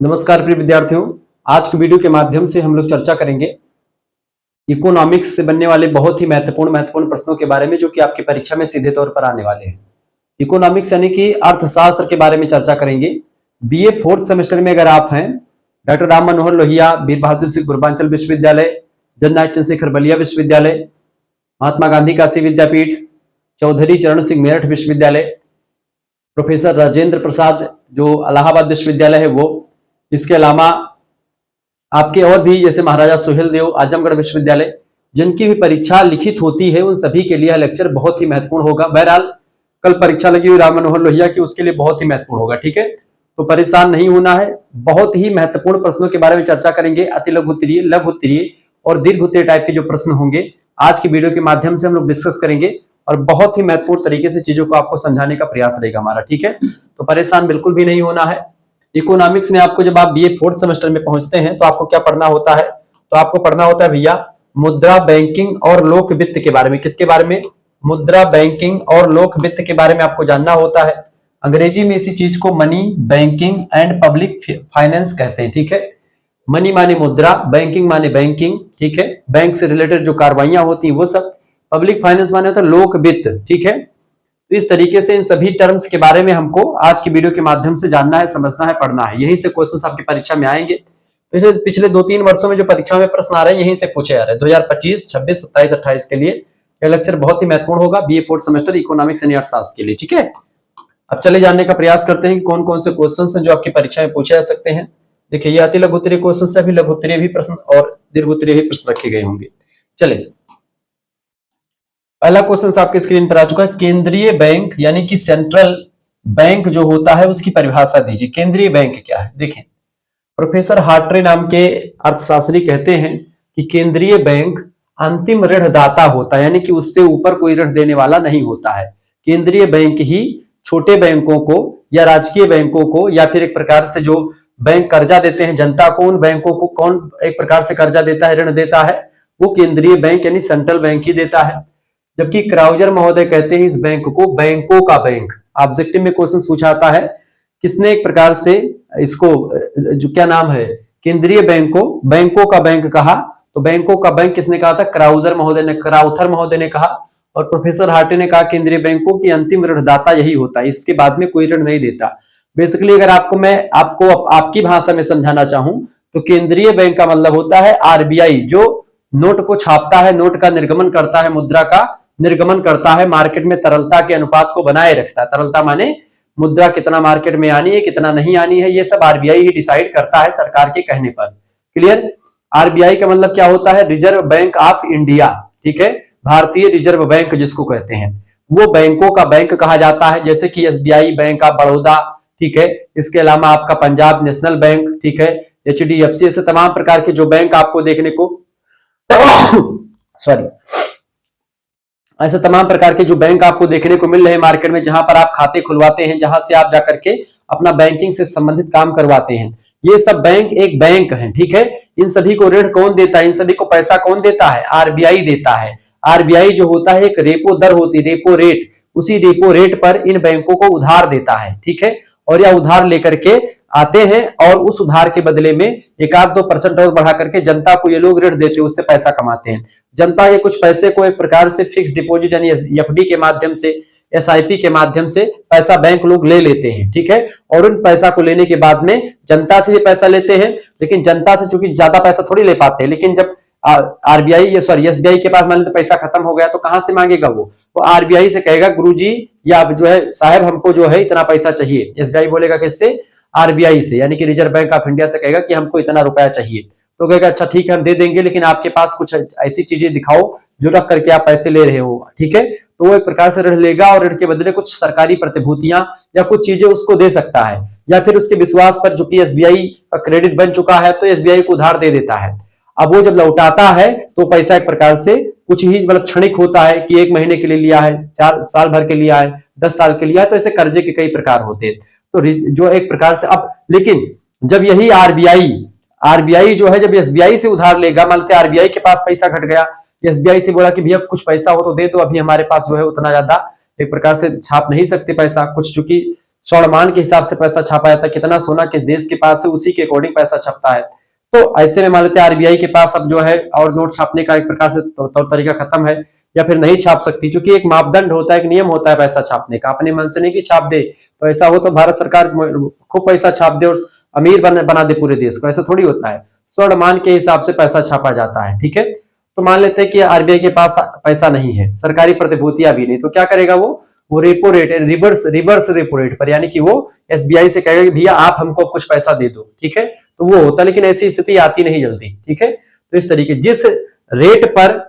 नमस्कार प्रिय विद्यार्थियों, आज की वीडियो के माध्यम से हम लोग चर्चा करेंगे इकोनॉमिक्स से बनने वाले बहुत ही महत्वपूर्ण प्रश्नों के बारे में, जो कि आपकी परीक्षा में सीधे तौर पर आने वाले हैं। इकोनॉमिक्स यानी कि अर्थशास्त्र के बारे में चर्चा करेंगे। बीए फोर्थ सेमेस्टर में अगर आप हैं, डॉक्टर राम मनोहर लोहिया वीर बहादुर सिंह पूर्वांचल विश्वविद्यालय, जननायक चंद्रशेखर बलिया विश्वविद्यालय, महात्मा गांधी काशी विद्यापीठ, चौधरी चरण सिंह मेरठ विश्वविद्यालय, प्रोफेसर राजेंद्र प्रसाद जो इलाहाबाद विश्वविद्यालय है वो, इसके अलावा आपके और भी जैसे महाराजा सुहेल देव आजमगढ़ विश्वविद्यालय, जिनकी भी परीक्षा लिखित होती है उन सभी के लिए यह लेक्चर बहुत ही महत्वपूर्ण होगा। बहरहाल कल परीक्षा लगी हुई राम मनोहर लोहिया की, उसके लिए बहुत ही महत्वपूर्ण होगा। ठीक है, तो परेशान नहीं होना है। बहुत ही महत्वपूर्ण प्रश्नों के बारे में चर्चा करेंगे। अति लघु उत्तरीय, लघु उत्तरीय और दीर्घ उत्तरीय टाइप के जो प्रश्न होंगे आज की वीडियो के माध्यम से हम लोग डिस्कस करेंगे और बहुत ही महत्वपूर्ण तरीके से चीजों को आपको समझाने का प्रयास रहेगा हमारा। ठीक है, तो परेशान बिल्कुल भी नहीं होना है। इकोनॉमिक्स में आपको जब आप बीए फोर्थ सेमेस्टर में पहुंचते हैं तो आपको क्या पढ़ना होता है? तो आपको पढ़ना होता है भैया मुद्रा बैंकिंग और लोक वित्त के बारे में। किसके बारे में? मुद्रा बैंकिंग और लोक वित्त के बारे में आपको जानना होता है। अंग्रेजी में इसी चीज को money banking and public finance कहते हैं। ठीक है, मनी माने मुद्रा, बैंकिंग माने बैंकिंग, ठीक है, बैंक से रिलेटेड जो कार्रवाइयां होती हैं वो सब, पब्लिक फाइनेंस माने होता है लोक वित्त। ठीक है, तो इस तरीके से इन सभी टर्म्स के बारे में हमको आज की वीडियो के माध्यम से जानना है, समझना है, पढ़ना है। यहीं से क्वेश्चंस आपकी परीक्षा में आएंगे। पिछले 2-3 वर्षों में जो परीक्षा में प्रश्न आ रहे हैं यहीं से पूछे आ रहे हैं। 2025, 26, 27, 28 के लिए यह लेक्चर बहुत ही महत्वपूर्ण होगा BA fourth semester economics and अर्थशास्त्र के लिए। ठीक है, अब चले जानने का प्रयास करते हैं कि कौन कौन से क्वेश्चन हैं जो आपकी परीक्षा में पूछे जा सकते हैं। देखिए, ये अति लघु उत्तरीय क्वेश्चन से अभी लघु उत्तरीय भी प्रश्न और दीर्घ उत्तरीय भी प्रश्न रखे गए होंगे। चलिए, पहला क्वेश्चन आपके स्क्रीन पर आ चुका है। केंद्रीय बैंक यानी कि सेंट्रल बैंक जो होता है उसकी परिभाषा दीजिए। केंद्रीय बैंक क्या है? देखें, प्रोफेसर हार्ट्रे नाम के अर्थशास्त्री कहते हैं कि केंद्रीय बैंक अंतिम ऋणदाता होता है, यानी कि उससे ऊपर कोई ऋण देने वाला नहीं होता है। केंद्रीय बैंक ही छोटे बैंकों को या राजकीय बैंकों को या फिर एक प्रकार से जो बैंक कर्जा देते हैं जनता को, उन बैंकों को कौन एक प्रकार से कर्जा देता है, ऋण देता है? वो केंद्रीय बैंक यानी सेंट्रल बैंक ही देता है। जबकि क्राउजर महोदय कहते हैं इस बैंक को बैंकों का बैंक। ऑब्जेक्टिव में क्वेश्चन पूछा आता है, किसने एक प्रकार से इसको जो क्या नाम है केंद्रीय बैंक को बैंकों का बैंक कहा? तो बैंकों का बैंक किसने कहा था? क्राउजर महोदय ने, क्राउथर महोदय ने कहा। और प्रोफेसर हार्टे ने कहा केंद्रीय बैंकों की अंतिम ऋणदाता यही होता है, इसके बाद में कोई ऋण नहीं देता। बेसिकली अगर आपको आपकी भाषा में समझाना चाहूं तो केंद्रीय बैंक का मतलब होता है आरबीआई, जो नोट को छापता है, नोट का निर्गमन करता है, मुद्रा का निर्गमन करता है, मार्केट में तरलता के अनुपात को बनाए रखता है। तरलता माने मुद्रा कितना मार्केट में आनी है, कितना नहीं आनी है, ये सब आरबीआई ही डिसाइड करता है सरकार के कहने पर। क्लियर? आरबीआई का मतलब क्या होता है? Reserve bank of India. ठीक है, भारतीय रिजर्व बैंक जिसको कहते हैं, वो बैंकों का बैंक कहा जाता है। जैसे कि एसबीआई, बैंक ऑफ बड़ौदा, ठीक है, इसके अलावा आपका पंजाब नेशनल बैंक, ठीक है, एचडीएफसी, ऐसे तमाम प्रकार के जो बैंक आपको देखने को सॉरी ऐसे तमाम प्रकार के जो बैंक आपको देखने को मिल रहे हैं मार्केट में, जहां पर आप खाते खुलवाते हैं, जहां से आप जाकर के अपना बैंकिंग से संबंधित काम करवाते हैं, ये सब बैंक एक बैंक है। ठीक है, इन सभी को ऋण कौन देता है? इन सभी को पैसा कौन देता है? आरबीआई देता है। आरबीआई जो होता है एक रेपो दर होती है, रेपो रेट, उसी रेपो रेट पर इन बैंकों को उधार देता है। ठीक है, और यह उधार लेकर के आते हैं और उस उधार के बदले में 1-2% और बढ़ा करके जनता को ये लोग ऋण देते हैं, उससे पैसा कमाते हैं। जनता ये कुछ पैसे को एक प्रकार से फिक्स डिपॉजिट यानी एफडी के माध्यम से, एसआईपी के माध्यम से पैसा बैंक लोग ले लेते हैं। ठीक है, और उन पैसा को लेने के बाद में जनता से भी पैसा लेते हैं, लेकिन जनता से चूंकि ज्यादा पैसा थोड़ी ले पाते हैं। लेकिन जब आरबीआई सॉरी एसबीआई के पास मान लो पैसा खत्म हो गया तो कहां से मांगेगा? वो आरबीआई से कहेगा गुरुजी या जो है साहब हमको जो है इतना पैसा चाहिए। एसबीआई बोलेगा किससे? आरबीआई से, यानी कि रिजर्व बैंक ऑफ इंडिया से कहेगा कि हमको इतना रुपया चाहिए। तो कहेगा अच्छा ठीक है हम दे देंगे, लेकिन आपके पास कुछ ऐसी चीजें दिखाओ जो रख करके आप पैसे ले रहे हो। ठीक है, तो वो एक प्रकार से ऋण लेगा और ऋण के बदले कुछ सरकारी प्रतिभूतियां या कुछ चीजें उसको दे सकता है, या फिर उसके विश्वास पर जो कि एसबीआई का क्रेडिट बन चुका है तो एसबीआई को उधार दे देता है। अब वो जब लौटाता है तो पैसा एक प्रकार से कुछ ही मतलब क्षणिक होता है कि 1 महीने के लिए लिया है, 4 साल भर के लिया है, 10 साल के लिया है, तो ऐसे कर्जे के कई प्रकार होते हैं। तो जो एक प्रकार से अब लेकिन जब यही आरबीआई जो है जब एसबीआई से उधार लेगा, मान लो आरबीआई के पास पैसा घट गया, एसबीआई से बोला कि भैया कुछ पैसा हो तो दे दो, अभी हमारे पास जो है उतना ज्यादा एक प्रकार से छाप नहीं सकते पैसा, कुछ चूंकि स्वर्णमान के हिसाब से पैसा छापा जाता है, कितना सोना किस देश के पास है उसी के अकॉर्डिंग पैसा छपता है। तो ऐसे में मान लेते हैं आरबीआई के पास अब जो है और नोट छापने का एक प्रकार से तौर तरीका खत्म है, या फिर नहीं छाप सकती, क्योंकि एक मापदंड होता है, एक नियम होता है पैसा छापने का, अपने मन से नहीं कि छाप दे। तो ऐसा हो तो भारत सरकार खूब पैसा छाप दे और अमीर बना दे पूरे देश को, ऐसा थोड़ी होता है। स्वर्णमान के हिसाब से पैसा छापा जाता है, ठीक है। तो मान लेते हैं कि आरबीआई के पास पैसा नहीं है, सरकारी प्रतिभूतियां भी नहीं, तो क्या करेगा वो repo rate, reverse repo rate पर, यानी कि वो एसबीआई से कहेगा कि भैया आप हमको कुछ पैसा दे दो, ठीक है। तो वो होता, लेकिन ऐसी स्थिति आती नहीं जल्दी, ठीक है। तो इस तरीके जिस रेट पर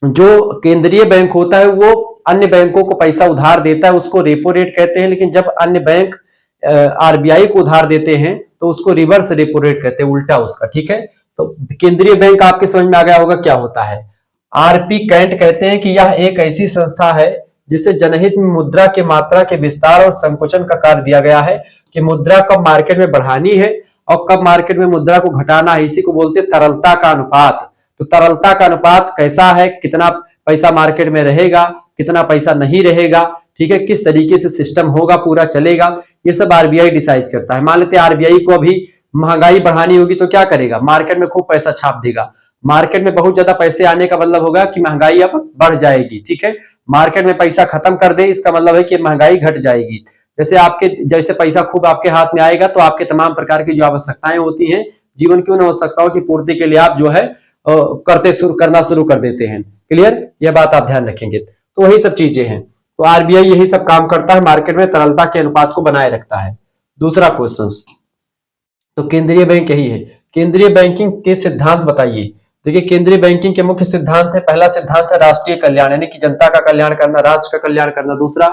जो केंद्रीय बैंक होता है वो अन्य बैंकों को पैसा उधार देता है उसको रेपो रेट कहते हैं, लेकिन जब अन्य बैंक आरबीआई को उधार देते हैं तो उसको रिवर्स रेपो रेट कहते हैं, उल्टा उसका, ठीक है। तो केंद्रीय बैंक आपके समझ में आ गया होगा क्या होता है। आरपी कैंट कहते हैं कि यह एक ऐसी संस्था है जिसे जनहित में मुद्रा के मात्रा के विस्तार और संकुचन का कार्य दिया गया है, कि मुद्रा कब मार्केट में बढ़ानी है और कब मार्केट में मुद्रा को घटाना है, इसी को बोलते हैं तरलता का अनुपात। तो तरलता का अनुपात कैसा है, कितना पैसा मार्केट में रहेगा, कितना पैसा नहीं रहेगा, ठीक है, किस तरीके से सिस्टम होगा, पूरा चलेगा, ये सब आरबीआई डिसाइड करता है। मान लेते हैं आरबीआई को अभी महंगाई बढ़ानी होगी तो क्या करेगा, मार्केट में खूब पैसा छाप देगा। मार्केट में बहुत ज्यादा पैसे आने का मतलब होगा कि महंगाई अब बढ़ जाएगी, ठीक है। मार्केट में पैसा खत्म कर दे इसका मतलब है कि महंगाई घट जाएगी। जैसे पैसा खूब आपके हाथ में आएगा तो आपके तमाम प्रकार की जो आवश्यकताएं होती हैं जीवन की, उन आवश्यकताओं की पूर्ति के लिए आप जो है करना शुरू कर देते हैं। क्लियर, यह बात आप ध्यान रखेंगे। तो वही सब चीजें हैं। तो आरबीआई यही सब काम करता है, मार्केट में तरलता के अनुपात को बनाए रखता है। दूसरा क्वेश्चन, तो केंद्रीय बैंक यही है। केंद्रीय बैंकिंग के सिद्धांत बताइए। देखिए केंद्रीय बैंकिंग के मुख्य सिद्धांत है, पहला सिद्धांत है राष्ट्रीय कल्याण, यानी कि जनता का कल्याण करना, राष्ट्र का कल्याण करना। दूसरा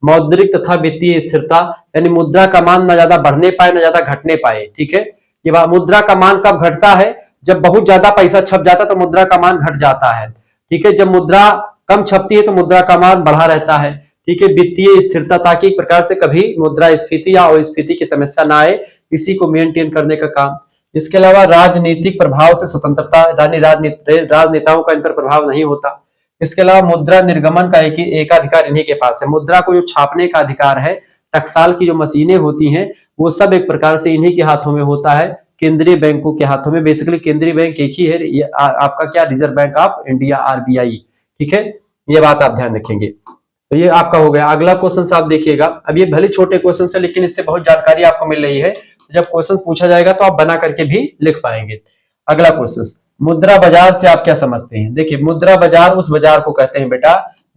मौद्रिक तथा वित्तीय स्थिरता, यानी मुद्रा का मान ना ज्यादा बढ़ने पाए ना ज्यादा घटने पाए, ठीक है। ये मुद्रा का मान कब घटता है, जब बहुत ज्यादा पैसा छप जाता है तो मुद्रा का मान घट जाता है, ठीक है। जब मुद्रा कम छपती है तो मुद्रा का मान बढ़ा रहता है, ठीक है। वित्तीय स्थिरता, ताकि एक प्रकार से कभी मुद्रा स्फीति या अस्फीति की समस्या ना आए, इसी को मेंटेन करने का काम। इसके अलावा राजनीतिक प्रभाव से स्वतंत्रता, राजनेताओं का इन पर प्रभाव नहीं होता। इसके अलावा मुद्रा निर्गमन का एकाधिकार इन्हीं के पास है। मुद्रा को जो छापने का अधिकार है, टकसाल की जो मशीनें होती हैं वो सब एक प्रकार से इन्हीं के हाथों में होता है, केंद्रीय बैंकों के हाथों में। बेसिकली केंद्रीय बैंक एक ही है, ये आपका क्या, reserve bank of India, RBI, ठीक है। ये बात आप ध्यान रखेंगे। तो ये आपका हो गया। अगला क्वेश्चन आप देखिएगा, अब ये भले छोटे क्वेश्चन है लेकिन इससे बहुत जानकारी आपको मिल रही है। जब क्वेश्चन पूछा जाएगा तो आप बना करके भी लिख पाएंगे। अगला क्वेश्चन, मुद्रा बाजार से आप क्या समझते हैं। देखिए मुद्रा बाजार उस बाजार को कहते हैं बेटा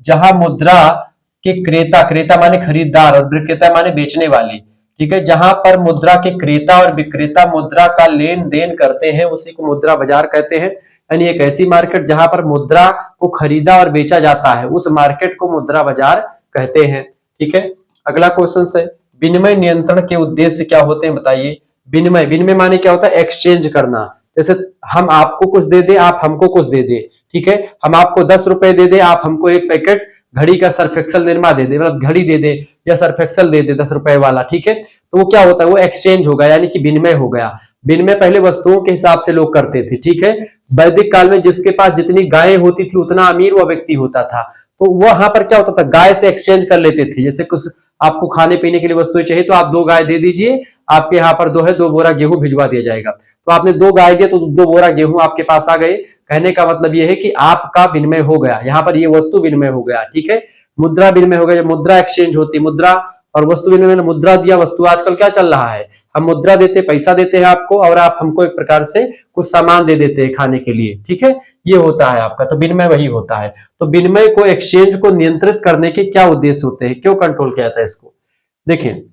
जहां मुद्रा के क्रेता माने खरीदार और विक्रेता माने बेचने वाली, ठीक है, जहां पर मुद्रा के क्रेता और विक्रेता मुद्रा का लेन देन करते हैं उसी को मुद्रा बाजार कहते हैं। यानी एक ऐसी मार्केट जहां पर मुद्रा को खरीदा और बेचा जाता है उस मार्केट को मुद्रा बाजार कहते हैं, ठीक है। अगला क्वेश्चन है, विनिमय नियंत्रण के उद्देश्य क्या होते हैं बताइए। विनिमय माने क्या होता है, एक्सचेंज करना। जैसे हम आपको कुछ दे दे, आप हमको कुछ दे दे, ठीक है। हम आपको 10 रुपए दे दे, आप हमको एक पैकेट घड़ी का सर्फ एक्सल निरमा दे दे, मतलब घड़ी दे दे या सर्फ एक्सल दे दे 10 रुपए वाला, ठीक है। तो वो क्या होता है, वो एक्सचेंज होगा, यानी कि विनिमय हो गया। विनिमय पहले वस्तुओं के हिसाब से लोग करते थे, ठीक है। वैदिक काल में जिसके पास जितनी गायें होती थी उतना अमीर वह व्यक्ति होता था। तो वहां पर क्या होता था, गाय से एक्सचेंज कर लेते थे। जैसे कुछ आपको खाने पीने के लिए वस्तुएं चाहिए तो आप 2 गाय दे दीजिए, आपके यहाँ पर 2 बोरा गेहूं भिजवा दिया जाएगा। तो आपने 2 गाय दिए तो 2 बोरा गेहूं आपके पास आ गए। कहने का मतलब यह है कि आपका विनिमय हो गया, यहाँ पर ये वस्तु विनिमय हो गया, ठीक है। मुद्रा विनिमय हो गया, मुद्रा एक्सचेंज होती, मुद्रा और वस्तु विनिमय में मुद्रा दिया वस्तु। आजकल क्या चल रहा है, हम मुद्रा देते, पैसा देते हैं आपको और आप हमको एक प्रकार से कुछ सामान दे देते हैं खाने के लिए, ठीक है। ये होता है आपका, तो विनिमय वही होता है। तो विनिमय को, एक्सचेंज को नियंत्रित करने के क्या उद्देश्य होते हैं, क्यों कंट्रोल किया जाता है इसको। देखिए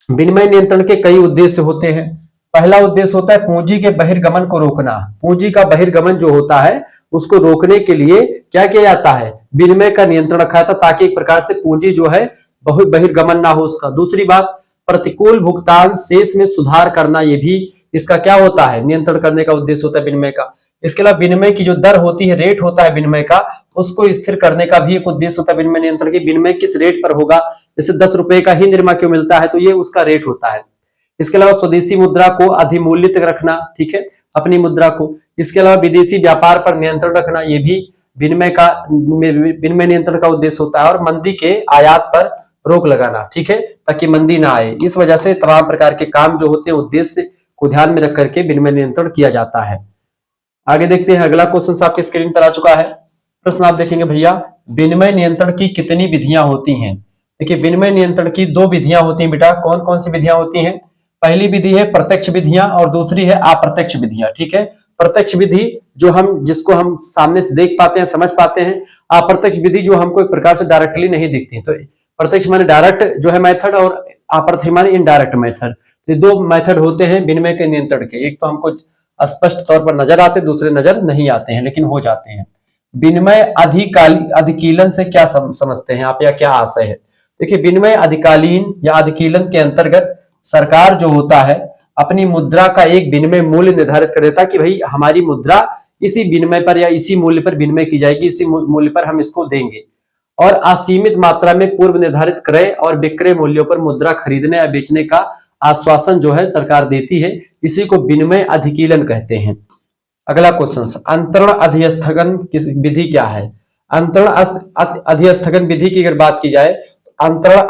विनिमय नियंत्रण के कई उद्देश्य होते हैं। पहला उद्देश्य होता है पूंजी के बहिर्गमन को रोकना। पूंजी का बहिर्गमन जो होता है उसको रोकने के लिए क्या किया जाता है, विनिमय का नियंत्रण रखा था, ताकि एक प्रकार से पूंजी जो है बहुत बहिर्गमन ना हो उसका। दूसरी बात, प्रतिकूल भुगतान शेष में सुधार करना, ये भी इसका क्या होता है, नियंत्रण करने का उद्देश्य होता है विनिमय का। इसके अलावा विनिमय की जो दर होती है, रेट होता है विनिमय का, उसको स्थिर करने का भी एक उद्देश्य होता है विनिमय नियंत्रण की। विनिमय किस रेट पर होगा, जैसे 10 रुपए का ही निरमा क्यों मिलता है तो ये उसका रेट होता है। इसके अलावा स्वदेशी मुद्रा को अधिमूल्यित रखना, ठीक है, अपनी मुद्रा को। इसके अलावा विदेशी व्यापार पर नियंत्रण रखना, ये भी विनिमय नियंत्रण का उद्देश्य होता है। और मंदी के आयात पर रोक लगाना, ठीक है, ताकि मंदी ना आए। इस वजह से तमाम प्रकार के काम जो होते हैं उद्देश्य को ध्यान में रख करके विनिमय नियंत्रण किया जाता है। आगे देखते हैं, अगला क्वेश्चन आपके स्क्रीन पर आ चुका है। प्रश्न आप देखेंगे भैया, विनिमय नियंत्रण की कितनी विधियां होती हैं? देखिए, विनिमय नियंत्रण की दो विधियां होती हैं बेटा। कौन कौन सी विधियां होती हैं? पहली विधि है प्रत्यक्ष विधियां और दूसरी है अप्रत्यक्ष विधियां, ठीक है। प्रत्यक्ष विधि जिसको हम सामने से देख पाते हैं, समझ पाते हैं। अप्रत्यक्ष विधि जो हमको एक प्रकार से डायरेक्टली नहीं दिखती। तो प्रत्यक्ष माने डायरेक्ट जो है मेथड, और अप्रत्यक्ष माने इनडायरेक्ट मेथड। तो दो मेथड होते हैं विनिमय के नियंत्रण के। एक तो हमको स्पष्ट तौर पर नजर आते, दूसरे नजर नहीं आते हैं, लेकिन हो जाते हैं। विनिमय अधिकीलन से क्या समझते हैं आप, या क्या आशय है? देखिए, विनिमय अधिकालीन या अधिकीलन के अंतर्गत सरकार जो होता है अपनी मुद्रा का एक विनिमय मूल्य निर्धारित कर देता है कि भाई हमारी मुद्रा इसी विनिमय पर या इसी मूल्य पर विनिमय की जाएगी, इसी मूल्य पर हम इसको देंगे। और असीमित मात्रा में पूर्व निर्धारित क्रय और विक्रय मूल्यों पर मुद्रा खरीदने या बेचने का आश्वासन जो है सरकार देती है। इसी को विनिमय अधिकीलन कहते हैं। अगला क्वेश्चन, अंतरण अधिस्थगन विधि क्या है? अंतरण अधिस्थगन विधि की अगर बात की जाए, अंतरण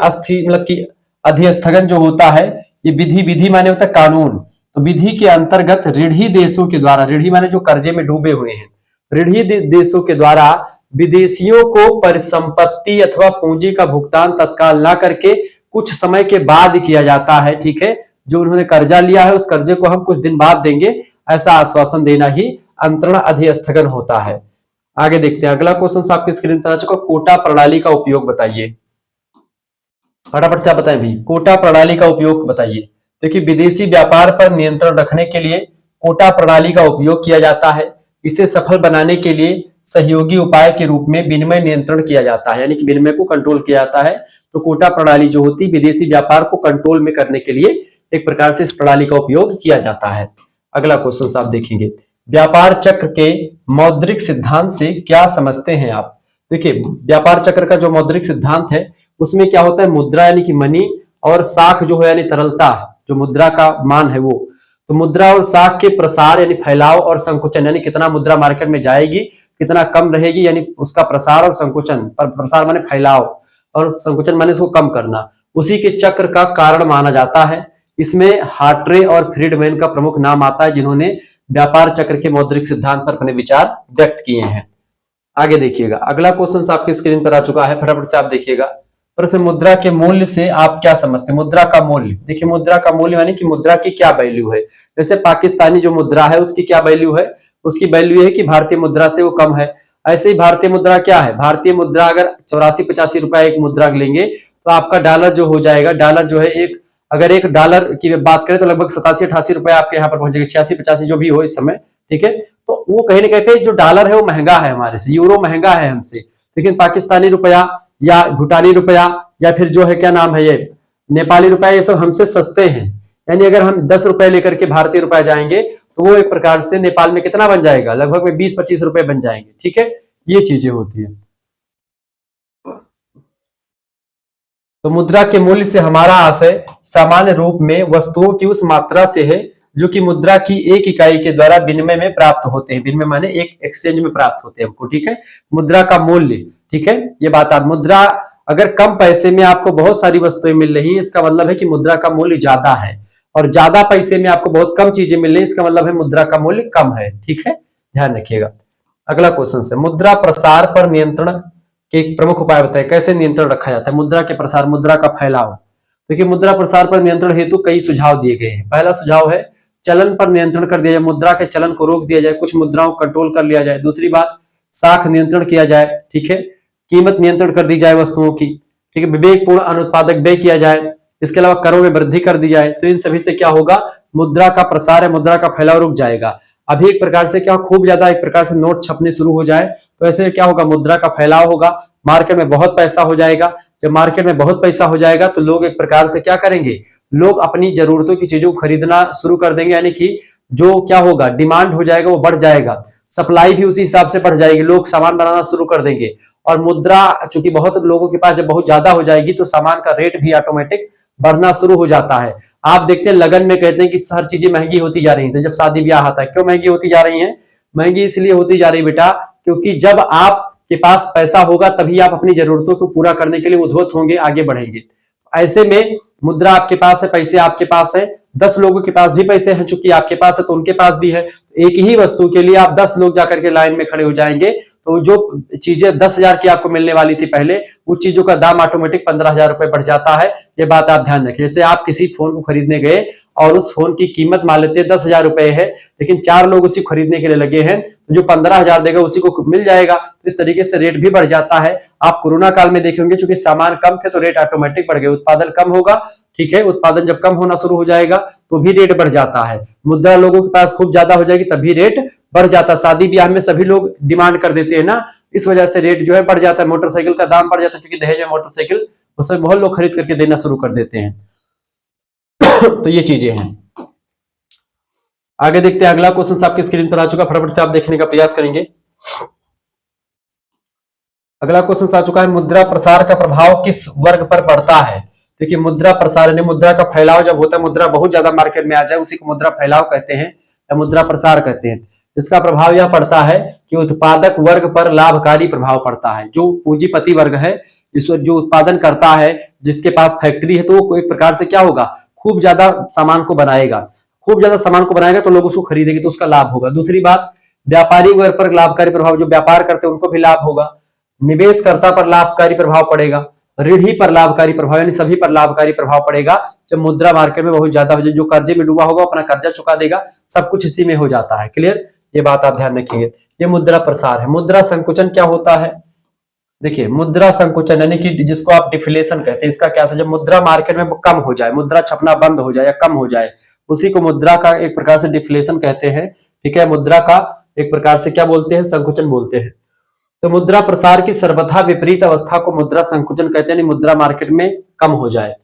मतलब कि अधिस्थगन जो होता है, ये विधि माने होता है कानून। तो विधि के अंतर्गत ऋणी देशों के द्वारा, ऋणी माने जो कर्जे में डूबे हुए हैं, ऋणी देशों के द्वारा विदेशियों को परिसंपत्ति अथवा पूंजी का भुगतान तत्काल ना करके कुछ समय के बाद किया जाता है, ठीक है। जो उन्होंने कर्जा लिया है उस कर्जे को हम कुछ दिन बाद देंगे, ऐसा आश्वासन देना ही अंतरण अधिस्थगन होता है। आगे देखते हैं, अगला क्वेश्चन आपकी स्क्रीन पर आ चुका। कोटा प्रणाली का उपयोग बताइए। फटाफट से आप बताएं भाई, कोटा प्रणाली का उपयोग बताइए। देखिए, विदेशी व्यापार पर नियंत्रण रखने के लिए कोटा प्रणाली का उपयोग किया जाता है। इसे सफल बनाने के लिए सहयोगी उपाय के रूप में विनिमय नियंत्रण किया जाता है, यानी कि विनिमय को कंट्रोल किया जाता है। तो कोटा प्रणाली जो होती है विदेशी व्यापार को कंट्रोल में करने के लिए एक प्रकार से इस प्रणाली का उपयोग किया जाता है। अगला क्वेश्चन आप देखेंगे, व्यापार चक्र के मौद्रिक सिद्धांत से क्या समझते हैं आप? देखिए, व्यापार चक्र का जो मौद्रिक सिद्धांत है उसमें क्या होता है, मुद्रा यानी कि मनी और साख जो है यानी तरलता, जो मुद्रा का मान है वो। तो मुद्रा और साख के प्रसार यानी फैलाव और संकुचन, यानी कितना मुद्रा मार्केट में जाएगी, कितना कम रहेगी, यानी उसका प्रसार और संकुचन। प्रसार माने फैलाव और संकुचन माने इसको कम करना, उसी के चक्र का कारण माना जाता है। इसमें हार्ट्रे और फ्रीडमैन का प्रमुख नाम आता है, जिन्होंने व्यापार चक्र के मौद्रिक सिद्धांत पर अपने विचार व्यक्त किए हैं। आगे देखिएगा, अगला क्वेश्चन आपकी स्क्रीन पर आ चुका है, फटाफट से आप देखिएगा। प्रश्न, मुद्रा के मूल्य से आप क्या समझते हैं? मुद्रा का मूल्य, देखिए मुद्रा का मूल्य यानी कि मुद्रा की क्या वैल्यू है। जैसे पाकिस्तानी जो मुद्रा है उसकी क्या वैल्यू है? उसकी वैल्यू है कि भारतीय मुद्रा से वो कम है। ऐसे ही भारतीय मुद्रा क्या है? भारतीय मुद्रा अगर 84-85 रुपए एक मुद्रा लेंगे तो आपका डॉलर जो हो जाएगा, डॉलर जो है अगर एक डॉलर की बात करें तो लगभग 87-88 रुपए आपके यहाँ पर पहुंचेगा, 86-85 जो भी हो इस समय, ठीक है। तो वो कहीं ना कहीं जो डॉलर है वो महंगा है हमारे से, यूरो महंगा है हमसे, लेकिन पाकिस्तानी रुपया या भूटानी रुपया या फिर जो है क्या नाम है ये नेपाली रुपया, ये सब हमसे सस्ते हैं। यानी अगर हम 10 रुपए लेकर के भारतीय रुपया जाएंगे तो वो एक प्रकार से नेपाल में कितना बन जाएगा, लगभग में 20-25 रुपए बन जाएंगे, ठीक है। ये चीजें होती है। तो मुद्रा के मूल्य से हमारा आशय सामान्य रूप में वस्तुओं की उस मात्रा से है जो कि मुद्रा की एक इकाई के द्वारा विनिमय में प्राप्त होते हैं। विनिमय माने एक एक्सचेंज में प्राप्त होते हैं हमको, ठीक है। मुद्रा का मूल्य, ठीक है, ये बात आप, मुद्रा अगर कम पैसे में आपको बहुत सारी वस्तुएं मिल रही है इसका मतलब है कि मुद्रा का मूल्य ज्यादा है, और ज्यादा पैसे में आपको बहुत कम चीजें मिल रही है इसका मतलब है मुद्रा का मूल्य कम है, ठीक है, ध्यान रखिएगा। अगला क्वेश्चन है, मुद्रा प्रसार पर नियंत्रण के एक प्रमुख उपाय बताए। कैसे नियंत्रण रखा जाता है? मुद्रा के प्रसार, मुद्रा का फैलाव। देखिए, मुद्रा प्रसार पर नियंत्रण हेतु कई सुझाव दिए गए हैं। पहला सुझाव है चलन पर नियंत्रण कर दिया जाए, मुद्रा के चलन को रोक दिया जाए, कुछ मुद्राओं को कंट्रोल कर लिया जाए। दूसरी बात, साख नियंत्रण किया जाए, ठीक है, कीमत नियंत्रण कर दी जाए वस्तुओं की, ठीक है, विवेकपूर्ण अनुत्पादक व्यय किया जाए, इसके अलावा करों में वृद्धि कर दी जाए। तो इन सभी से क्या होगा, मुद्रा का प्रसार है, मुद्रा का फैलाव रुक जाएगा। अभी एक प्रकार से क्या खूब ज्यादा एक प्रकार से नोट छपने शुरू हो जाए तो ऐसे क्या होगा, मुद्रा का फैलाव होगा, मार्केट में बहुत पैसा हो जाएगा। जब मार्केट में बहुत पैसा हो जाएगा तो लोग एक प्रकार से क्या करेंगे, लोग अपनी जरूरतों की चीजों को खरीदना शुरू कर देंगे, यानी कि जो क्या होगा, डिमांड हो जाएगा वो बढ़ जाएगा, सप्लाई भी उसी हिसाब से बढ़ जाएगी, लोग सामान बनाना शुरू कर देंगे। और मुद्रा चूंकि बहुत लोगों के पास जब बहुत ज्यादा हो जाएगी तो सामान का रेट भी ऑटोमेटिक बढ़ना शुरू हो जाता है। आप देखते हैं लगन में कहते हैं कि हर चीजें महंगी होती जा रही हैं, तो जब शादी ब्याह आता है क्यों महंगी होती जा रही है? महंगी इसलिए होती जा रही बेटा क्योंकि जब आप के पास पैसा होगा तभी आप अपनी जरूरतों को पूरा करने के लिए उद्यत होंगे, आगे बढ़ेंगे। ऐसे में मुद्रा आपके पास है, पैसे आपके पास है, 10 लोगों के पास भी पैसे हैं, चूंकि आपके पास है तो उनके पास भी है। एक ही वस्तु के लिए आप 10 लोग जाकर के लाइन में खड़े हो जाएंगे, तो जो चीजें 10,000 की आपको मिलने वाली थी पहले, उस चीजों का दाम ऑटोमेटिक 15,000 रुपए बढ़ जाता है। ये बात आप ध्यान रखें। जैसे आप किसी फोन को खरीदने गए और उस फोन की कीमत मान लेते हैं 10,000 रुपए है, लेकिन 4 लोग उसी खरीदने के लिए लगे हैं, तो जो 15,000 देगा उसी को मिल जाएगा। तो इस तरीके से रेट भी बढ़ जाता है। आप कोरोना काल में देखेंगे, चूंकि सामान कम थे तो रेट ऑटोमेटिक बढ़ गए, उत्पादन कम होगा, ठीक है, उत्पादन जब कम होना शुरू हो जाएगा तो भी रेट बढ़ जाता है। मुद्रा लोगों के पास खूब ज्यादा हो जाएगी तभी रेट बढ़ जाता है। शादी ब्याह में सभी लोग डिमांड कर देते हैं ना, इस वजह से रेट जो है बढ़ जाता है। मोटरसाइकिल का दाम बढ़ जाता है, क्योंकि दहेज में मोटरसाइकिल उससे बहुत लोग खरीद करके देना शुरू कर देते हैं। तो ये चीजें हैं। आगे देखते हैं, अगला क्वेश्चन आपकी स्क्रीन पर आ चुका, फटाफट से आप देखने का प्रयास करेंगे। अगला क्वेश्चन आ चुका है, मुद्रा प्रसार का प्रभाव किस वर्ग पर पड़ता है। देखिए, मुद्रा प्रसार यानी मुद्रा का फैलाव जब होता है, मुद्रा बहुत ज्यादा मार्केट में आ जाए, उसी को मुद्रा फैलाव कहते हैं या मुद्रा प्रसार कहते हैं। इसका प्रभाव यह पड़ता है कि उत्पादक वर्ग पर लाभकारी प्रभाव पड़ता है। जो पूंजीपति वर्ग है, जो उत्पादन करता है, जिसके पास फैक्ट्री है, तो वो एक प्रकार से क्या होगा, खूब ज्यादा सामान को बनाएगा। खूब ज्यादा सामान को बनाएगा तो लोग उसको खरीदेंगे, तो उसका लाभ होगा। दूसरी बात, व्यापारी वर्ग पर लाभकारी प्रभाव, जो व्यापार करते हैं उनको भी लाभ होगा। निवेशकर्ता पर लाभकारी प्रभाव पड़ेगा, ऋणी पर लाभकारी प्रभाव, यानी सभी पर लाभकारी प्रभाव पड़ेगा। जब मुद्रा मार्केट में बहुत ज्यादा हो जाए, जो कर्जे में डूबा होगा अपना कर्जा चुका देगा, सब कुछ इसी में हो जाता है। क्लियर, ये बात आप ध्यान रखिए। ये मुद्रा प्रसार है। मुद्रा संकुचन क्या होता है? देखिए, मुद्रा संकुचन यानी कि जिसको आप डिफ्लेशन कहते हैं, इसका क्या है, जब मुद्रा मार्केट में कम हो जाए, मुद्रा छपना बंद हो जाए या कम हो जाए, उसी को मुद्रा का एक प्रकार से डिफ्लेशन कहते हैं। ठीक है, मुद्रा का एक प्रकार से क्या बोलते हैं, संकुचन बोलते हैं। तो मुद्रा प्रसार की सर्वथा विपरीत अवस्था को मुद्रा संकुचन कहते हैं, मुद्रा मार्केट में कम हो जाए।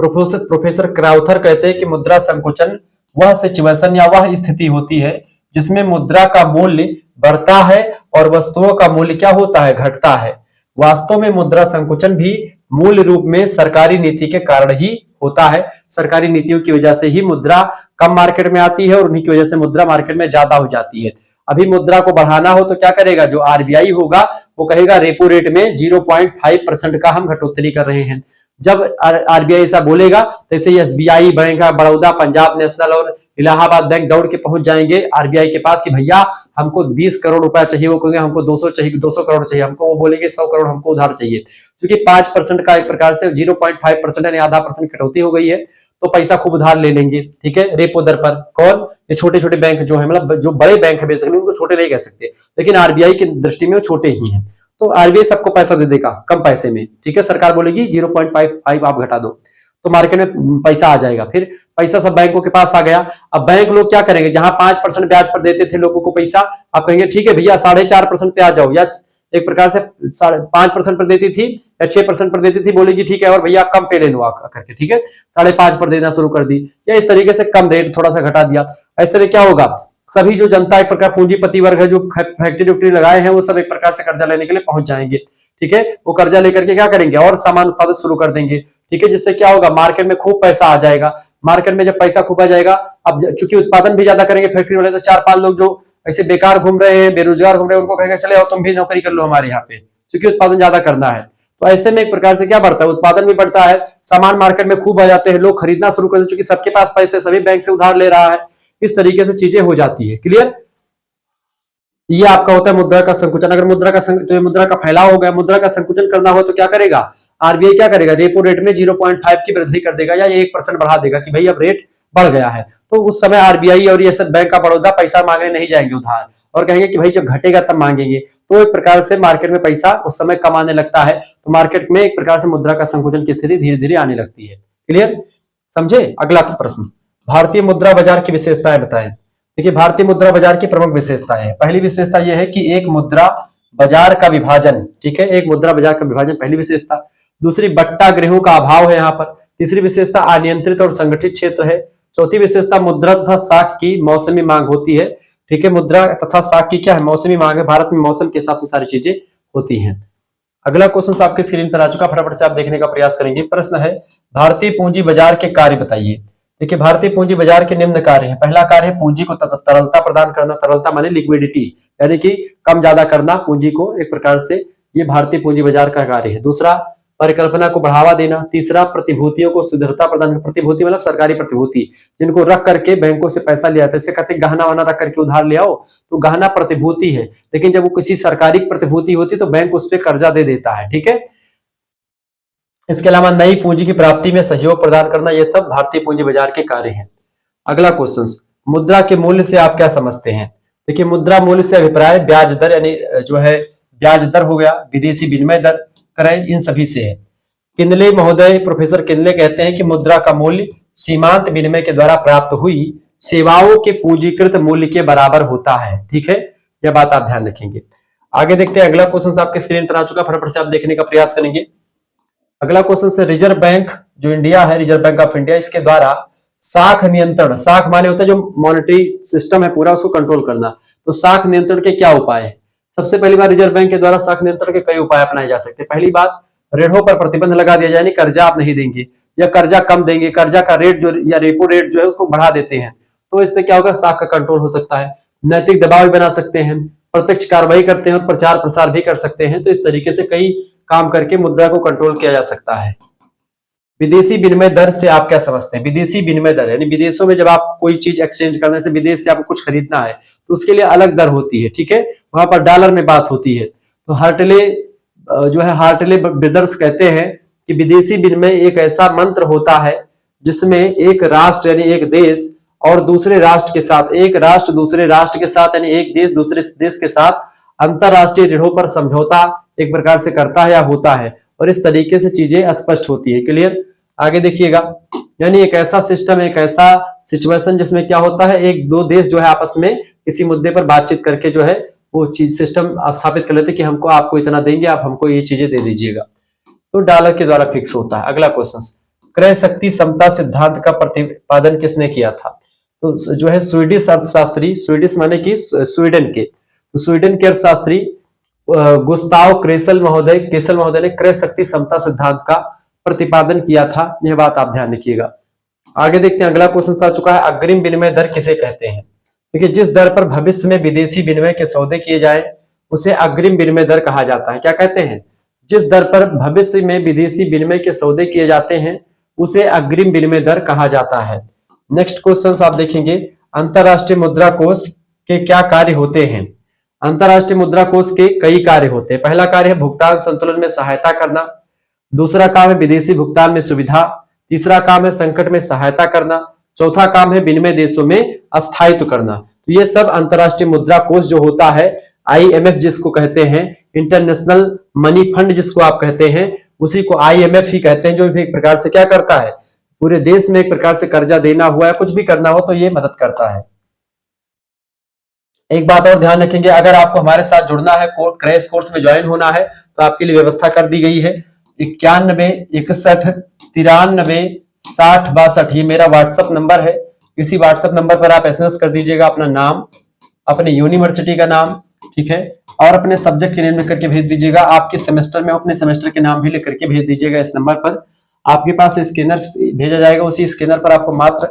प्रोफेसर क्राउथर कहते हैं कि मुद्रा संकुचन वह सिचुएशन या वह स्थिति होती है जिसमें मुद्रा का मूल्य बढ़ता है और वस्तुओं का मूल्य क्या होता है, घटता है। वास्तव में मुद्रा संकुचन भी मूल रूप में सरकारी नीति के कारण ही होता है। सरकारी नीतियों की वजह से ही मुद्रा कम मार्केट में आती है और उन्हीं की वजह से मुद्रा मार्केट में ज्यादा हो जाती है। अभी मुद्रा को बढ़ाना हो तो क्या करेगा, जो आरबीआई होगा वो कहेगा रेपो रेट में 0.5% का हम घटोत्तरी कर रहे हैं। जब आरबीआई ऐसा बोलेगा तो ऐसे SBI bank, Baroda, Punjab national और इलाहाबाद बैंक दौड़ के पहुंच जाएंगे आरबीआई के पास कि भैया हमको 20 करोड़ रुपया चाहिए। वो कहेंगे हमको 200 चाहिए, 200 करोड़ चाहिए हमको। वो बोलेंगे 100 करोड़ हमको उधार चाहिए। क्योंकि 5% का एक प्रकार से 0.5% यानी आधा % कटौती हो गई है, तो पैसा खूब उधार ले लेंगे। ठीक है, रेपो दर पर। कौन? ये छोटे छोटे बैंक जो है, मतलब जो बड़े बैंक है बेसिकली, उनको छोटे नहीं कह सकते, लेकिन आरबीआई की दृष्टि में वो छोटे ही हैं। तो आरबीआई सबको पैसा दे देगा कम पैसे में। ठीक है, सरकार बोलेगी 0.55 आप घटा दो, तो मार्केट में पैसा आ जाएगा। फिर पैसा सब बैंकों के पास आ गया। अब बैंक लोग क्या करेंगे, जहां 5% ब्याज पर देते थे लोगों को पैसा, आप कहेंगे ठीक है भैया 4.5% पे आ जाओ, या एक प्रकार से 5% पर देती थी या 6% पर देती थी, बोलेगी ठीक है और भैया कम पे ले लो करके, ठीक है 5.5 पर देना शुरू कर दी, या इस तरीके से कम रेट थोड़ा सा घटा दिया। ऐसे में क्या होगा, सभी जो जनता एक प्रकार पूंजीपति वर्ग है, जो फैक्ट्री उक्ट्री लगाए हैं, वो सब एक प्रकार से कर्जा लेने के लिए पहुंच जाएंगे। ठीक है, वो कर्जा लेकर के क्या करेंगे, और सामान उत्पादन शुरू कर देंगे। ठीक है, जिससे क्या होगा, मार्केट में खूब पैसा आ जाएगा। मार्केट में जब पैसा खूब आ जाएगा, अब चूंकि उत्पादन भी ज्यादा करेंगे फैक्ट्री वाले, तो 4-5 लोग जो ऐसे बेकार घूम रहे हैं, बेरोजगार घूम रहे हैं, उनको कहेंगे चले आओ तुम भी नौकरी कर लो हमारे यहाँ पे, क्योंकि उत्पादन ज्यादा करना है। तो ऐसे में एक प्रकार से क्या बढ़ता है, उत्पादन भी बढ़ता है, सामान मार्केट में खूब आ जाते हैं, लोग खरीदना शुरू कर देते, क्योंकि सबके पास पैसे, सभी बैंक से उधार ले रहा है। इस तरीके से चीजें हो जाती है। क्लियर, ये आपका होता है मुद्रा का संकुचन। अगर तो मुद्रा का फैलाव हो गया, मुद्रा का संकुचन करना हो तो क्या करेगा, आरबीआई क्या करेगा, रेपो रेट में 0.5 की वृद्धि कर देगा या 1% बढ़ा देगा कि भाई अब रेट बढ़ गया है। तो उस समय आरबीआई और ये सब बैंक का बड़ौदा पैसा मांगने नहीं जाएंगे उधार, और कहेंगे कि भाई जब घटेगा तब मांगेंगे। तो एक प्रकार से मार्केट में पैसा उस समय कम आने लगता है, तो मार्केट में एक प्रकार से मुद्रा का संकुचन की स्थिति धीरे धीरे आने लगती है। क्लियर, समझे। अगला प्रश्न, भारतीय मुद्रा बाजार की विशेषताएं बताएं। देखिए, भारतीय मुद्रा बाजार की प्रमुख विशेषताएं, पहली विशेषता यह है कि एक मुद्रा बाजार का विभाजन। ठीक है, एक मुद्रा बाजार का विभाजन पहली विशेषता। दूसरी, बट्टा गृहों का अभाव है यहाँ पर। तीसरी विशेषता, अनियंत्रित और संगठित क्षेत्र है। चौथी विशेषता, मुद्रा तथा साख की मौसमी मांग होती है। ठीक है, मुद्रा तथा साख की क्या है, मौसमी मांग है। भारत में मौसम के हिसाब से सारी चीजें होती हैं। अगला क्वेश्चन आपके स्क्रीन पर आ चुका, फटाफट से आप देखने का प्रयास करेंगे। प्रश्न है, भारतीय पूंजी बाजार के कार्य बताइए। देखिए भारतीय पूंजी बाजार के निम्न कार्य हैं। पहला कार्य है पूंजी को तरलता प्रदान करना। तरलता माने लिक्विडिटी, यानी कि कम ज्यादा करना पूंजी को, एक प्रकार से ये भारतीय पूंजी बाजार का कार्य है। दूसरा परिकल्पना को बढ़ावा देना। तीसरा प्रतिभूतियों को सुदृढ़ता प्रदान। प्रतिभूति मतलब सरकारी प्रतिभूति, जिनको रख करके बैंकों से पैसा लिया था। इससे कहते गहना वहना रख करके उधार ले आओ तो गहना प्रतिभूति है, लेकिन जब वो किसी सरकारी प्रतिभूति होती तो बैंक उस पर कर्जा दे देता है, ठीक है। इसके अलावा नई पूंजी की प्राप्ति में सहयोग प्रदान करना, ये सब भारतीय पूंजी बाजार के कार्य हैं। अगला क्वेश्चन, मुद्रा के मूल्य से आप क्या समझते हैं? देखिए मुद्रा मूल्य से अभिप्राय ब्याज दर, यानी जो है ब्याज दर हो गया, विदेशी विनिमय दर, क्रय, इन सभी से है। किनले महोदय, प्रोफेसर किनले कहते हैं कि मुद्रा का मूल्य सीमांत विनिमय के द्वारा प्राप्त हुई सेवाओं के पूंजीकृत मूल्य के बराबर होता है, ठीक है। यह बात आप ध्यान रखेंगे। आगे देखते हैं, अगला क्वेश्चन आपके स्क्रीन पर आ चुका, फटाफट से आप देखने का प्रयास करेंगे। अगला क्वेश्चन से रिजर्व बैंक जो इंडिया है, रिजर्व बैंक ऑफ इंडिया, इसके द्वारा साख नियंत्रण, साख माने होता है जो मॉनेटरी सिस्टम है पूरा उसको कंट्रोल करना, तो साख नियंत्रण के क्या उपाय है? सबसे पहली बार रिजर्व बैंक के द्वारा साख नियंत्रण के कई उपाय अपनाए जा सकते हैं। पहली बात, ऋणों पर प्रतिबंध लगा दिया जाए, यानी कर्जा आप नहीं देंगे या कर्जा कम देंगे, कर्जा का रेट जो या रेपो रेट जो है उसको बढ़ा देते हैं, तो इससे क्या होगा, साख का कंट्रोल हो सकता है। नैतिक दबाव भी बना सकते हैं, प्रत्यक्ष कार्रवाई करते हैं और प्रचार प्रसार भी कर सकते हैं। तो इस तरीके से कई काम करके मुद्रा को कंट्रोल किया जा सकता है। विदेशी विनिमय दर से आप क्या समझते हैं? विदेशी विनिमय दर यानी विदेशों में जब आप कोई चीज एक्सचेंज करने से, विदेश से आपको कुछ खरीदना है तो उसके लिए अलग दर होती है, ठीक है, वहां पर डॉलर में बात होती है। तो हार्टले जो है, हार्टले ब्रदर्स कहते हैं कि विदेशी विनिमय एक ऐसा मंत्र होता है जिसमें एक राष्ट्र यानी एक देश और दूसरे राष्ट्र के साथ, एक राष्ट्र दूसरे राष्ट्र के साथ यानी एक देश दूसरे देश के साथ अंतरराष्ट्रीय ऋणों पर समझौता एक प्रकार से करता है या होता है, और इस तरीके से चीजें स्पष्ट होती है। क्लियर? आगे देखिएगा, यानी एक ऐसा सिस्टम, एक ऐसा सिचुएशन जिसमें क्या होता है, एक दो देश जो है आपस में किसी मुद्दे पर बातचीत करके जो है वो चीज सिस्टम स्थापित कर लेते कि हमको आपको इतना देंगे, आप हमको ये चीजें दे दीजिएगा, तो डॉलर के द्वारा फिक्स होता है। अगला क्वेश्चन, क्रय शक्ति समता सिद्धांत का प्रतिपादन किसने किया था? तो जो है स्वीडिश अर्थशास्त्री, स्वीडिश माने कि स्वीडन के, तो स्वीडन के अर्थशास्त्री गुस्ताव केसल महोदय ने क्रय शक्ति समता सिद्धांत का प्रतिपादन किया था। यह बात आप ध्यान रखिएगा। आगे देखते हैं, अगला क्वेश्चन आ चुका है, अग्रिम विनिमय दर किसे कहते हैं? देखिए जिस दर पर भविष्य में विदेशी विनिमय के सौदे किए जाए उसे अग्रिम विनिमय दर कहा जाता है। क्या कहते हैं? जिस दर पर भविष्य में विदेशी विनिमय के सौदे किए जाते हैं उसे अग्रिम विनिमय दर कहा जाता है। नेक्स्ट क्वेश्चन आप देखेंगे, अंतरराष्ट्रीय मुद्रा कोष के क्या कार्य होते हैं? अंतरराष्ट्रीय मुद्रा कोष के कई कार्य होते हैं। पहला कार्य है भुगतान संतुलन में सहायता करना, दूसरा काम है विदेशी भुगतान में सुविधा, तीसरा काम है संकट में सहायता करना, चौथा काम है विनिमय देशों में अस्थायित्व करना। तो ये सब अंतरराष्ट्रीय मुद्रा कोष जो होता है, IMF जिसको कहते हैं, इंटरनेशनल मनी फंड जिसको आप कहते हैं, उसी को IMF ही कहते हैं, जो एक प्रकार से क्या करता है, पूरे देश में एक प्रकार से कर्जा देना हुआ है, कुछ भी करना हो तो ये मदद करता है। एक बात और ध्यान रखेंगे, अगर आपको हमारे साथ जुड़ना है, क्रैश कोर्स में ज्वाइन होना है, तो आपके लिए व्यवस्था कर दी गई है। 91 61 93 60 62 ये मेरा व्हाट्सएप नंबर है। इसी व्हाट्सएप नंबर पर आप SMS कर दीजिएगा अपना नाम, अपने यूनिवर्सिटी का नाम, ठीक है, और अपने सब्जेक्ट के नेम लिख करके भेज दीजिएगा। आपके सेमेस्टर में अपने सेमेस्टर के नाम भी लिख करके भेज दीजिएगा। इस नंबर पर आपके पास स्कैनर भेजा जाएगा, उसी स्कैनर पर आपको मात्र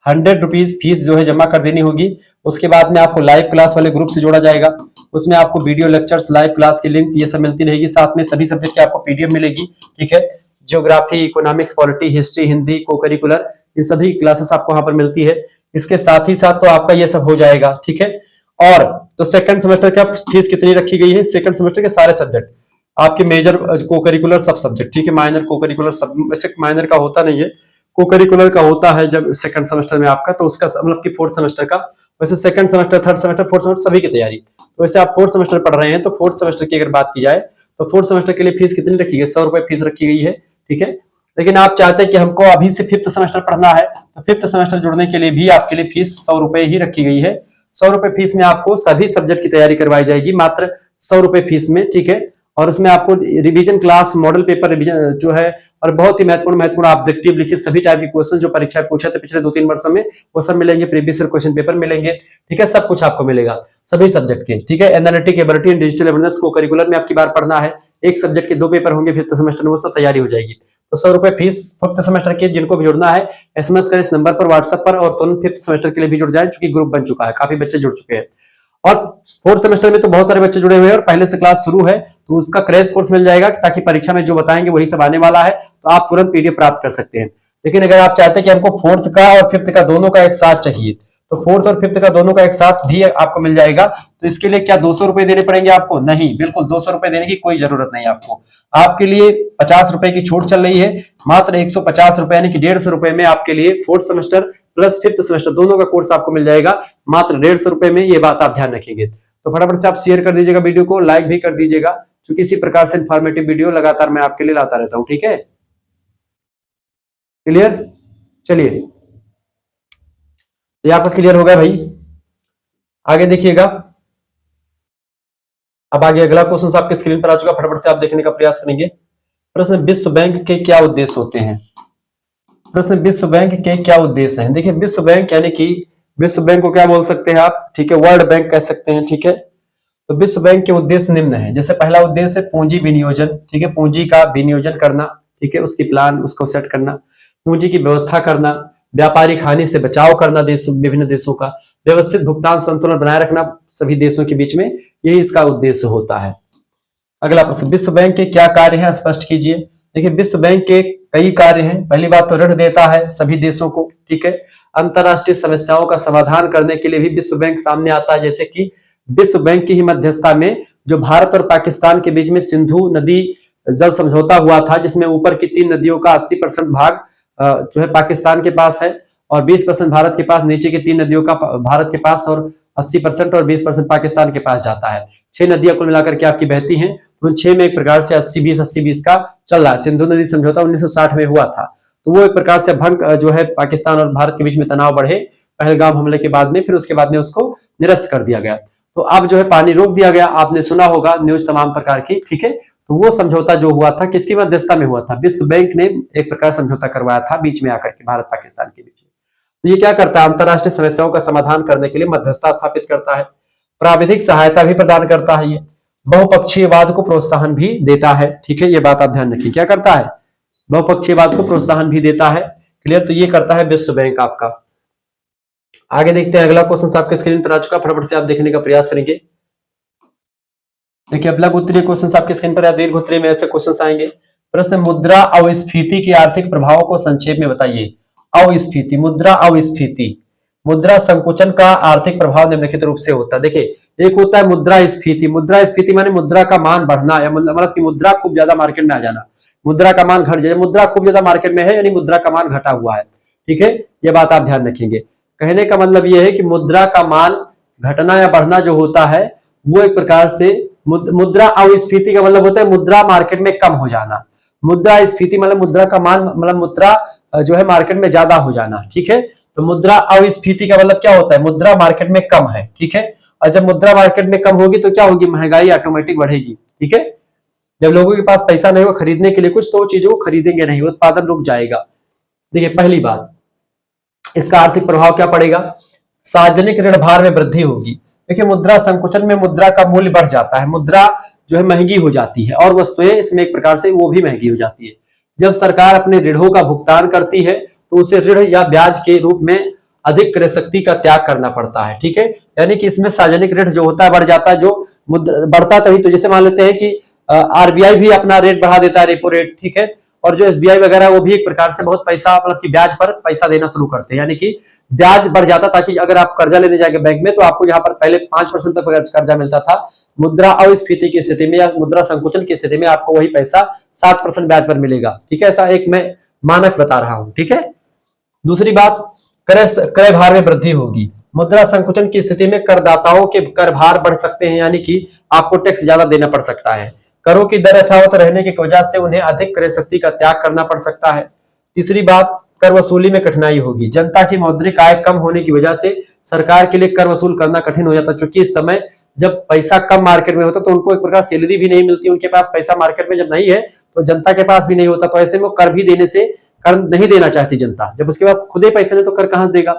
100 रुपीज फीस जो है जमा कर देनी होगी। उसके बाद में आपको लाइव क्लास वाले ग्रुप से जोड़ा जाएगा, उसमें आपको वीडियो लेक्चर्स, लाइव क्लास की लिंक ये सब मिलती रहेगी, साथ में सभी सब्जेक्ट की आपको PDF मिलेगी, ठीक है, geography, economics, polity, history, Hindi, को करिकुलर, ये सभी क्लासेस आपको वहां पर मिलती है। इसके साथ ही साथ तो आपका ये सब हो जाएगा, ठीक है। और तो सेकंड सेमेस्टर का फीस कितनी रखी गई है? सेकंड सेमेस्टर के सारे सब्जेक्ट आपके मेजर, को करिकुलर सब सब्जेक्ट, ठीक है, माइनर को करिकुलर सब, वैसे माइनर का होता नहीं है, को करिकुलर का होता है जब सेकंड सेमेस्टर में आपका, तो उसका मतलब कि फोर्थ सेमेस्टर का, वैसे second semester, third semester, fourth semester सभी की तैयारी। तो वैसे आप फोर्थ सेमेस्टर पढ़ रहे हैं तो फोर्थ सेमेस्टर की अगर बात की जाए तो फोर्थ सेमेस्टर के लिए फीस कितनी रखी गई? 100 रुपए फीस रखी गई है, ठीक है। लेकिन आप चाहते हैं कि हमको अभी से फिफ्थ सेमेस्टर पढ़ना है, तो फिफ्थ सेमेस्टर जुड़ने के लिए भी आपके लिए फीस 100 रुपए ही रखी गई है। 100 रुपए फीस में आपको सभी सब्जेक्ट की तैयारी करवाई जाएगी, मात्र 100 रुपए फीस में, ठीक है। और उसमें आपको revision class, model paper revision जो है, और बहुत ही महत्वपूर्ण ऑब्जेक्टिव लिखित सभी टाइप के क्वेश्चन जो परीक्षा पूछे थे पिछले 2-3 वर्षों में, वो सब मिलेंगे, प्रीवियस ईयर क्वेश्चन पेपर मिलेंगे, ठीक है, सब कुछ आपको मिलेगा सभी सब्जेक्ट के, ठीक है। Analytic ability and digital evidence को करिकुलर में आपकी बार पढ़ना है, एक सब्जेक्ट के 2 पेपर होंगे फिफ्थ सेमेस्टर में, वो सब तैयारी हो जाएगी। तो 100 रुपए फीस फिफ्थ सेमेस्टर के जिनको भी जुड़ना है SMS करें इस नंबर पर व्हाट्सएप पर और तुरंत 5th सेमेस्टर के लिए भी जुड़ जाए, क्योंकि ग्रुप बन चुका है, काफी बच्चे जुड़ चुके हैं। और 4th सेमेस्टर में तो बहुत सारे बच्चे जुड़े हुए हैं और पहले से क्लास शुरू है, तो उसका क्रैश कोर्स मिल जाएगा, ताकि परीक्षा में जो बताएंगे वही सब आने वाला है, तो आप तुरंत PDF प्राप्त कर सकते हैं। लेकिन अगर आप चाहते हैं कि हमको 4th का और 5th का दोनों का एक साथ चाहिए, तो 4th और 5th का दोनों का एक साथ भी आपको मिल जाएगा। तो इसके लिए क्या 200 रुपए देने पड़ेंगे आपको? नहीं, बिल्कुल 200 रुपए देने की कोई जरूरत नहीं आपको। आपके लिए 50 रुपए की छूट चल रही है, मात्र 150 रुपए यानी कि 150 रुपए में आपके लिए 4th semester plus 5th semester दोनों का कोर्स आपको मिल जाएगा, मात्र 150 रुपए में। ये बात आप ध्यान रखेंगे। तो फटाफट से आप शेयर कर दीजिएगा वीडियो को, लाइक भी कर दीजिएगा, क्योंकि इसी प्रकार से इंफॉर्मेटिव वीडियो लगातार मैं आपके लिए लाता रहता हूं। ठीक है, क्लियर? चलिए, ये आपका क्लियर हो गया भाई। आगे देखिएगा, अब आगे अगला क्वेश्चन आपके स्क्रीन पर आ चुका, फटाफट से आप देखने का प्रयास करेंगे। प्रश्न, विश्व बैंक के क्या उद्देश्य होते हैं? प्रश्न, विश्व बैंक के क्या उद्देश्य हैं? देखिए, विश्व बैंक यानी कि विश्व बैंक को क्या बोल सकते हैं आप? ठीक है, वर्ल्ड बैंक कह सकते हैं। ठीक है, तो विश्व बैंक के उद्देश्य निम्न है। जैसे पहला उद्देश्य है पूंजी विनियोजन, ठीक है, पूंजी का विनियोजन करना, ठीक है, उसकी प्लान उसको सेट करना, पूंजी की व्यवस्था करना, व्यापारिक हानि से बचाव करना, विभिन्न देशों का व्यवस्थित भुगतान संतुलन बनाए रखना सभी देशों के बीच में, यही इसका उद्देश्य होता है। अगला प्रश्न, विश्व बैंक के क्या कार्य हैं? स्पष्ट कीजिए। देखिए, विश्व बैंक के कई कार्य हैं। पहली बात तो ऋण देता है सभी देशों को, ठीक है। अंतरराष्ट्रीय समस्याओं का समाधान करने के लिए भी विश्व बैंक सामने आता है, जैसे कि विश्व बैंक की ही मध्यस्थता में जो भारत और पाकिस्तान के बीच में सिंधु नदी जल समझौता हुआ था, जिसमें ऊपर की 3 नदियों का 80% भाग जो है पाकिस्तान के पास है और 20% भारत के पास, नीचे की 3 नदियों का भारत के पास और 80% और 20% पाकिस्तान के पास जाता है। 6 नदियां कुल मिलाकर के आपकी बहती हैं, तो 6 में एक प्रकार से 80-20 का चल रहा है। सिंधु नदी समझौता 1960 में हुआ था, तो वो एक प्रकार से भंग जो है पाकिस्तान और भारत के बीच में तनाव बढ़े पहलगाम हमले के बाद में, फिर उसके बाद में उसको निरस्त कर दिया गया। तो अब जो है पानी रोक दिया गया, आपने सुना होगा न्यूज तमाम प्रकार की, ठीक है। तो वो समझौता जो हुआ था किसकी मध्यस्थता में हुआ था? विश्व बैंक ने एक प्रकार समझौता करवाया था बीच में आकर के भारत पाकिस्तान के बीच में। तो ये क्या करता है? अंतरराष्ट्रीय समस्याओं का समाधान करने के लिए मध्यस्थता स्थापित करता है, प्राविधिक सहायता भी प्रदान करता है, ये बहुपक्षीयवाद को प्रोत्साहन भी देता है, ठीक है। ये बात आप ध्यान रखिए, क्या करता है? बहुपक्षीयवाद को प्रोत्साहन भी देता है। क्लियर? तो ये करता है विश्व बैंक आपका। आगे देखते हैं, अगला क्वेश्चन आपके स्क्रीन पर आ चुका, फटाफट से आप देखने का प्रयास करेंगे। देखिए, अगला उत्तरीय क्वेश्चन आपके स्क्रीन पर या दीर्घ उत्तरीय में ऐसे क्वेश्चन आएंगे। प्रश्न, मुद्रा अवस्फीति के आर्थिक प्रभावों को संक्षेप में बताइए। अवस्फीति, मुद्रा अवस्फीति, मुद्रा संकुचन का आर्थिक प्रभाव निम्नलिखित रूप से होता है। देखिए, एक होता है मुद्रा स्फीति। मुद्रा स्फीति माने मुद्रा का मान बढ़ना, या मतलब कि मुद्रा खूब ज्यादा मार्केट में आ जाना, मुद्रा का मान घट जाए। मुद्रा खूब ज्यादा मार्केट में है यानी मुद्रा का मान घटा हुआ है, ठीक है। ये बात आप ध्यान रखेंगे। कहने का मतलब ये है कि मुद्रा का मान घटना या बढ़ना जो होता है वो एक प्रकार से मुद्रा अवस्फीति का मतलब होता है मुद्रा मार्केट में कम हो जाना। मुद्रा स्फीति मतलब मुद्रा का मान, मतलब मुद्रा जो है मार्केट में ज्यादा हो जाना, ठीक है। तो मुद्रा अवस्फीति का मतलब क्या होता है? मुद्रा मार्केट में कम है, ठीक है। और जब मुद्रा मार्केट में कम होगी तो क्या होगी? महंगाई ऑटोमेटिक बढ़ेगी, ठीक है। जब लोगों के पास पैसा नहीं हो खरीदने के लिए कुछ, तो वो चीजों को खरीदेंगे नहीं, उत्पादन रुक जाएगा। देखिए, पहली बात, इसका आर्थिक प्रभाव क्या पड़ेगा? सार्वजनिक ऋण भार में वृद्धि होगी। देखिए, मुद्रा संकुचन में मुद्रा का मूल्य बढ़ जाता है, मुद्रा जो है महंगी हो जाती है और वस्तुएं इसमें एक प्रकार से वो भी महंगी हो जाती है। जब सरकार अपने ऋणों का भुगतान करती है तो उसे ऋण या ब्याज के रूप में अधिक क्रय शक्ति का त्याग करना पड़ता है, ठीक है। यानी कि इसमें सार्वजनिक ऋण जो होता है बढ़ जाता है, जो बढ़ता तभी तो, जैसे मान लेते हैं कि आरबीआई भी अपना रेट बढ़ा देता है, रेपो रेट, ठीक है। और जो एसबीआई वगैरह वो भी एक प्रकार से बहुत पैसा, मतलब कि ब्याज पर पैसा देना शुरू करते हैं, यानी कि ब्याज बढ़ जाता, ताकि अगर आप कर्जा लेने जाएंगे बैंक में तो आपको यहाँ पर पहले 5% पर कर्जा मिलता था, मुद्रा अवस्फीति की स्थिति में या मुद्रा संकुचन की स्थिति में आपको वही पैसा 7% ब्याज पर मिलेगा, ठीक है। ऐसा एक मैं मानक बता रहा हूं, ठीक है। दूसरी बात, क्रय भार में वृद्धि होगी। मुद्रा संकुचन की स्थिति में करदाताओं के कर भार बढ़ सकते हैं, यानी कि आपको टैक्स ज्यादा देना पड़ सकता है। करों की दर यथावत रहने की वजह से उन्हें अधिक क्रय शक्ति का त्याग करना पड़ सकता है। तीसरी बात, कर वसूली में कठिनाई होगी। जनता की मौद्रिक आय कम होने की वजह से सरकार के लिए कर वसूल करना कठिन हो जाता है, क्योंकि इस समय जब पैसा कम मार्केट में होता तो उनको एक प्रकार सैलरी भी नहीं मिलती, उनके पास पैसा मार्केट में जब नहीं है तो जनता के पास भी नहीं होता, तो ऐसे में कर भी देने से कर नहीं देना चाहती जनता। जब उसके बाद खुद ही पैसे नहीं तो कर कहां से देगा?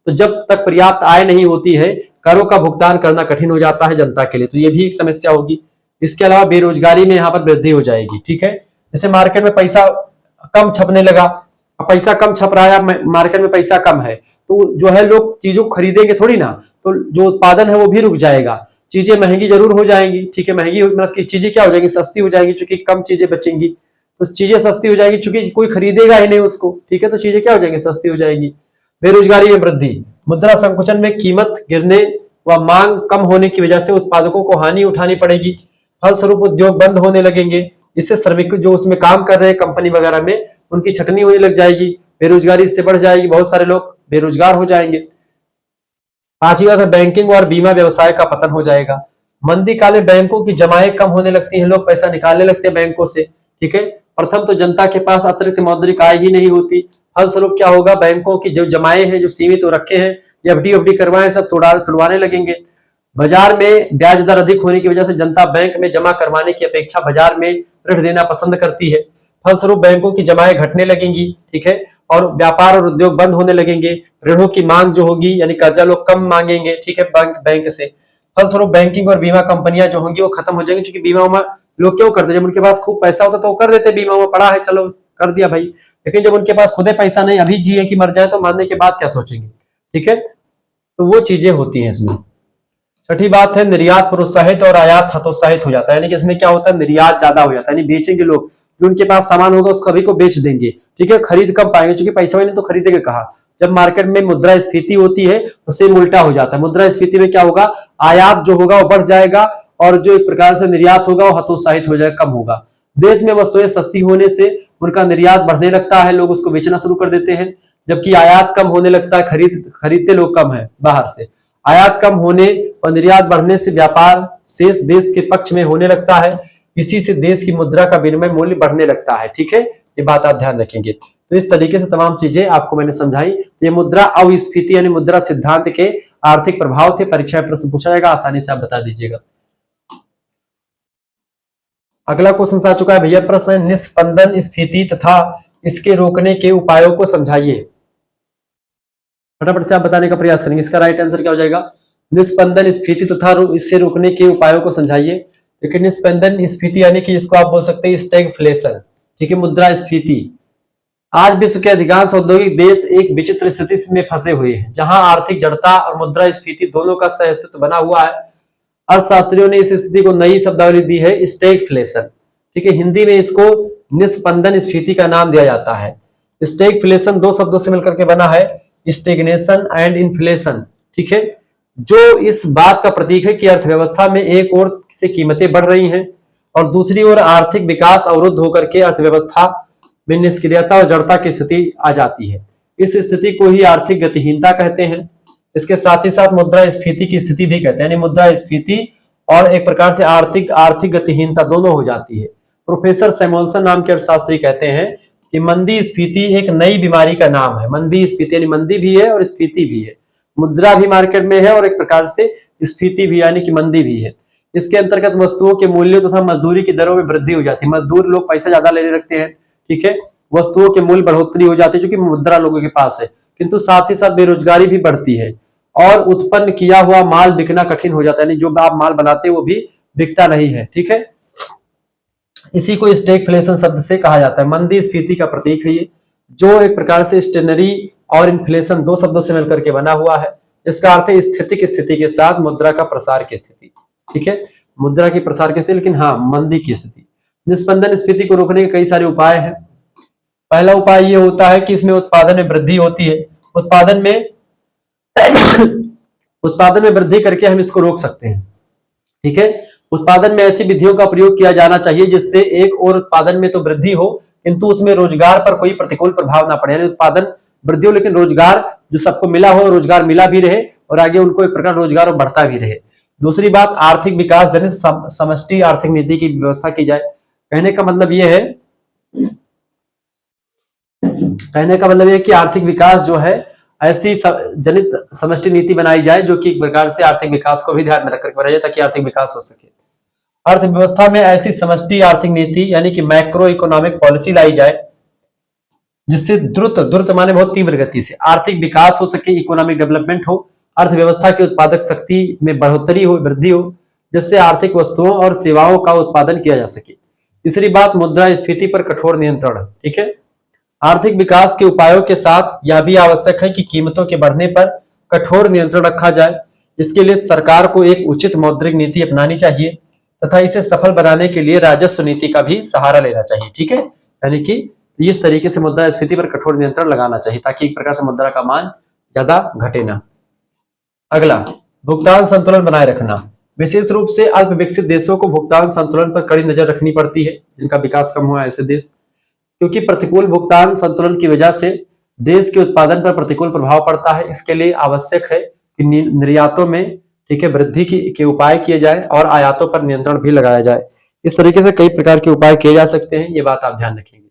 तो जब तक पर्याप्त आय नहीं होती है, करों का भुगतान करना कठिन हो जाता है जनता के लिए, तो ये भी एक समस्या होगी। इसके अलावा बेरोजगारी में यहाँ पर वृद्धि हो जाएगी, ठीक है। जैसे मार्केट में पैसा कम छपने लगा, पैसा कम छप रहा है, मार्केट में पैसा कम है, तो जो है लोग चीजों को खरीदेंगे थोड़ी ना, तो जो उत्पादन है वो भी रुक जाएगा, चीजें महंगी जरूर हो जाएंगी। ठीक है, महंगी मतलब कि चीजें क्या हो जाएंगी, सस्ती हो जाएंगी, क्योंकि कम चीजें बचेंगी, तो चीजें सस्ती हो जाएगी, क्योंकि कोई खरीदेगा ही नहीं उसको। ठीक है, तो चीजें क्या हो जाएंगी, सस्ती हो जाएगी। बेरोजगारी में वृद्धि, मुद्रा संकुचन में कीमत गिरने व मांग कम होने की वजह से उत्पादकों को हानि उठानी पड़ेगी, फलस्वरूप उद्योग बंद होने लगेंगे। इससे श्रमिक जो उसमें काम कर रहे हैं कंपनी वगैरह में, उनकी छटनी होने लग जाएगी, बेरोजगारी इससे बढ़ जाएगी, बहुत सारे लोग बेरोजगार हो जाएंगे। पांचवी बात है, बैंकिंग और बीमा व्यवसाय का पतन हो जाएगा। मंदी काल में बैंकों की जमाएं कम होने लगती हैं, लोग पैसा निकालने लगते हैं बैंकों से। ठीक है, प्रथम तो जनता के पास अतिरिक्त मौद्रिक आय ही नहीं होती, फलस्वरूप क्या होगा, बैंकों की जो जमाएं हैं, जो सीमित हो रखे हैं, एफडी एफडी करवाए, सब तुड़वाने लगेंगे। बाजार में ब्याज दर अधिक होने की वजह से जनता बैंक में जमा करवाने की अपेक्षा बाजार में ऋण देना पसंद करती है, फलस्वरूप बैंकों की जमाएं घटने लगेंगी। ठीक है, और व्यापार और उद्योग बंद होने लगेंगे, ऋणों की मांग जो होगी, यानी कर्जा लोग कम मांगेंगे। ठीक है, बैंक से, फलस्वरूप बैंकिंग और बीमा कंपनियां जो होंगी वो खत्म हो जाएंगी, क्योंकि बीमा उमा लोग क्यों करते, जब उनके पास खूब पैसा होता तो वो कर देते, बीमा उमा पड़ा है चलो कर दिया भाई, लेकिन जब उनके पास खुदे पैसा नहीं, अभी जिए कि मर जाए, तो मरने के बाद क्या सोचेंगे। ठीक है, तो वो चीजें होती हैं इसमें। छठी बात है, निर्यात प्रोत्साहित और आयात हतोत्साहित हो जाता है, यानी कि इसमें क्या होता है, निर्यात ज्यादा हो जाता है, यानी बेचेंगे लोग, जो उनके पास सामान होगा उस सभी को बेच देंगे। ठीक है, खरीद कम पाएंगे, क्योंकि पैसा नहीं तो खरीदेंगे कहा। जब मार्केट में मुद्रास्फीति होती है तो सेम उल्टा हो जाता है, मुद्रास्फीति में क्या होगा, आयात जो होगा वो बढ़ जाएगा, और जो एक प्रकार से निर्यात होगा वो हतोत्साहित हो जाएगा, कम होगा। देश में वस्तुएं सस्ती होने से उनका निर्यात बढ़ने लगता है, लोग उसको बेचना शुरू कर देते हैं, जबकि आयात कम होने लगता है, खरीदते लोग कम है बाहर से। आयात कम होने और निर्यात बढ़ने से व्यापार शेष देश के पक्ष में होने लगता है, इसी से देश की मुद्रा का विनिमय मूल्य बढ़ने लगता है। ठीक है, ये बात आप ध्यान रखेंगे। तो इस तरीके से तमाम चीजें आपको मैंने समझाई। ये मुद्रा अस्फीति यानी मुद्रा सिद्धांत के आर्थिक प्रभाव थे, परीक्षा में प्रश्न पूछा जाएगा, आसानी से आप बता दीजिएगा। अगला क्वेश्चन आ चुका है भैया, प्रश्न है, निस्पंदन स्फीति तथा इसके रोकने के उपायों को समझाइए। फटाफट से आप बताने का प्रयास करेंगे, इसका राइट आंसर क्या हो जाएगा, निस्पंदन स्फीति तथा इससे रोकने के उपायों को समझाइए। लेकिन निस्पंदन स्फीति यानी कि इसको आप बोल सकते हैं स्टैगफ्लेशन। ठीक है, मुद्रा स्फीति। आज विश्व के अधिकांश औद्योगिक देश एक विचित्र स्थिति में फंसे हुए हैं, जहां आर्थिक जड़ता और मुद्रा स्फीति दोनों का सह अस्तित्व बना हुआ है। अर्थशास्त्रियों ने इस स्थिति को नई शब्दावली दी है, स्टैगफ्लेशन। ठीक है, हिंदी में इसको निस्पंदन स्फीति का नाम दिया जाता है। स्टैगफ्लेशन दो शब्दों से मिलकर के बना है, स्टेग्नेशन एंड इन्फ्लेशन। ठीक है, जो इस बात का प्रतीक है कि अर्थव्यवस्था में एक ओर से कीमतें बढ़ रही हैं और दूसरी ओर आर्थिक विकास अवरुद्ध होकर के अर्थव्यवस्था में निष्क्रियता और जड़ता की स्थिति आ जाती है। इस स्थिति को ही आर्थिक गतिहीनता कहते हैं। इसके साथ ही साथ मुद्रास्फीति की स्थिति भी कहते हैं, यानी मुद्रास्फीति और एक प्रकार से आर्थिक गतिहीनता दोनों हो जाती है। प्रोफेसर सैमुअल्सन नाम के अर्थशास्त्री कहते हैं कि मंदी स्फीति एक नई बीमारी का नाम है। मंदी स्फीति यानी मंदी भी है और स्फीति भी है, मुद्रा भी मार्केट में है और एक प्रकार से स्फीति भी यानी कि मंदी भी है। इसके अंतर्गत वस्तुओं के मूल्यों तथा मजदूरी की दरों में वृद्धि हो जाती है, मजदूर लोग पैसा ज्यादा लेने लगते हैं। ठीक है, वस्तुओं के मूल्य बढ़ोतरी हो जाती है क्योंकि मुद्रा लोगों के पास है, किंतु साथ ही साथ बेरोजगारी भी बढ़ती है और उत्पन्न किया हुआ माल बिकना कठिन हो जाता है, यानी जो आप माल बनाते हैं वो भी बिकता नहीं है। ठीक है, इसी को स्टैगफ्लेशन शब्द से कहा जाता है। मंदी स्फीति का प्रतीक है ये, जो एक प्रकार से स्टेनरी और इन्फ्लेशन दो शब्दों से मिलकर के बना हुआ है। इसका अर्थ है स्थितिक स्थिति के साथ मुद्रा का प्रसार की स्थिति। ठीक है, मुद्रा की प्रसार की स्थिति, लेकिन हाँ मंदी की स्थिति। निस्पंदन स्फीति को रोकने के कई सारे उपाय हैं। पहला उपाय ये होता है कि इसमें उत्पादन में वृद्धि होती है। उत्पादन में वृद्धि करके हम इसको रोक सकते हैं। ठीक है, उत्पादन में ऐसी विधियों का प्रयोग किया जाना चाहिए जिससे एक और उत्पादन में तो वृद्धि हो किंतु उसमें रोजगार पर कोई प्रतिकूल प्रभाव ना पड़े, यानी उत्पादन वृद्धि हो लेकिन रोजगार जो सबको मिला हो, रोजगार मिला भी रहे और आगे उनको एक प्रकार रोजगार बढ़ता भी रहे। दूसरी बात, आर्थिक विकास जनित समष्टि आर्थिक नीति की व्यवस्था की जाए। कहने का मतलब यह है कि आर्थिक विकास जो है ऐसी जनित समष्टि नीति बनाई जाए जो कि एक प्रकार से आर्थिक विकास को भी ध्यान में रखकर बनाई जाए ताकि आर्थिक विकास हो सके। अर्थव्यवस्था में ऐसी समष्टि आर्थिक नीति यानी कि मैक्रो इकोनॉमिक पॉलिसी लाई जाए जिससे द्रुत माने बहुत तीव्र गति से आर्थिक विकास हो सके, इकोनॉमिक डेवलपमेंट हो, अर्थव्यवस्था की उत्पादक शक्ति में बढ़ोतरी हो, वृद्धि हो, जिससे आर्थिक वस्तुओं और सेवाओं का उत्पादन किया जा सके। तीसरी बात, मुद्रास्फीति पर कठोर नियंत्रण। ठीक है, आर्थिक विकास के उपायों के साथ यह भी आवश्यक है कि कीमतों के बढ़ने पर कठोर नियंत्रण रखा जाए। इसके लिए सरकार को एक उचित मौद्रिक नीति अपनानी चाहिए तथा इसे सफल बनाने के लिए राजस्व नीति का भी सहारा लेना चाहिए। ठीक है, यानी कि इस तरीके से मुद्रास्फीति पर कठोर नियंत्रण लगाना चाहिए ताकि एक प्रकार से मुद्रा का मान ज्यादा घटे ना। अगला, भुगतान संतुलन बनाए रखना। विशेष रूप से अल्प विकसित देशों को भुगतान संतुलन पर कड़ी नजर रखनी पड़ती है, जिनका विकास कम हुआ है ऐसे देश, क्योंकि प्रतिकूल भुगतान संतुलन की वजह से देश के उत्पादन पर प्रतिकूल प्रभाव पड़ता है। इसके लिए आवश्यक है कि निर्यातों में ठीक है वृद्धि के उपाय किए जाए और आयातों पर नियंत्रण भी लगाया जाए। इस तरीके से कई प्रकार के उपाय किए जा सकते हैं, ये बात आप ध्यान रखेंगे।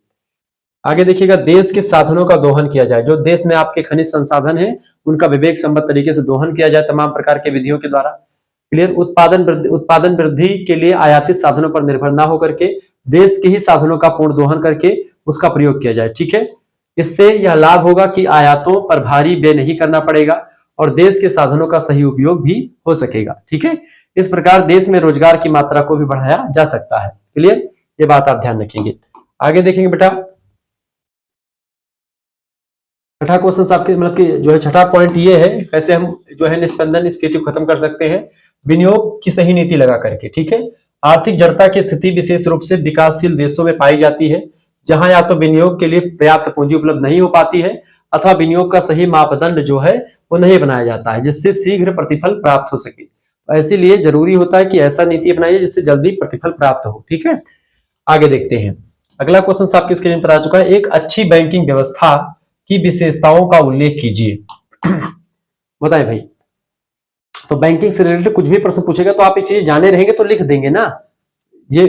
आगे देखिएगा, देश के साधनों का दोहन किया जाए। जो देश में आपके खनिज संसाधन है उनका विवेक संबद्ध तरीके से दोहन किया जाए तमाम प्रकार के विधियों के द्वारा। क्लियर, उत्पादन वृद्धि के लिए आयातित साधनों पर निर्भर ना होकर के देश के ही साधनों का पूर्ण दोहन करके उसका प्रयोग किया जाए। ठीक है, इससे यह लाभ होगा कि आयातों पर भारी व्यय नहीं करना पड़ेगा और देश के साधनों का सही उपयोग भी हो सकेगा। ठीक है, इस प्रकार देश में रोजगार की मात्रा को भी बढ़ाया जा सकता है। क्लियर, ये बात आप ध्यान रखेंगे। आगे देखेंगे बेटा, छठा क्वेश्चन आपके मतलब कि जो है छठा पॉइंट ये है कैसे हम जो है निस्पंदन स्फीति खत्म कर सकते हैं, विनियोग की सही नीति लगा करके। ठीक है, आर्थिक जड़ता की स्थिति विशेष रूप से विकासशील देशों में पाई जाती है, जहां या तो विनियोग के लिए पर्याप्त पूंजी उपलब्ध नहीं हो पाती है अथवा विनियोग का सही मापदंड जो है वो नहीं बनाया जाता है जिससे शीघ्र प्रतिफल प्राप्त हो सके। तो इसीलिए जरूरी होता है कि ऐसा नीति अपनाइए जिससे जल्दी प्रतिफल प्राप्त हो। ठीक है, आगे देखते हैं। अगला क्वेश्चन आपकी स्क्रीन पर आ चुका है, एक अच्छी बैंकिंग व्यवस्था की विशेषताओं का उल्लेख कीजिए। बताएं भाई, तो बैंकिंग से रिलेटेड कुछ भी प्रश्न पूछेगा तो आप ये चीजें जाने रहेंगे तो लिख देंगे ना, ये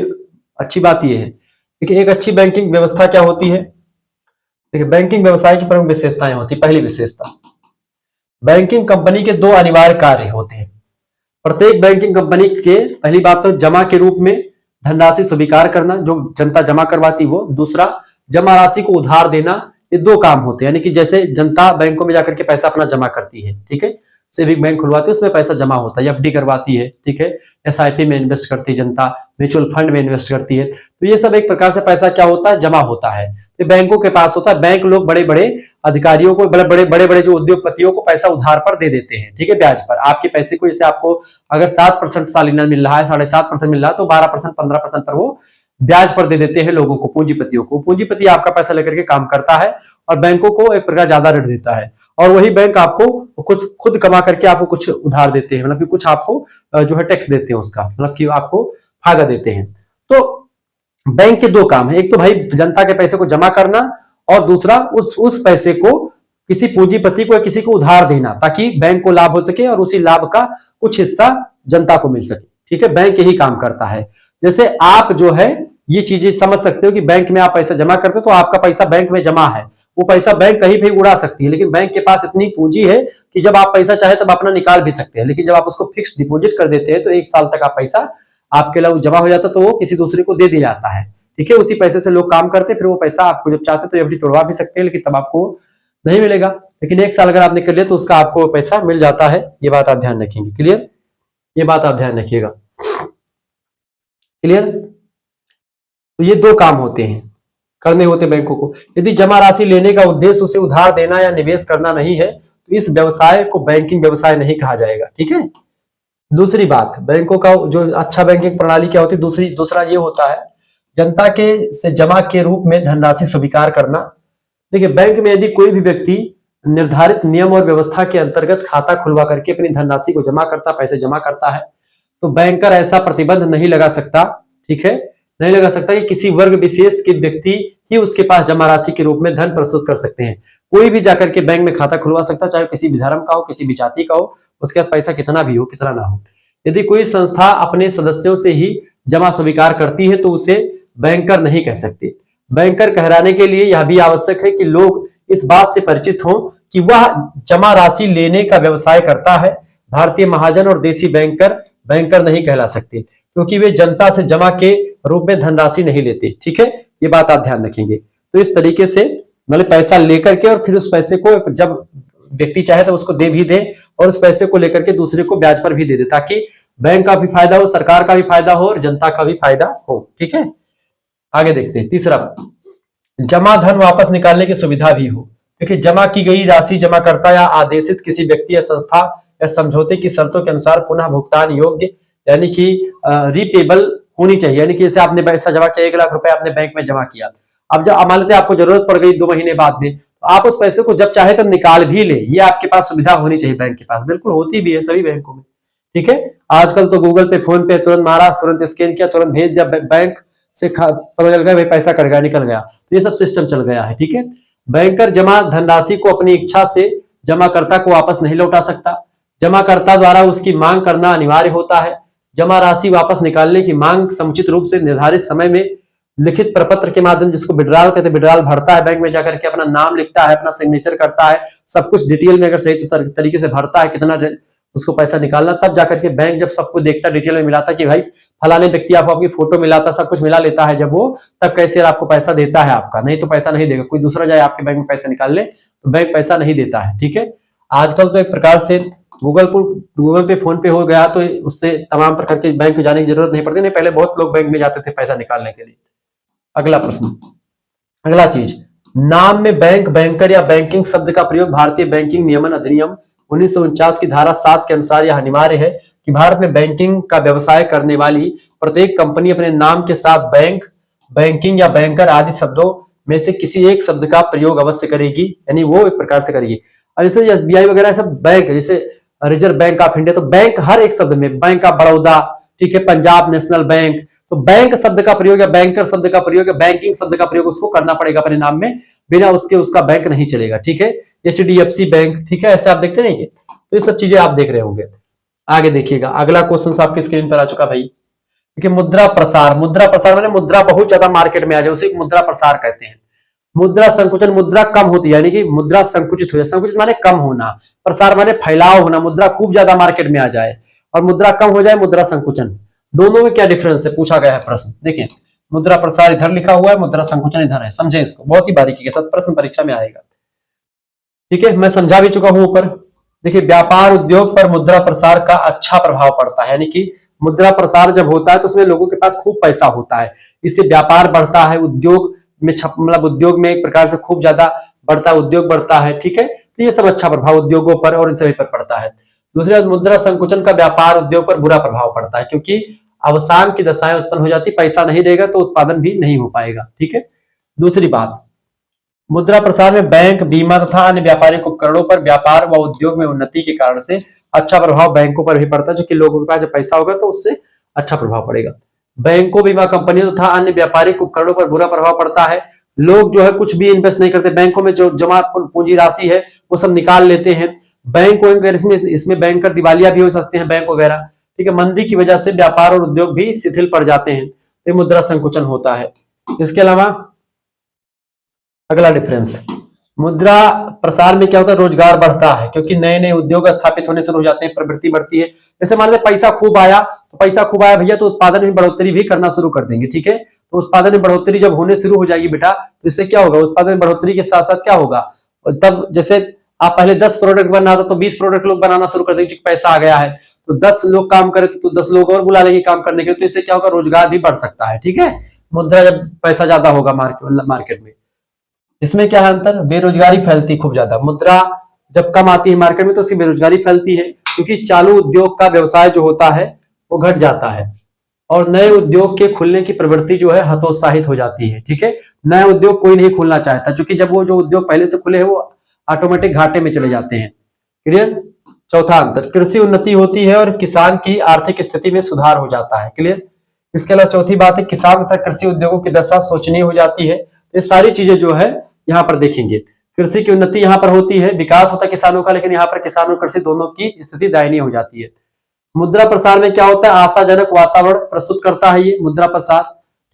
अच्छी बात ये है। देखिए, एक अच्छी बैंकिंग व्यवस्था क्या होती है। देखिए, बैंकिंग व्यवसाय की प्रमुख विशेषताएं होती है। पहली विशेषता, बैंकिंग कंपनी के दो अनिवार्य कार्य होते हैं। प्रत्येक बैंकिंग कंपनी के पहली बात तो जमा के रूप में धनराशि स्वीकार करना, जो जनता जमा करवाती वो। दूसरा, जमा राशि को उधार देना। ये दो काम होते हैं, यानी कि जैसे जनता बैंकों में जाकर के पैसा अपना जमा करती है, ठीक है, सेविंग बैंक खुलवाती है, उसमें पैसा जमा होता है, एफडी करवाती है, ठीक है, एसआईपी में इन्वेस्ट करती है जनता, म्यूचुअल फंड में इन्वेस्ट करती है, तो ये सब एक प्रकार से पैसा क्या होता है, जमा होता है। तो बैंकों के पास होता है, बैंक लोग बड़े बड़े अधिकारियों को, बड़े बड़े जो उद्योगपतियों को पैसा उधार पर दे देते हैं, ठीक है, ब्याज पर। आपके पैसे को जैसे आपको अगर 7% सालाना मिल रहा है, 7.5% मिल रहा है, तो 12% 15% पर वो ब्याज पर दे देते हैं लोगों को, पूंजीपतियों को। पूंजीपति आपका पैसा लेकर के काम करता है और बैंकों को एक प्रकार ज्यादा ऋण देता है, और वही बैंक आपको खुद कमा करके आपको कुछ उधार देते हैं, मतलब कि कुछ आपको जो है टैक्स देते हैं उसका, मतलब कि आपको फायदा देते हैं। तो बैंक के दो काम है, एक तो भाई जनता के पैसे को जमा करना, और दूसरा उस पैसे को किसी पूंजीपति को या किसी को उधार देना, ताकि बैंक को लाभ हो सके और उसी लाभ का कुछ हिस्सा जनता को मिल सके। ठीक है, बैंक यही काम करता है। जैसे आप जो है ये चीजें समझ सकते हो कि बैंक में आप पैसा जमा करते हो तो आपका पैसा बैंक में जमा है, वो पैसा बैंक कहीं भी उड़ा सकती है, लेकिन बैंक के पास इतनी पूंजी है कि जब आप पैसा चाहे तब अपना निकाल भी सकते हैं। लेकिन जब आप उसको फिक्स डिपॉजिट कर देते हैं तो 1 साल तक आप पैसा आपके लिए जमा हो जाता है, तो वो किसी दूसरे को दे दिया जाता है। ठीक है, उसी पैसे से लोग काम करते हैं, फिर वो पैसा आपको जब चाहते तो एफडी तोड़वा भी सकते हैं, लेकिन तब आपको नहीं मिलेगा। लेकिन 1 साल अगर आपने कर लिया तो उसका आपको पैसा मिल जाता है। ये बात आप ध्यान रखेंगे। क्लियर, ये बात आप ध्यान रखिएगा। क्लियर, तो ये दो काम होते हैं, करने होते बैंकों को। यदि जमा राशि लेने का उद्देश्य उसे उधार देना या निवेश करना नहीं है तो इस व्यवसाय को बैंकिंग व्यवसाय नहीं कहा जाएगा। ठीक है, दूसरी बात, बैंकों का जो अच्छा बैंकिंग प्रणाली क्या होती है, दूसरा ये होता है जनता के से जमा के रूप में धनराशि स्वीकार करना। देखिए, बैंक में यदि कोई भी व्यक्ति निर्धारित नियम और व्यवस्था के अंतर्गत खाता खुलवा करके अपनी धनराशि को जमा करता, पैसे जमा करता है, तो बैंकर ऐसा प्रतिबंध नहीं लगा सकता, ठीक है, नहीं लगा सकता कि किसी वर्ग विशेष के व्यक्ति ही उसके पास जमा राशि के रूप में धन प्रस्तुत कर सकते हैं। कोई भी जाकर के बैंक में खाता खुलवा सकता, चाहे किसी भी धर्म का हो, किसी भी जाति का हो, उसके पास पैसा कितना भी हो, कितना ना हो। यदि कोई संस्था अपने सदस्यों से ही जमा स्वीकार करती है तो उसे बैंकर नहीं कह सकते। बैंकर कहलाने के लिए यह भी आवश्यक है कि लोग इस बात से परिचित हों कि वह जमा राशि लेने का व्यवसाय करता है। भारतीय महाजन और देसी बैंकर नहीं कहला सकते, क्योंकि वे जनता से जमा के रूप में धनराशि नहीं लेते। ठीक है, ये बात आप ध्यान रखेंगे। तो इस तरीके से मतलब पैसा लेकर के और फिर उस पैसे को जब व्यक्ति चाहे तो उसको दे भी दे, और उस पैसे को लेकर के दूसरे को ब्याज पर भी दे दे, ताकि बैंक का भी फायदा हो, सरकार का भी फायदा हो और जनता का भी फायदा हो। ठीक है, आगे देखते हैं। तीसरा, जमा धन वापस निकालने की सुविधा भी हो। देखिए, जमा की गई राशि जमाकर्ता या आदेशित किसी व्यक्ति या संस्था या समझौते की शर्तों के अनुसार पुनः भुगतान योग्य, यानी कि रीपेबल होनी चाहिए। यानी कि जैसे आपने पैसा जमा किया, 1 लाख रुपए आपने बैंक में जमा किया, अब जब मान लेते आपको जरूरत पड़ गई 2 महीने बाद में, तो आप उस पैसे को जब चाहे तब निकाल भी ले, ये आपके पास सुविधा होनी चाहिए बैंक के पास। बिल्कुल होती भी है सभी बैंकों में, ठीक है। आजकल तो गूगल पे, फोन पे तुरंत मारा, तुरंत स्कैन किया, तुरंत भेज दिया, बैंक से पता चल गया भाई पैसा कट गया, निकल गया, तो ये सब सिस्टम चल गया है, ठीक है। बैंकर जमा धनराशि को अपनी इच्छा से जमाकर्ता को वापस नहीं लौटा सकता। जमाकर्ता द्वारा उसकी मांग करना अनिवार्य होता है। जमा राशि वापस निकालने की मांग समुचित रूप से निर्धारित समय में लिखित प्रपत्र के माध्यम, जिसको विड्रॉल कहते हैं, विड्रॉल भरता है बैंक में जाकर के, अपना नाम लिखता है, अपना सिग्नेचर करता है, सब कुछ डिटेल में अगर सही तरीके से भरता है कितना उसको पैसा निकालना, तब जाकर के बैंक जब सबको देखता, डिटेल में मिलाता कि भाई फलाने व्यक्ति आपको आपकी फोटो मिलाता, सब कुछ मिला लेता है जब वो, तब कैसे आपको पैसा देता है आपका, नहीं तो पैसा नहीं देगा। कोई दूसरा जाए आपके बैंक में पैसा निकाल ले तो बैंक पैसा नहीं देता है, ठीक है। आजकल तो एक प्रकार से गूगल पे, फोन पे हो गया, तो उससे तमाम प्रकार के बैंक जाने की जरूरत नहीं पड़ती। नहीं, पहले बहुत लोग बैंक में जाते थे पैसा निकालने के लिए। अगला प्रश्न, अगला चीज, नाम में बैंक, बैंकर या बैंकिंग शब्द का प्रयोग भारतीय बैंकिंग नियमन अधिनियम 1949 की धारा 7 के अनुसार यह अनिवार्य है कि भारत में बैंकिंग का व्यवसाय करने वाली प्रत्येक कंपनी अपने नाम के साथ बैंक, बैंकिंग या बैंकर आदि शब्दों में से किसी एक शब्द का प्रयोग अवश्य करेगी, यानी वो एक प्रकार से करेगी। और जैसे एसबीआई वगैरह सब बैंक, जैसे रिजर्व बैंक ऑफ इंडिया, तो बैंक हर एक शब्द में, बैंक ऑफ बड़ौदा, ठीक है, पंजाब नेशनल बैंक, तो बैंक शब्द का प्रयोग या बैंकर शब्द का प्रयोग या बैंकिंग शब्द का प्रयोग उसको करना पड़ेगा अपने नाम में, बिना उसके उसका बैंक नहीं चलेगा, ठीक है। एचडीएफसी बैंक, ठीक है, ऐसे आप देखते नहीं, तो ये सब चीजें आप देख रहे होंगे। आगे देखिएगा, अगला क्वेश्चन आपकी स्क्रीन पर आ चुका भाई। देखिए, मुद्रा प्रसार, मुद्रा प्रसार माने मुद्रा बहुत ज्यादा मार्केट में आ जाए, उसे मुद्रा प्रसार कहते हैं। मुद्रा संकुचन, मुद्रा कम होती है, यानी कि मुद्रा संकुचित हो जाए, संकुचित माने कम होना, प्रसार माने फैलाव होना, मुद्रा खूब ज्यादा मार्केट में आ जाए, और मुद्रा कम हो जाए मुद्रा संकुचन। दोनों में क्या डिफरेंस है, पूछा गया है प्रश्न। देखिए, मुद्रा प्रसार इधर लिखा हुआ है, मुद्रा संकुचन इधर है, समझे इसको, बहुत ही बारीकी के साथ प्रश्न परीक्षा में आएगा, ठीक है। मैं समझा भी चुका हूं ऊपर। देखिए, व्यापार उद्योग पर मुद्रा प्रसार का अच्छा प्रभाव पड़ता है, यानी कि मुद्रा प्रसार जब होता है तो उसमें लोगों के पास खूब पैसा होता है, इससे व्यापार बढ़ता है, उद्योग में मतलब उद्योग में एक प्रकार से खूब ज्यादा बढ़ता है, उद्योग बढ़ता है, ठीक है। तो ये सब अच्छा प्रभाव उद्योगों पर और इन सभी पर पड़ता है। दूसरी बात, मुद्रा संकुचन का व्यापार उद्योग पर बुरा प्रभाव पड़ता है, क्योंकि अवसान की दशाएं उत्पन्न हो जाती, पैसा नहीं देगा तो उत्पादन भी नहीं हो पाएगा, ठीक है। दूसरी बात, मुद्रा प्रसार में बैंक, बीमा तथा अन्य व्यापारिक उपकरणों पर व्यापार व उद्योग में उन्नति के कारण से अच्छा प्रभाव बैंकों पर भी पड़ता है, जो कि लोगों के पास जब पैसा होगा तो उससे अच्छा प्रभाव पड़ेगा। बैंकों, बीमा कंपनियों तथा अन्य व्यापारिक उपकरणों पर बुरा प्रभाव पड़ता है। लोग जो है कुछ भी इन्वेस्ट नहीं करते, बैंकों में जो जमा पूंजी राशि है वो सब निकाल लेते हैं। बैंक इसमें बैंकर दिवालिया भी हो सकते हैं, बैंक वगैरह, ठीक है। मंदी की वजह से व्यापार और उद्योग भी शिथिल पड़ जाते हैं, तो मुद्रा संकुचन होता है। इसके अलावा अगला डिफरेंस, मुद्रा प्रसार में क्या होता है, रोजगार बढ़ता है, क्योंकि नए नए उद्योग स्थापित होने शुरू हो जाते हैं, प्रवृत्ति बढ़ती है। जैसे मान लीजिए पैसा खूब आया, तो पैसा खूब आया भैया, तो उत्पादन में बढ़ोतरी भी करना शुरू कर देंगे, ठीक है। तो उत्पादन में बढ़ोतरी जब होने शुरू हो जाएगी बेटा, तो इससे क्या होगा, उत्पादन में बढ़ोतरी के साथ साथ क्या होगा, तब जैसे आप पहले 10 प्रोडक्ट बना था तो 20 प्रोडक्ट लोग बनाना शुरू कर देंगे, पैसा आ गया है, तो 10 लोग काम करे तो 10 लोग और बुला लेंगे काम करने के लिए, तो इससे क्या होगा, रोजगार भी बढ़ सकता है, ठीक है। मुद्रा जब पैसा ज्यादा होगा मार्केट में, इसमें क्या है अंतर, बेरोजगारी फैलती खूब ज्यादा, मुद्रा जब कम आती है मार्केट में तो उसकी बेरोजगारी फैलती है, क्योंकि चालू उद्योग का व्यवसाय जो होता है वो घट जाता है, और नए उद्योग के खुलने की प्रवृत्ति जो है हतोत्साहित हो जाती है, ठीक है। नया उद्योग कोई नहीं खोलना चाहता, क्योंकि जब वो जो उद्योग पहले से खुले हैं वो ऑटोमेटिक घाटे में चले जाते हैं, क्लियर। चौथा अंतर, कृषि उन्नति होती है और किसान की आर्थिक स्थिति में सुधार हो जाता है, क्लियर। इसके अलावा चौथी बात है, किसान तथा कृषि उद्योगों की दशा शोचनीय हो जाती है। ये सारी चीजें जो है यहाँ पर देखेंगे, कृषि की उन्नति यहाँ पर होती है, विकास होता है किसानों का, लेकिन यहाँ पर किसान और कृषि दोनों की स्थिति दयनीय हो जाती है। मुद्रा प्रसार में क्या होता है, आशाजनक वातावरण प्रस्तुत करता है ये मुद्रा प्रसार,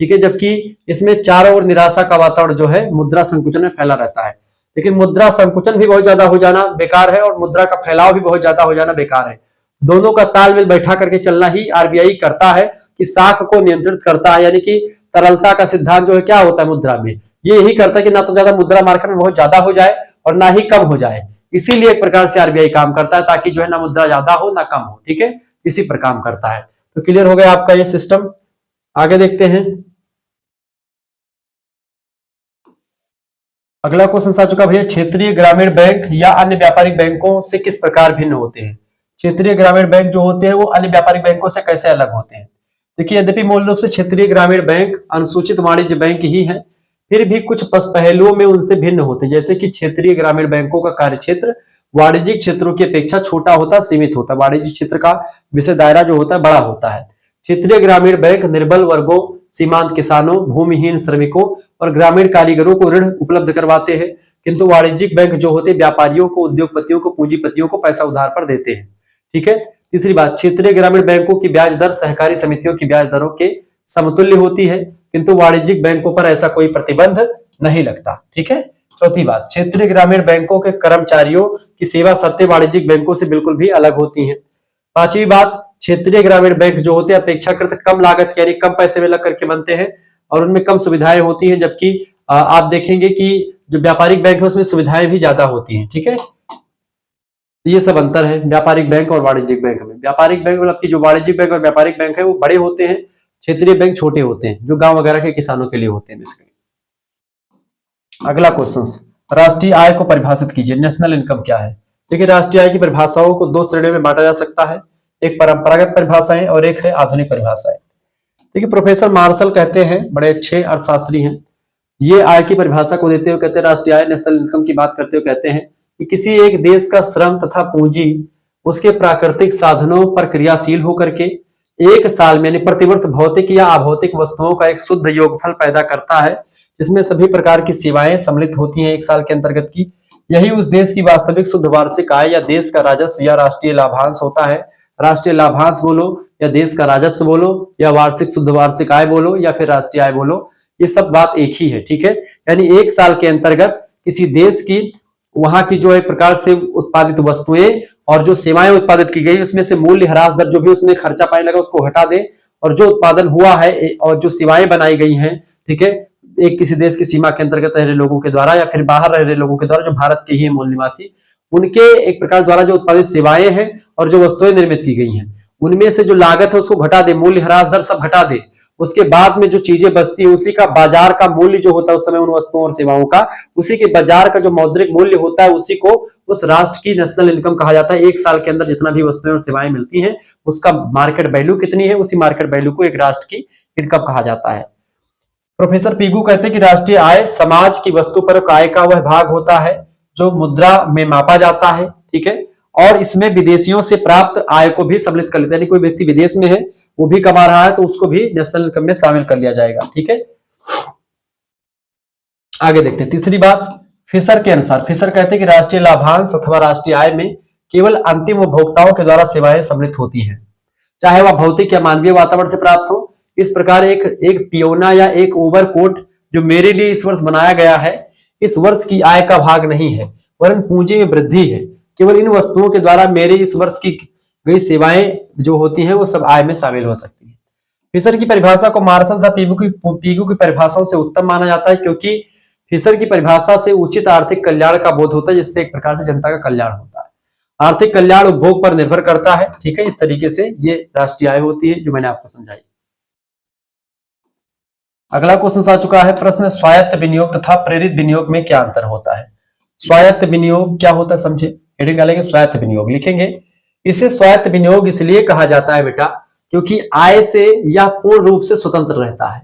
ठीक है, जबकि इसमें चारों ओर निराशा का वातावरण जो है मुद्रा संकुचन में फैला रहता है। लेकिन मुद्रा संकुचन भी बहुत ज्यादा हो जाना बेकार है, और मुद्रा का फैलाव भी बहुत ज्यादा हो जाना बेकार है। दोनों का तालमेल बैठा करके चलना ही आरबीआई करता है, कि साख को नियंत्रित करता है, यानी कि तरलता का सिद्धांत जो है क्या होता है मुद्रा में, ये यही करता है कि ना तो ज्यादा मुद्रा मार्केट में बहुत ज्यादा हो जाए और ना ही कम हो जाए। इसीलिए एक प्रकार से आरबीआई काम करता है, ताकि जो है ना मुद्रा ज्यादा हो ना कम हो, ठीक है, इसी पर काम करता है। तो क्लियर हो गया आपका ये सिस्टम। आगे देखते हैं, अगला क्वेश्चन आ चुका भैया, क्षेत्रीय ग्रामीण बैंक या अन्य व्यापारिक बैंकों से किस प्रकार भिन्न होते हैं? क्षेत्रीय ग्रामीण बैंक जो होते हैं वो अन्य व्यापारिक बैंकों से कैसे अलग होते हैं? देखिए, यद्यपि मूल रूप से क्षेत्रीय ग्रामीण बैंक अनुसूचित वाणिज्य बैंक ही है, फिर भी कुछ पहलुओं में उनसे भिन्न होते हैं। जैसे कि क्षेत्रीय ग्रामीण बैंकों का कार्य क्षेत्र वाणिज्यिक क्षेत्रों की अपेक्षा छोटा होता, सीमित होता। वाणिज्यिक क्षेत्र का विषय दायरा जो होता है बड़ा होता है। क्षेत्रीय ग्रामीण बैंक निर्बल वर्गों, सीमांत किसानों, भूमिहीन श्रमिकों और ग्रामीण कारीगरों को ऋण उपलब्ध करवाते हैं, किंतु वाणिज्यिक बैंक जो होते हैं व्यापारियों को, उद्योगपतियों को, पूंजीपतियों को पैसा उधार पर देते हैं। ठीक है। तीसरी बात, क्षेत्रीय ग्रामीण बैंकों की ब्याज दर सहकारी समितियों की ब्याज दरों के समतुल्य होती है, किंतु वाणिज्यिक बैंकों पर ऐसा कोई प्रतिबंध नहीं लगता। ठीक है। चौथी बात, क्षेत्रीय ग्रामीण बैंकों के कर्मचारियों की सेवा शर्तें वाणिज्यिक बैंकों से बिल्कुल भी अलग होती हैं। पांचवी बात, क्षेत्रीय ग्रामीण बैंक जो होते हैं अपेक्षाकृत कम लागत यानी कम पैसे में लग करके बनते हैं और उनमें कम सुविधाएं होती हैं, जबकि आप देखेंगे कि जो व्यापारिक बैंक है उसमें सुविधाएं भी ज्यादा होती हैं। ठीक है। ये सब अंतर है व्यापारिक बैंक और वाणिज्यिक बैंक में। व्यापारिक बैंक मतलब कि जो वाणिज्यिक बैंक और व्यापारिक बैंक है वो बड़े होते हैं, क्षेत्रीय बैंक छोटे होते हैं, जो गांव वगैरह के किसानों के लिए होते हैं बेसिकली। अगला क्वेश्चन, राष्ट्रीय आय को परिभाषित कीजिए। नेशनल इनकम क्या है? देखिए, राष्ट्रीय आय की परिभाषाओं को दो श्रेणियों में बांटा जा सकता है, एक परंपरागत परिभाषाएं और एक है आधुनिक परिभाषाएं। देखिए, प्रोफेसर मार्शल कहते हैं, बड़े अच्छे अर्थशास्त्री हैं, ये आय की परिभाषा को देते हुए कहते हैं, राष्ट्रीय आय नेशनल इनकम की बात करते हुए कहते हैं कि किसी एक देश का श्रम तथा पूंजी उसके प्राकृतिक साधनों पर क्रियाशील होकर के एक साल में प्रतिवर्ष भौतिक या अभौतिक वस्तुओं का एक शुद्ध योगफल पैदा करता है, जिसमें सभी प्रकार की सेवाएं सम्मिलित होती हैं एक साल के अंतर्गत की। यही उस देश की वास्तविक शुद्ध वार्षिक आय या देश का राजस्व या राष्ट्रीय लाभांश होता है। राष्ट्रीय लाभांश बोलो या देश का राजस्व बोलो या वार्षिक शुद्ध वार्षिक आय बोलो या फिर राष्ट्रीय आय बोलो, ये सब बात एक ही है। ठीक है। यानी एक साल के अंतर्गत किसी देश की वहां की जो एक प्रकार से उत्पादित वस्तुएं और जो सेवाएं उत्पादित की गई उसमें से मूल्य ह्रास दर जो भी उसमें खर्चा पाने लगा उसको हटा दे, और जो उत्पादन हुआ है और जो सेवाएं बनाई गई हैं, ठीक है, एक किसी देश की सीमा के अंतर्गत रह रहे लोगों के द्वारा या फिर बाहर रह रहे लोगों के द्वारा जो भारत के ही है मूल निवासी, उनके एक प्रकार द्वारा जो उत्पादित सेवाएं हैं और जो वस्तुएं निर्मित की गई हैं उनमें से जो लागत है उसको घटा दे, मूल्य ह्रास दर सब घटा दे। उसके बाद में जो चीजें बचती है उसी का बाजार का मूल्य जो होता है उस समय उन वस्तुओं और सेवाओं का, उसी के बाजार का जो मौद्रिक मूल्य होता है उसी को उस राष्ट्र की नेशनल इनकम कहा जाता है। एक साल के अंदर जितना भी वस्तुएं और सेवाएं मिलती हैं उसका मार्केट वैल्यू कितनी है, उसी मार्केट वैल्यू को एक राष्ट्र की इनकम कहा जाता है। प्रोफेसर पीगू कहते हैं कि राष्ट्रीय आय समाज की वस्तुपरक आय का वह भाग होता है जो मुद्रा में मापा जाता है। ठीक है। और इसमें विदेशियों से प्राप्त आय को भी सम्मिलित कर लेते हैं, यानी कोई व्यक्ति विदेश में है वो भी कमा रहा है तो उसको भी नेशनल इनकम में शामिल कर लिया जाएगा। ठीक है। आगे देखते हैं तीसरी बात, फिशर के अनुसार, फिशर कहते हैं कि राष्ट्रीय लाभांश अथवा राष्ट्रीय आय में केवल अंतिम उपभोक्ताओं के द्वारा सेवाएं सम्मिलित होती हैं, चाहे वह भौतिक या मानवीय वातावरण से प्राप्त हो। इस प्रकार एक पियोना या एक ओवरकोट जो मेरे लिए इस वर्ष बनाया गया है इस वर्ष की आय का भाग नहीं है, वरन पूंजी में वृद्धि है। केवल इन वस्तुओं के द्वारा मेरे इस वर्ष की गई सेवाएं जो होती हैं वो सब आय में शामिल हो सकती हैं। फिशर की परिभाषा को मार्शल तथा पीगू की परिभाषाओं से उत्तम माना जाता है, क्योंकि फिशर की परिभाषा से उचित आर्थिक कल्याण का बोध होता है, जिससे एक प्रकार से जनता का कल्याण होता है। आर्थिक कल्याण उपभोग पर निर्भर करता है। ठीक है। इस तरीके से ये राष्ट्रीय आय होती है जो मैंने आपको समझाई। अगला क्वेश्चन आ चुका है, प्रश्न, स्वायत्त विनियोग तथा प्रेरित विनियोग में क्या अंतर होता है? स्वायत्त विनियोग क्या होता है समझे, हेडिंग डालेंगे स्वायत्त विनियोग, लिखेंगे इसे स्वायत्त विनियोग इसलिए कहा जाता है बेटा क्योंकि आय से यह पूर्ण रूप से स्वतंत्र रहता है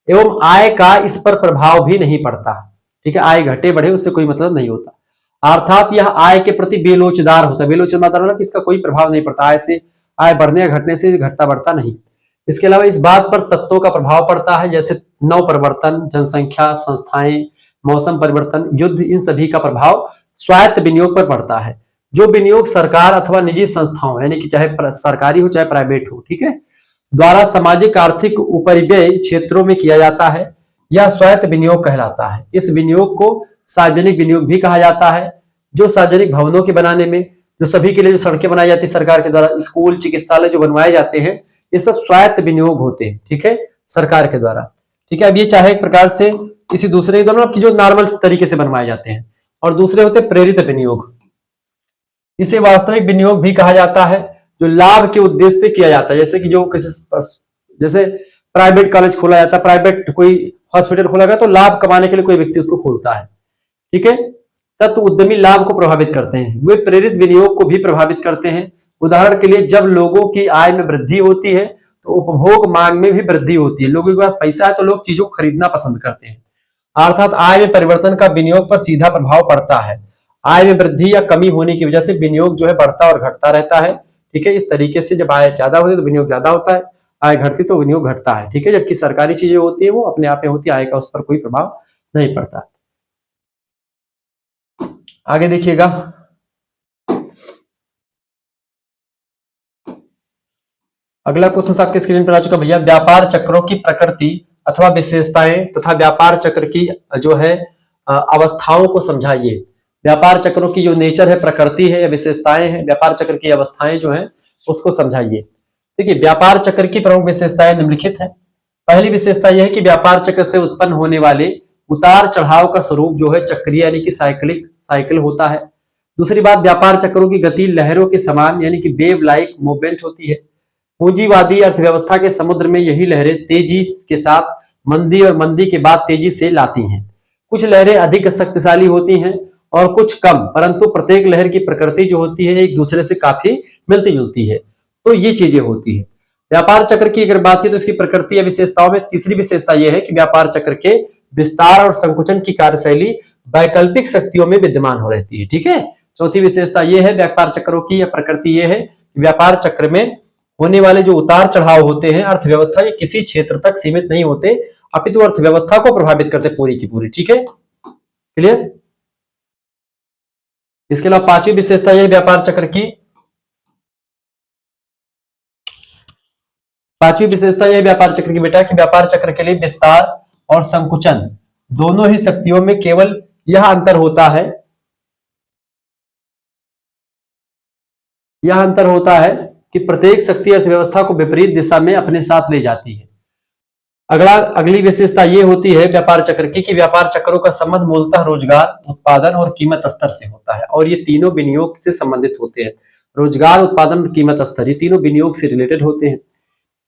एवं आय का इस पर प्रभाव भी नहीं पड़ता। ठीक है। आय घटे बढ़े उससे कोई मतलब नहीं होता, अर्थात यह आय के प्रति बेलोचदार होता है। बेलोचदार मतलब कि इसका कोई प्रभाव नहीं पड़ता, आय से आय बढ़ने या घटने से घटता बढ़ता नहीं। इसके अलावा इस बात पर तत्वों का प्रभाव पड़ता है जैसे नव परिवर्तन, जनसंख्या, संस्थाएं, मौसम परिवर्तन, युद्ध, इन सभी का प्रभाव स्वायत्त विनियोग पर पड़ता है। जो विनियोग सरकार अथवा निजी संस्थाओं यानी कि चाहे सरकारी हो चाहे प्राइवेट हो, ठीक है, द्वारा सामाजिक आर्थिक उपरिव्यय क्षेत्रों में किया जाता है यह स्वायत्त विनियोग कहलाता है। इस विनियोग को सार्वजनिक विनियोग भी कहा जाता है। जो सार्वजनिक भवनों के बनाने में, जो सभी के लिए जो सड़कें बनाई जाती है सरकार के द्वारा, स्कूल, चिकित्सालय जो बनवाए जाते हैं, ये सब स्वायत्त विनियोग होते हैं। ठीक है, सरकार के द्वारा। ठीक है। अब ये चाहे एक प्रकार से किसी दूसरे के द्वारा की जो नॉर्मल तरीके से बनवाए जाते हैं, और दूसरे होते प्रेरित विनियोग। इसे वास्तविक विनियोग भी कहा जाता है जो लाभ के उद्देश्य से किया जाता है, जैसे कि जो किसी जैसे प्राइवेट कॉलेज खोला जाता है, प्राइवेट कोई हॉस्पिटल खोला गया तो लाभ कमाने के लिए कोई व्यक्ति उसको खोलता है। ठीक है। तत्व उद्यमी लाभ को प्रभावित करते हैं, वे प्रेरित विनियोग को भी प्रभावित करते हैं। उदाहरण के लिए जब लोगों की आय में वृद्धि होती है तो उपभोग मांग में भी वृद्धि होती है। लोगों के पास पैसा है तो लोग चीजों को खरीदना पसंद करते हैं। अर्थात आय में परिवर्तन का विनियोग पर सीधा प्रभाव पड़ता है। आय में वृद्धि या कमी होने की वजह से विनियोग जो है बढ़ता और घटता रहता है। ठीक है, इस तरीके से जब आय ज्यादा होती है तो विनियोग ज्यादा होता है, आय घटती तो विनियोग घटता है। ठीक है, जबकि सरकारी चीजें होती है वो अपने आप में होती है, आय का उस पर कोई प्रभाव नहीं पड़ता। आगे देखिएगा, अगला क्वेश्चन आपके स्क्रीन पर आ चुका भैया। व्यापार चक्रों की प्रकृति अथवा विशेषताएं तथा व्यापार चक्र की जो है अवस्थाओं को समझाइए। व्यापार चक्रों की जो नेचर है, प्रकृति है या विशेषताएं हैं, व्यापार चक्र की अवस्थाएं जो है उसको समझाइए। देखिए, व्यापार चक्र की प्रमुख विशेषताएं निम्नलिखित है। पहली विशेषता यह है कि व्यापार चक्र से उत्पन्न होने वाले उतार चढ़ाव का स्वरूप जो है चक्रीय यानी कि साइकिल होता है। दूसरी बात, व्यापार चक्रों की गति लहरों के समान यानी कि वेव लाइक मूवमेंट होती है। पूंजीवादी अर्थव्यवस्था के समुद्र में यही लहरें तेजी के साथ मंदी और मंदी के बाद तेजी से लाती हैं। कुछ लहरें अधिक शक्तिशाली होती हैं और कुछ कम, परंतु प्रत्येक लहर की प्रकृति जो होती है एक दूसरे से काफी मिलती जुलती है। तो ये चीजें होती है। व्यापार चक्र की अगर बात की तो इसकी प्रकृति या विशेषताओं में तीसरी विशेषता यह है कि व्यापार चक्र के विस्तार और संकुचन की कार्यशैली वैकल्पिक शक्तियों में विद्यमान हो रहती है। ठीक है, चौथी विशेषता यह है व्यापार चक्रों की या प्रकृति यह है कि व्यापार चक्र में होने वाले जो उतार चढ़ाव होते हैं अर्थव्यवस्था के किसी क्षेत्र तक सीमित नहीं होते, अपितु अर्थव्यवस्था को प्रभावित करते पूरी की पूरी। ठीक है, क्लियर। इसके अलावा पांचवी विशेषता यह व्यापार चक्र की पांचवी विशेषता यह व्यापार चक्र की बेटा कि व्यापार चक्र के लिए विस्तार और संकुचन दोनों ही शक्तियों में केवल यह अंतर होता है कि प्रत्येक शक्ति अर्थव्यवस्था को विपरीत दिशा में अपने साथ ले जाती है। अगली विशेषता यह होती है व्यापार चक्र की कि व्यापार चक्रों का संबंध मूलतः रोजगार, उत्पादन और कीमत स्तर से होता है और ये तीनों विनियोग से संबंधित होते हैं। रोजगार, उत्पादन और कीमत स्तर ये तीनों विनियोग से रिलेटेड होते हैं।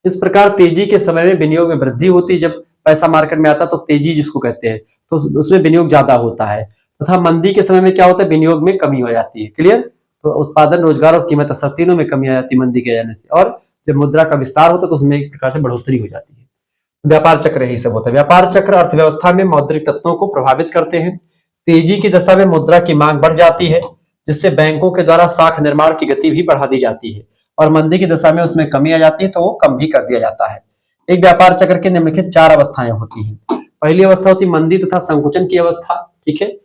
इस प्रकार तेजी के समय में विनियोग में वृद्धि होती है। जब पैसा मार्केट में आता तो तेजी जिसको कहते हैं तो उसमें विनियोग ज्यादा होता है, तथा मंदी के समय में क्या होता है, विनियोग में कमी हो जाती है। क्लियर। तो उत्पादन, रोजगार और कीमत स्तर तीनों में कमी आ जाती है मंदी के जाने से, और जब मुद्रा का विस्तार होता है तो उसमें एक प्रकार से बढ़ोतरी हो जाती है। व्यापार चक्र यही सब होता है। व्यापार चक्र अर्थव्यवस्था में मौद्रिक तत्वों को प्रभावित करते हैं। तेजी की दशा में मुद्रा की मांग बढ़ जाती है जिससे बैंकों के द्वारा साख निर्माण की गति भी बढ़ा दी जाती है, और मंदी की दशा में उसमें कमी आ जाती है तो वो कम भी कर दिया जाता है। एक व्यापार चक्र के निम्नलिखित 4 अवस्थाएं होती हैं। पहली अवस्था होती मंदी तथा संकुचन की अवस्था। ठीक है।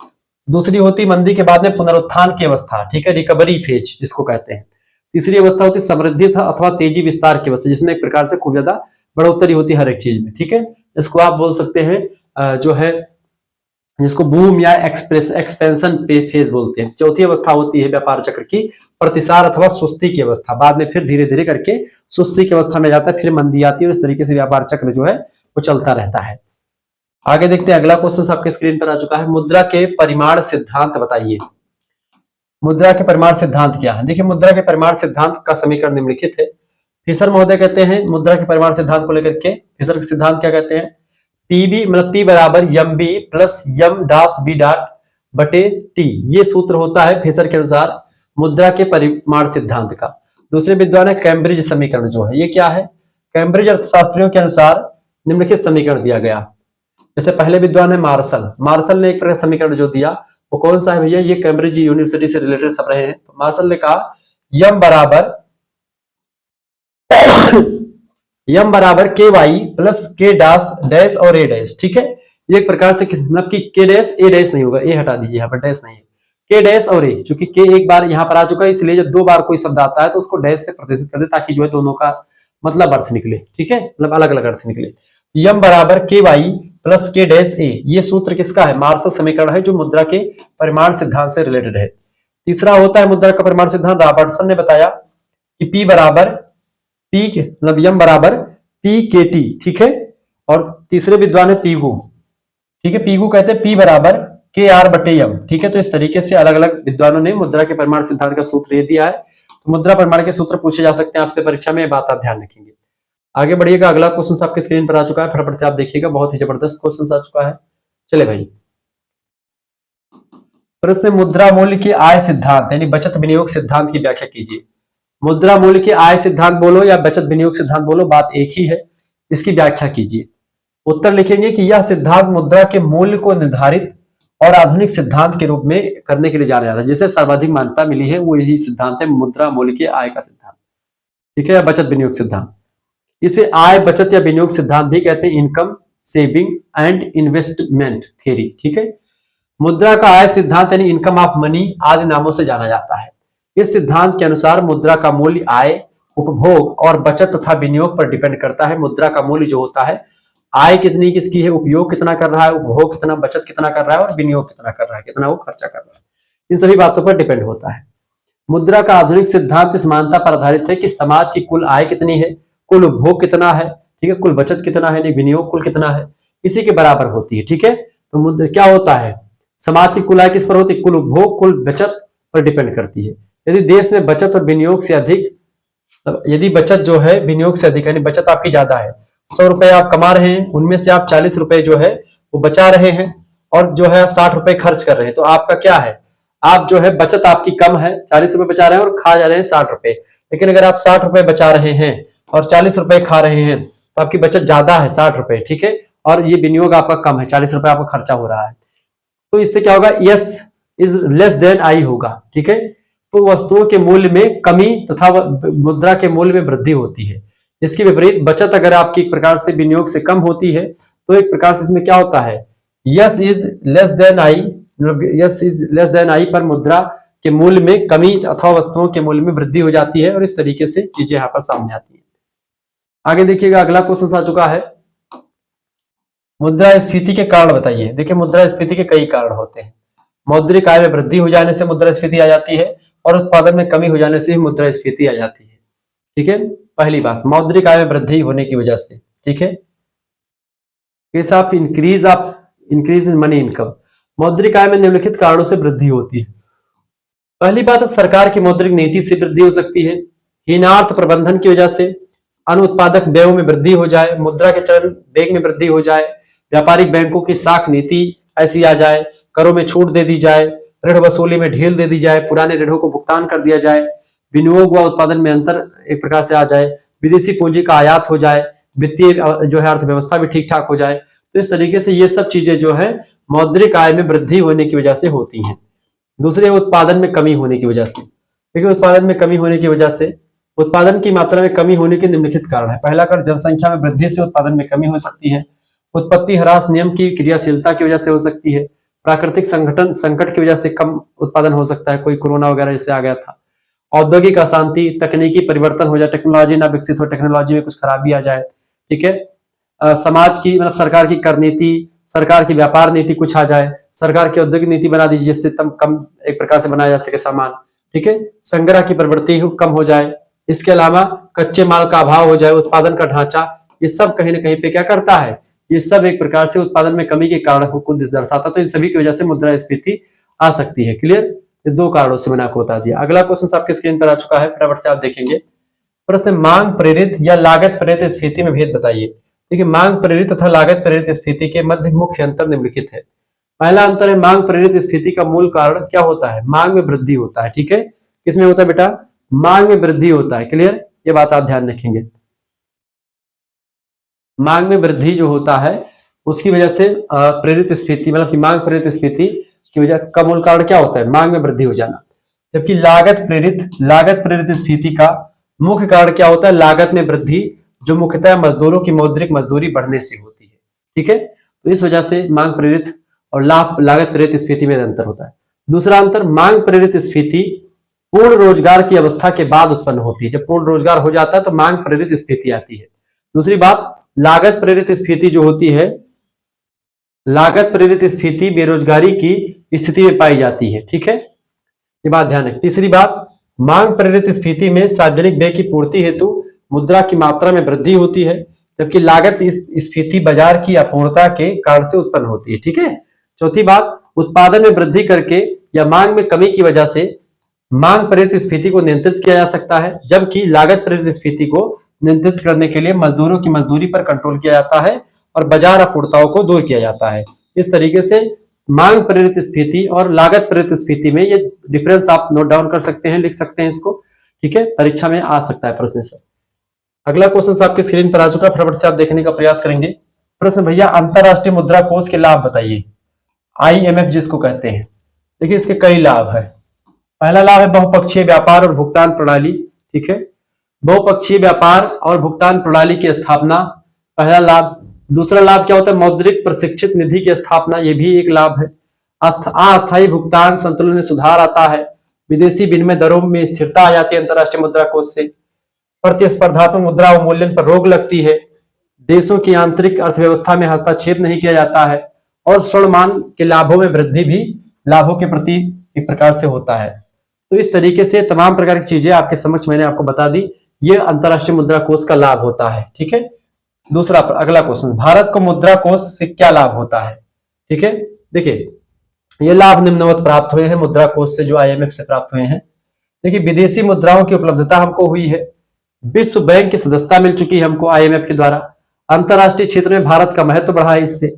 दूसरी होती मंदी के बाद में पुनरुत्थान की अवस्था। ठीक है, रिकवरी फेज जिसको कहते हैं। तीसरी अवस्था होती समृद्धि अथवा तेजी विस्तार की अवस्था, जिसमें एक प्रकार से खूब ज्यादा बढ़ोतरी होती है हर एक चीज में। ठीक है, इसको आप बोल सकते हैं जो है जिसको बूम या एक्सपेंशन फेज बोलते हैं। चौथी अवस्था होती है व्यापार चक्र की प्रतिसार अथवा सुस्ती की अवस्था। बाद में फिर धीरे धीरे करके सुस्ती की अवस्था में जाता है, फिर मंदी आती है, और इस तरीके से व्यापार चक्र जो है वो चलता रहता है। आगे देखते हैं, अगला क्वेश्चन आपके स्क्रीन पर आ चुका है। मुद्रा के परिमाण सिद्धांत बताइए। मुद्रा के परिमाण सिद्धांत क्या है? देखिए, मुद्रा के परिमाण सिद्धांत का समीकरण निम्नलिखित है। फिशर महोदय कहते हैं मुद्रा के परिमाण सिद्धांत को लेकर के, फिशर के सिद्धांत क्या कहते हैं? पीबी मतलब पी बराबर M B plus M dot B dot बटे टी, ये सूत्र होता है फिशर के अनुसार मुद्रा के परिमाण सिद्धांत का। दूसरे विद्वान है कैम्ब्रिज समीकरण जो है, ये क्या है? कैम्ब्रिज अर्थशास्त्रियों के अनुसार निम्नलिखित समीकरण दिया गया। जैसे पहले विद्वान है मार्शल ने एक प्रकार समीकरण जो दिया वो कौन सा है भैया? ये कैम्ब्रिज यूनिवर्सिटी से रिलेटेड सब रहे हैं। तो मार्शल ने कहा यम बराबर के वाई प्लस के डैश और ए डैश। ठीक है, ये एक प्रकार से मतलब कि के डैश ए डैश नहीं होगा, ए हटा दीजिए, यहाँ पर डैश नहीं है, के डैश और ए, क्योंकि के एक बार यहाँ पर आ चुका है, इसलिए जब 2 बार कोई शब्द आता है तो उसको डैश से प्रतिस्थापित कर दे ताकि जो है दोनों का मतलब अर्थ निकले। ठीक है, मतलब अलग अलग अर्थ निकले। यम बराबर के वाई प्लस के डैश ए, ये सूत्र किसका है? मार्शल समीकरण है जो मुद्रा के परिमाण सिद्धांत से रिलेटेड है। तीसरा होता है मुद्रा का परिमाण सिद्धांत, रॉबर्टसन ने बताया कि पी बराबर पी के मतलब यम बराबर पी के टी। ठीक है, और तीसरे विद्वान है पीगू। ठीक है, पीगू कहते हैं पी बराबर के आर बटे यम। ठीक है, तो इस तरीके से अलग अलग विद्वानों ने मुद्रा के परिमाण सिद्धांत का सूत्र ये दिया है। तो मुद्रा परिमाण के सूत्र पूछे जा सकते हैं आपसे परीक्षा में, ये बात आप ध्यान रखेंगे। आगे बढ़िएगा, अगला क्वेश्चन आपके स्क्रीन पर आ चुका है, फटाफट से आप देखिएगा, बहुत ही जबरदस्त क्वेश्चन आ चुका है। चले भाई, प्रश्न मुद्रा मूल्य की आय सिद्धांत यानी बचत विनियोग सिद्धांत की व्याख्या कीजिए। मुद्रा मूल्य की आय सिद्धांत बोलो या बचत विनियोग सिद्धांत बोलो, बात एक ही है। इसकी व्याख्या कीजिए। उत्तर लिखेंगे कि यह सिद्धांत मुद्रा के मूल्य को निर्धारित और आधुनिक सिद्धांत के रूप में करने के लिए जाना जाता है। जिसे सर्वाधिक मान्यता मिली है वो यही सिद्धांत है, मुद्रा मूल्य की आय का सिद्धांत। ठीक है, बचत विनियोग सिद्धांत। इसे आय, बचत या विनियोग सिद्धांत भी कहते हैं, income, saving and investment theory. ठीक है, मुद्रा का आय सिद्धांत यानी इनकम ऑफ मनी आदि नामों से जाना जाता है। इस सिद्धांत के अनुसार मुद्रा का मूल्य आय, उपभोग और बचत तथा विनियोग पर डिपेंड करता है। मुद्रा का मूल्य जो होता है, आय कितनी किसकी है, उपयोग कितना कर रहा है, उपभोग कितना, बचत कितना कर रहा है और विनियोग कितना कर रहा है, कितना वो खर्चा कर रहा है, इन सभी बातों पर डिपेंड होता है। मुद्रा का आधुनिक सिद्धांत इस मान्यता पर आधारित है कि समाज की कुल आय कितनी है, कुल उपभोग कितना है, ठीक है, कुल बचत कितना है, विनियोग कुल कितना है, इसी के बराबर होती है। ठीक है, तो मुद्रा क्या होता है, समाज की कुल आय किस पर होती है, कुल उपभोग कुल बचत पर डिपेंड करती है। यदि देश में बचत और विनियोग से अधिक, यदि बचत जो है विनियोग से अधिक यानी बचत आपकी ज्यादा है, 100 रुपए आप कमा रहे हैं, उनमें से आप 40 रुपए जो है वो बचा रहे हैं और जो है 60 रुपए खर्च कर रहे हैं, तो आपका क्या है, आप जो है बचत आपकी कम है, 40 रुपए बचा रहे हैं और खा जा रहे हैं 60 रुपए। लेकिन अगर आप 60 रुपए बचा रहे हैं और 40 रुपए खा रहे हैं तो आपकी बचत ज्यादा है 60 रुपए। ठीक है, और ये विनियोग आपका कम है, 40 रुपए आपका खर्चा हो रहा है। तो इससे क्या होगा, S is less than I होगा। ठीक है, तो वस्तुओं के मूल्य में कमी तथा मुद्रा के मूल्य में वृद्धि होती है। इसके विपरीत बचत अगर आपकी एक प्रकार से विनियोग से कम होती है तो एक प्रकार से इसमें क्या होता है, S is less than I, S is less than I पर मुद्रा के मूल्य में कमी अथवा वस्तुओं के मूल्य में वृद्धि हो जाती है और इस तरीके से चीजें यहाँ पर सामने आती है। आगे देखिएगा, अगला क्वेश्चन आ चुका है, मुद्रास्फीति के कारण बताइए। देखिए, मुद्रास्फीति के कई कारण होते हैं। मौद्रिक आय में वृद्धि हो जाने से मुद्रास्फीति आ जाती है और उत्पादन में कमी हो जाने से मुद्रास्फीति आ जाती है। ठीक है, पहली बात मौद्रिक आय में वृद्धि होने की वजह से। ठीक है, इंक्रीज इन मनी इनकम, मौद्रिक आय में निम्नलिखित कारणों से वृद्धि होती है। पहली बात है, सरकार की मौद्रिक नीति से वृद्धि हो सकती है, हीनार्थ प्रबंधन की वजह से, अनुत्पादक व्ययों में वृद्धि हो जाए, मुद्रा के चलन वेग में वृद्धि हो जाए, व्यापारिक बैंकों की साख नीति ऐसी आ जाए, करों में छूट दे दी जाए, ऋण वसूली में ढील दे दी जाए, पुराने ऋणों को भुगतान कर दिया जाए, विनियोग व उत्पादन में अंतर एक प्रकार से आ जाए, विदेशी पूंजी का आयात हो जाए, वित्तीय जो है अर्थव्यवस्था भी ठीक ठाक हो जाए। तो इस तरीके से ये सब चीजें जो है मौद्रिक आय में वृद्धि होने की वजह से होती हैं। दूसरे, उत्पादन में कमी होने की वजह से। देखिए, उत्पादन में कमी होने की वजह से, उत्पादन की मात्रा में कमी होने के निम्नलिखित कारण है। पहला कारण, जनसंख्या में वृद्धि से उत्पादन में कमी हो सकती है, उत्पत्ति ह्रास नियम की क्रियाशीलता की वजह से हो सकती है, प्राकृतिक संकट की वजह से कम उत्पादन हो सकता है, कोई कोरोना वगैरह जैसे आ गया था, औद्योगिक अशांति, तकनीकी परिवर्तन हो जाए, टेक्नोलॉजी ना विकसित हो, टेक्नोलॉजी में कुछ खराबी आ जाए। ठीक है, समाज की मतलब सरकार की कर नीति, सरकार की व्यापार नीति कुछ आ जाए, सरकार की औद्योगिक नीति बना दीजिए जिससे कम एक प्रकार से बनाया जा सके सामान। ठीक है, संग्रह की प्रवृत्ति कम हो जाए, इसके अलावा कच्चे माल का अभाव हो जाए, उत्पादन का ढांचा, ये सब कहीं ना कहीं पे क्या करता है, ये सब एक प्रकार से उत्पादन में कमी के कारण को दर्शाता। तो इन सभी की वजह से मुद्रास्फीति आ सकती है। क्लियर, ये दो कारणों से मैंने आपको बता दिया। अगला क्वेश्चन आपके स्क्रीन पर आ चुका है, फटाफट से आप देखेंगे। प्रश्न, मांग प्रेरित या लागत प्रेरित स्फीति में भेद बताइए। देखिए, मांग प्रेरित तथा लागत प्रेरित स्फीति के मध्य मुख्य अंतर निम्नलिखित है। पहला अंतर है, मांग प्रेरित स्फीति का मूल कारण क्या होता है, मांग में वृद्धि होता है। ठीक है, किसमें होता है बेटा, मांग में वृद्धि होता है। क्लियर, ये बात आप ध्यान रखेंगे। मांग में वृद्धि जो होता है उसकी वजह से प्रेरित स्फीति मतलब मांग प्रेरित स्फीति की वजह का मूल कारण क्या होता है, मांग में वृद्धि हो जाना। जबकि लागत प्रेरित स्फीति का मुख्य कारण क्या होता है, लागत में वृद्धि, जो मुख्यतः मजदूरों की मौद्रिक मजदूरी बढ़ने से होती है। ठीक है, तो इस वजह से मांग प्रेरित और लागत प्रेरित स्फीति में अंतर होता है। दूसरा अंतर, मांग प्रेरित स्फीति पूर्ण रोजगार की अवस्था के बाद उत्पन्न होती है। जब पूर्ण रोजगार हो जाता है तो मांग प्रेरित स्फीति आती है। दूसरी बात, लागत प्रेरित स्फीति जो होती है, लागत प्रेरित स्फीति बेरोजगारी की स्थिति में पाई जाती है। ठीक है, ये बात ध्यान रखें। तीसरी बात, मांग प्रेरित स्फीति में सार्वजनिक व्यय की पूर्ति हेतु मुद्रा की मात्रा में वृद्धि होती है, जबकि लागत स्फीति बाजार की अपूर्णता के कारण से उत्पन्न होती है। ठीक है। चौथी बात, उत्पादन में वृद्धि करके या मांग में कमी की वजह से मांग प्रेरित स्फीति को नियंत्रित किया जा सकता है, जबकि लागत प्रेरित स्फीति को नियंत्रित करने के लिए मजदूरों की मजदूरी पर कंट्रोल किया जाता है और बाजार अपूर्णताओं को दूर किया जाता है। इस तरीके से मांग प्रेरित स्फीति और लागत प्रेरित स्फीति में ये डिफरेंस आप नोट डाउन कर सकते हैं, लिख सकते हैं इसको। ठीक है, परीक्षा में आ सकता है प्रश्न सर। अगला क्वेश्चन आपकी स्क्रीन पर आ चुका है, फटाफट से आप देखने का प्रयास करेंगे। प्रश्न, भैया अंतरराष्ट्रीय मुद्रा कोष के लाभ बताइए, IMF जिसको कहते हैं। देखिए इसके कई लाभ है। पहला लाभ है बहुपक्षीय व्यापार और भुगतान प्रणाली। ठीक है, बहुपक्षीय व्यापार और भुगतान प्रणाली की स्थापना, पहला लाभ। दूसरा लाभ क्या होता है, मौद्रिक प्रशिक्षित निधि की स्थापना, यह भी एक लाभ है। अस्थायी भुगतान संतुलन में सुधार आता है। विदेशी विनिमय दरों में स्थिरता आ जाती है अंतरराष्ट्रीय मुद्रा कोष से। प्रतिस्पर्धात्मक मुद्रा अवमूल्यन पर रोक लगती है। देशों की आंतरिक अर्थव्यवस्था में हस्तक्षेप नहीं किया जाता है। और ऋणमान के लाभों में वृद्धि भी लाभों के प्रति एक प्रकार से होता है। तो इस तरीके से तमाम प्रकार की चीजें आपके समक्ष मैंने आपको बता दी, ये अंतरराष्ट्रीय मुद्रा कोष का लाभ होता है। ठीक है, दूसरा अगला क्वेश्चन, भारत को मुद्रा कोष से क्या लाभ होता है। ठीक है, देखिए ये लाभ निम्नवत प्राप्त हुए हैं मुद्रा कोष से, जो IMF से प्राप्त हुए हैं। देखिए विदेशी मुद्राओं की उपलब्धता हमको हुई है, विश्व बैंक की सदस्यता मिल चुकी है हमको IMF के द्वारा, अंतरराष्ट्रीय क्षेत्र में भारत का महत्व बढ़ा है इससे,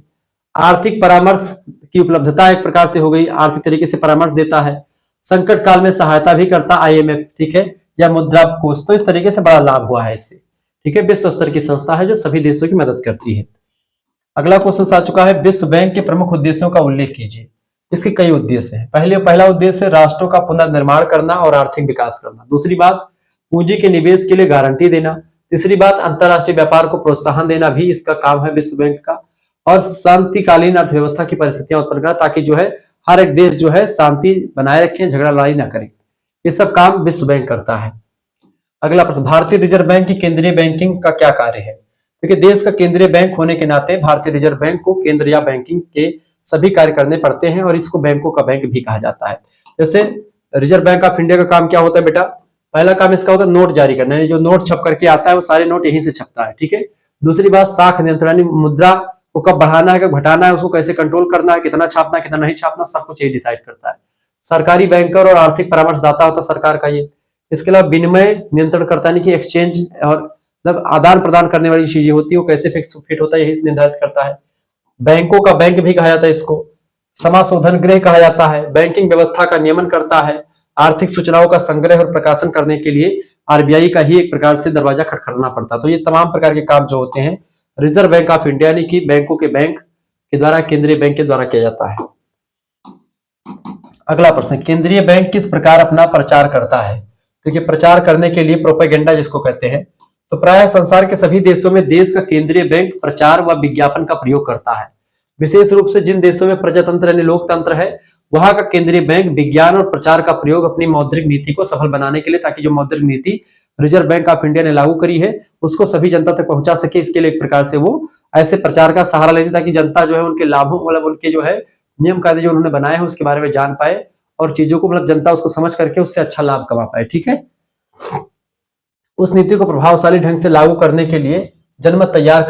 आर्थिक परामर्श की उपलब्धता एक प्रकार से हो गई, आर्थिक तरीके से परामर्श देता है, संकट काल में सहायता भी करता IMF। ठीक है, या मुद्रा कोष, तो इस तरीके से बड़ा लाभ हुआ है इससे। ठीक है, विश्व स्तर की संस्था है जो सभी देशों की मदद करती है। अगला क्वेश्चन आ चुका है, विश्व बैंक के प्रमुख उद्देश्यों का उल्लेख कीजिए। इसके कई उद्देश्य हैं। पहला उद्देश्य राष्ट्रों का पुनर्निर्माण करना और आर्थिक विकास करना। दूसरी बात, पूंजी के निवेश के लिए गारंटी देना। तीसरी बात, अंतरराष्ट्रीय व्यापार को प्रोत्साहन देना भी इसका काम है विश्व बैंक का। और शांतिकालीन अर्थव्यवस्था की परिस्थितियां उत्पन्न करना, ताकि जो है हर एक देश जो है शांति बनाए रखे, झगड़ा लड़ाई ना करे। ये सब काम विश्व बैंक करता है। अगला प्रश्न, भारतीय रिजर्व बैंक की केंद्रीय बैंकिंग का क्या कार्य है। देखिए देश का केंद्रीय बैंक होने के नाते भारतीय रिजर्व बैंक को केंद्र या बैंकिंग के सभी कार्य करने पड़ते हैं, और इसको बैंकों का बैंक भी कहा जाता है। जैसे रिजर्व बैंक ऑफ इंडिया का काम क्या होता है बेटा, पहला काम इसका होता है नोट जारी करना, जो नोट छप करके आता है वो सारे नोट यहीं से छपता है। ठीक है, दूसरी बात साख नियंत्रण, मुद्रा को कब बढ़ाना है कब घटाना है, उसको कैसे कंट्रोल करना है, कितना छापना है कितना नहीं छापना, सब कुछ ये डिसाइड करता है। सरकारी बैंकर और आर्थिक परामर्शदाता होता है सरकार का ये। इसके अलावा विनिमय नियंत्रण करता है, कि एक्सचेंज और मतलब आदान प्रदान करने वाली चीजें होती है वो कैसे फिट होता है, यही निर्धारित करता है। बैंकों का बैंक भी कहा जाता है इसको। समाशोधन गृह कहा जाता है, बैंकिंग व्यवस्था का नियमन करता है। आर्थिक सूचनाओं का संग्रह और प्रकाशन करने के लिए RBI का ही एक प्रकार से दरवाजा खटखटाना पड़ता है। तो ये तमाम प्रकार के काम जो होते हैं रिजर्व बैंक ऑफ इंडिया यानी कि बैंकों के बैंक के द्वारा, केंद्रीय बैंक के द्वारा किया जाता है। अगला प्रश्न, केंद्रीय बैंक किस प्रकार अपना प्रचार करता है। देखिए प्रचार करने के लिए प्रोपेगेंडा जिसको कहते हैं, तो प्राय संसार के सभी देशों में देश का केंद्रीय बैंक प्रचार व विज्ञापन का प्रयोग करता है। विशेष रूप से जिन देशों में प्रजातंत्र यानी लोकतंत्र है, वहां का केंद्रीय बैंक विज्ञान और प्रचार का प्रयोग अपनी मौद्रिक नीति को सफल बनाने के लिए, ताकि जो मौद्रिक नीति रिजर्व बैंक ऑफ इंडिया ने लागू करी है उसको सभी जनता तक पहुंचा सके, इसके लिए एक प्रकार से वो ऐसे प्रचार का सहारा लेती, ताकि जनता जो है उनके लाभों मतलब उनके जो है नियम कायदे जो उन्होंने बनाए हैं उसके बारे में जान पाए, और चीजों को मतलब जनता उसको समझ करके उससे अच्छा लाभ कमा पाए। ठीक है, उस नीति को प्रभावशाली ढंग से लागू करने के लिए जनमत तैयार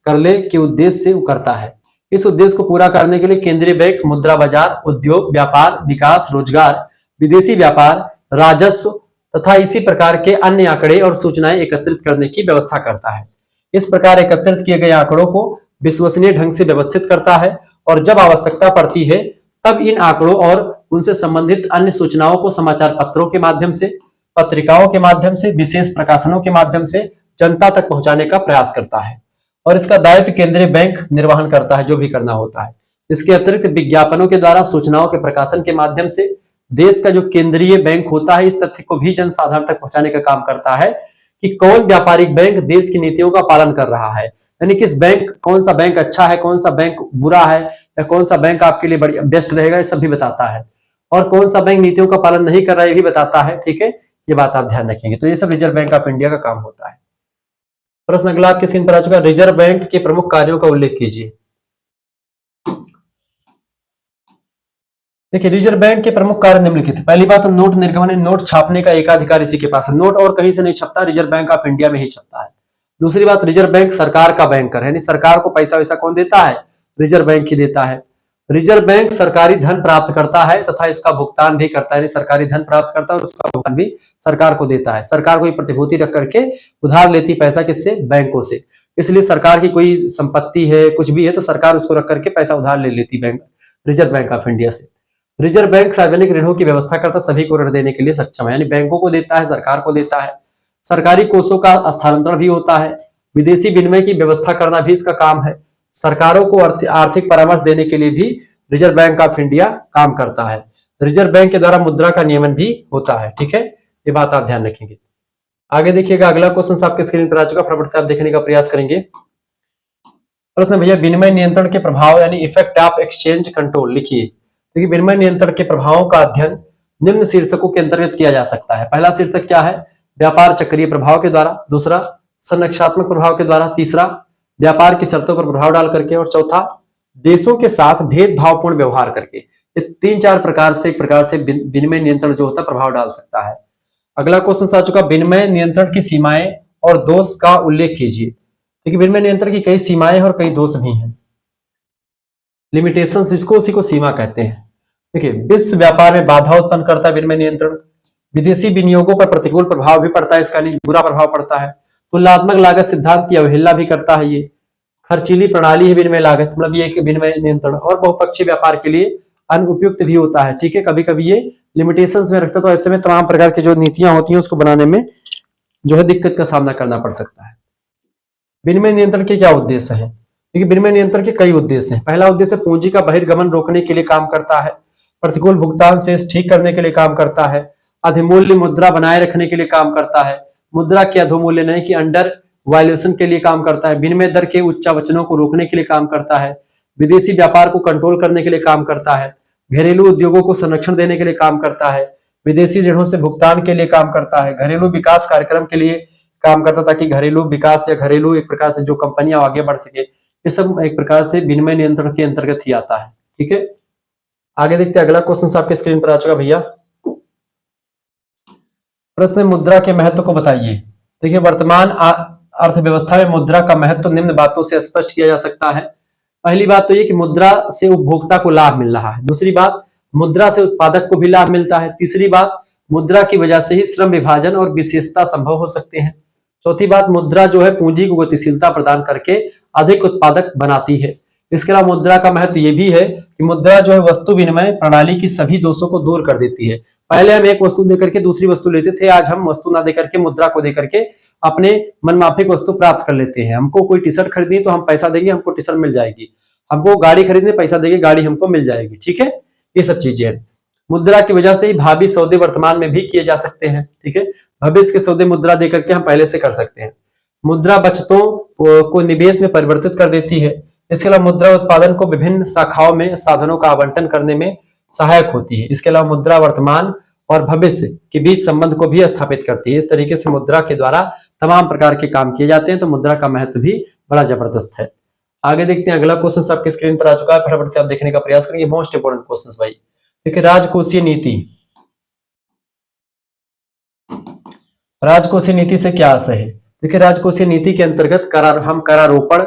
कर ले के उद्देश्य से वो करता है। इस उद्देश्य को पूरा करने के लिए केंद्रीय बैंक मुद्रा बाजार, उद्योग, व्यापार, विकास, रोजगार, विदेशी व्यापार, राजस्व तथा इसी प्रकार के अन्य आंकड़े और सूचनाएं एकत्रित करने की व्यवस्था करता है। इस प्रकार एकत्रित किए गए आंकड़ों को विश्वसनीय ढंग से व्यवस्थित करता है, और जब आवश्यकता पड़ती है तब इन आंकड़ों और उनसे संबंधित अन्य सूचनाओं को समाचार पत्रों के माध्यम से, पत्रिकाओं के माध्यम से, विशेष प्रकाशनों के माध्यम से जनता तक पहुंचाने का प्रयास करता है। और इसका दायित्व केंद्रीय बैंक निर्वहन करता है, जो भी करना होता है। इसके अतिरिक्त विज्ञापनों के द्वारा, सूचनाओं के प्रकाशन के माध्यम से देश का जो केंद्रीय बैंक होता है इस तथ्य को भी जनसाधारण तक पहुंचाने का काम करता है कि कौन व्यापारिक बैंक देश की नीतियों का पालन कर रहा है, यानी किस बैंक, कौन सा बैंक अच्छा है, कौन सा बैंक बुरा है, या कौन सा बैंक आपके लिए बढ़िया बेस्ट रहेगा, ये सब भी बताता है। और कौन सा बैंक नीतियों का पालन नहीं कर रहा है ये भी बताता है। ठीक है, ये बात आप ध्यान रखेंगे। तो ये सब रिजर्व बैंक ऑफ इंडिया का काम होता है। प्रश्न अगला आपकी स्क्रीन पर आ चुका है, रिजर्व बैंक के प्रमुख कार्यों का उल्लेख कीजिए। देखिए रिजर्व बैंक के प्रमुख कार्य निम्नलिखित है। पहली बात तो नोट निर्गमन, नोट छापने का एकाधिकार इसी के पास है। नोट और कहीं से नहीं छपता, रिजर्व बैंक ऑफ इंडिया में ही छपता है। दूसरी बात, रिजर्व बैंक सरकार का बैंकर है, यानी सरकार को पैसा वैसा कौन देता है, रिजर्व बैंक ही देता है। रिजर्व बैंक सरकारी धन प्राप्त करता है तथा इसका भुगतान भी करता है, सरकारी धन प्राप्त करता है और उसका भुगतान भी सरकार को देता है। सरकार कोई प्रतिभूति रख करके उधार लेती पैसा किससे, बैंकों से। इसलिए सरकार की कोई संपत्ति है, कुछ भी है तो सरकार उसको रख करके पैसा उधार ले लेती bank reserve bank of India से। रिजर्व बैंक सार्वजनिक ऋणों की व्यवस्था करता, सभी को ऋण देने के लिए सक्षम है, यानी बैंकों को देता है, सरकार को देता है, सरकारी कोषों का स्थानांतरण भी होता है, विदेशी विनिमय की व्यवस्था करना भी इसका काम है, सरकारों को आर्थिक परामर्श देने के लिए भी रिजर्व बैंक ऑफ इंडिया काम करता है। रिजर्व बैंक के द्वारा मुद्रा का नियमन भी होता है। ठीक है, ये बात आप ध्यान रखेंगे। आगे देखिएगा, अगला क्वेश्चन आपके स्क्रीन पर आ चुका, फटाफट से आप देखने का प्रयास करेंगे। प्रश्न भैया, विनिमय नियंत्रण के प्रभाव यानी इफेक्ट ऑफ एक्सचेंज कंट्रोल लिखिए। देखिए, विनिमय नियंत्रण के प्रभावों का अध्ययन निम्न शीर्षकों के अंतर्गत किया जा सकता है। पहला शीर्षक क्या है? व्यापार चक्रीय प्रभाव के द्वारा, दूसरा संरक्षात्मक प्रभाव के द्वारा, तीसरा व्यापार की शर्तों पर प्रभाव डाल करके, और चौथा देशों के साथ भेदभावपूर्ण व्यवहार करके। ये 3-4 प्रकार से विनिमय नियंत्रण जो होता है प्रभाव डाल सकता है। अगला क्वेश्चन आ चुका, विनिमय नियंत्रण की सीमाएं और दोष का उल्लेख कीजिए। देखिए, विनिमय नियंत्रण की कई सीमाएं और कई दोष भी हैं। लिमिटेशंस, इसको उसी को सीमा कहते हैं। देखिए, विश्व व्यापार में बाधा उत्पन्न करता है विनिमय नियंत्रण, विदेशी विनियोगों पर प्रतिकूल प्रभाव भी पड़ता है, इसका नहीं बुरा प्रभाव पड़ता है, तुलनात्मक लागत सिद्धांत की अवहेलना भी करता है, ये खर्चीली प्रणाली है विनिमय लागत, मतलब ये विनिमय नियंत्रण, और बहुपक्षीय व्यापार के लिए अनुपयुक्त भी होता है। ठीक है, कभी कभी ये लिमिटेशंस में रखता है, तो ऐसे में तमाम प्रकार की जो नीतियां होती हैं उसको बनाने में जो है दिक्कत का सामना करना पड़ सकता है। विनिमय नियंत्रण के क्या उद्देश्य है? देखिए, विनिमय नियंत्रण के कई उद्देश्य हैं। पहला उद्देश्य पूंजी का बहिर्गमन रोकने के लिए काम करता है, प्रतिकूल भुगतान से ठीक करने के लिए काम करता है, अधिमूल्य मुद्रा बनाए रखने के लिए काम करता है, मुद्रा के अधोमूल्य नहीं कि अंडर वायलेशन के लिए काम करता है, विनिमय दर के उच्चावचनों को रोकने के लिए काम करता है, विदेशी व्यापार को कंट्रोल करने के लिए काम करता है, घरेलू उद्योगों को संरक्षण देने के लिए काम करता है, विदेशी ऋणों से भुगतान के लिए काम करता है, घरेलू विकास कार्यक्रम के लिए काम करता, ताकि घरेलू विकास या घरेलू एक प्रकार से जो कंपनियां आगे बढ़ सके, ये सब एक प्रकार से विनिमय नियंत्रण के अंतर्गत ही आता है। ठीक है, आगे देखते हैं, अगला क्वेश्चन आपके स्क्रीन पर आ चुका भैया। प्रश्न, मुद्रा के महत्व को बताइए। देखिए, वर्तमान अर्थव्यवस्था में मुद्रा का महत्व निम्न बातों से स्पष्ट किया जा सकता है। पहली बात तो ये कि मुद्रा से उपभोक्ता को लाभ मिल रहा है, दूसरी बात मुद्रा से उत्पादक को भी लाभ मिलता है, तीसरी बात मुद्रा की वजह से ही श्रम विभाजन और विशेषता संभव हो सकते हैं, चौथी बात मुद्रा जो है पूंजी को गतिशीलता प्रदान करके अधिक उत्पादक बनाती है। इसके अलावा मुद्रा का महत्व ये भी है कि मुद्रा जो है वस्तु विनिमय प्रणाली की सभी दोषों को दूर कर देती है। पहले हम एक वस्तु देकर के दूसरी वस्तु लेते थे, आज हम वस्तु ना देकर के मुद्रा को देकर के अपने मनमाफिक वस्तु प्राप्त कर लेते हैं। हमको कोई टी शर्ट खरीदनी तो हम पैसा देंगे, हमको टी शर्ट मिल जाएगी, हमको गाड़ी खरीदने पैसा देंगे, गाड़ी हमको मिल जाएगी। ठीक है, ये सब चीजें हैं। मुद्रा की वजह से ही भावी सौदे वर्तमान में भी किए जा सकते हैं। ठीक है, भविष्य के सौदे मुद्रा देकर के हम पहले से कर सकते हैं। मुद्रा बचतों को निवेश में परिवर्तित कर देती है। इसके अलावा मुद्रा उत्पादन को विभिन्न शाखाओं में साधनों का आवंटन करने में सहायक होती है। इसके अलावा मुद्रा वर्तमान और भविष्य के बीच संबंध को भी स्थापित करती है। इस तरीके से मुद्रा के द्वारा तमाम प्रकार के काम किए जाते हैं, तो मुद्रा का महत्व भी बड़ा जबरदस्त है। आगे देखते हैं, अगला क्वेश्चन आपके स्क्रीन पर आ चुका है, फटाफट से आप देखने का प्रयास करेंगे। मोस्ट इंपोर्टेंट क्वेश्चन भाई। देखिए, राजकोषीय नीति, राजकोषीय नीति से क्या आशय है? देखिए, राजकोषीय नीति के अंतर्गत हम करारोपण,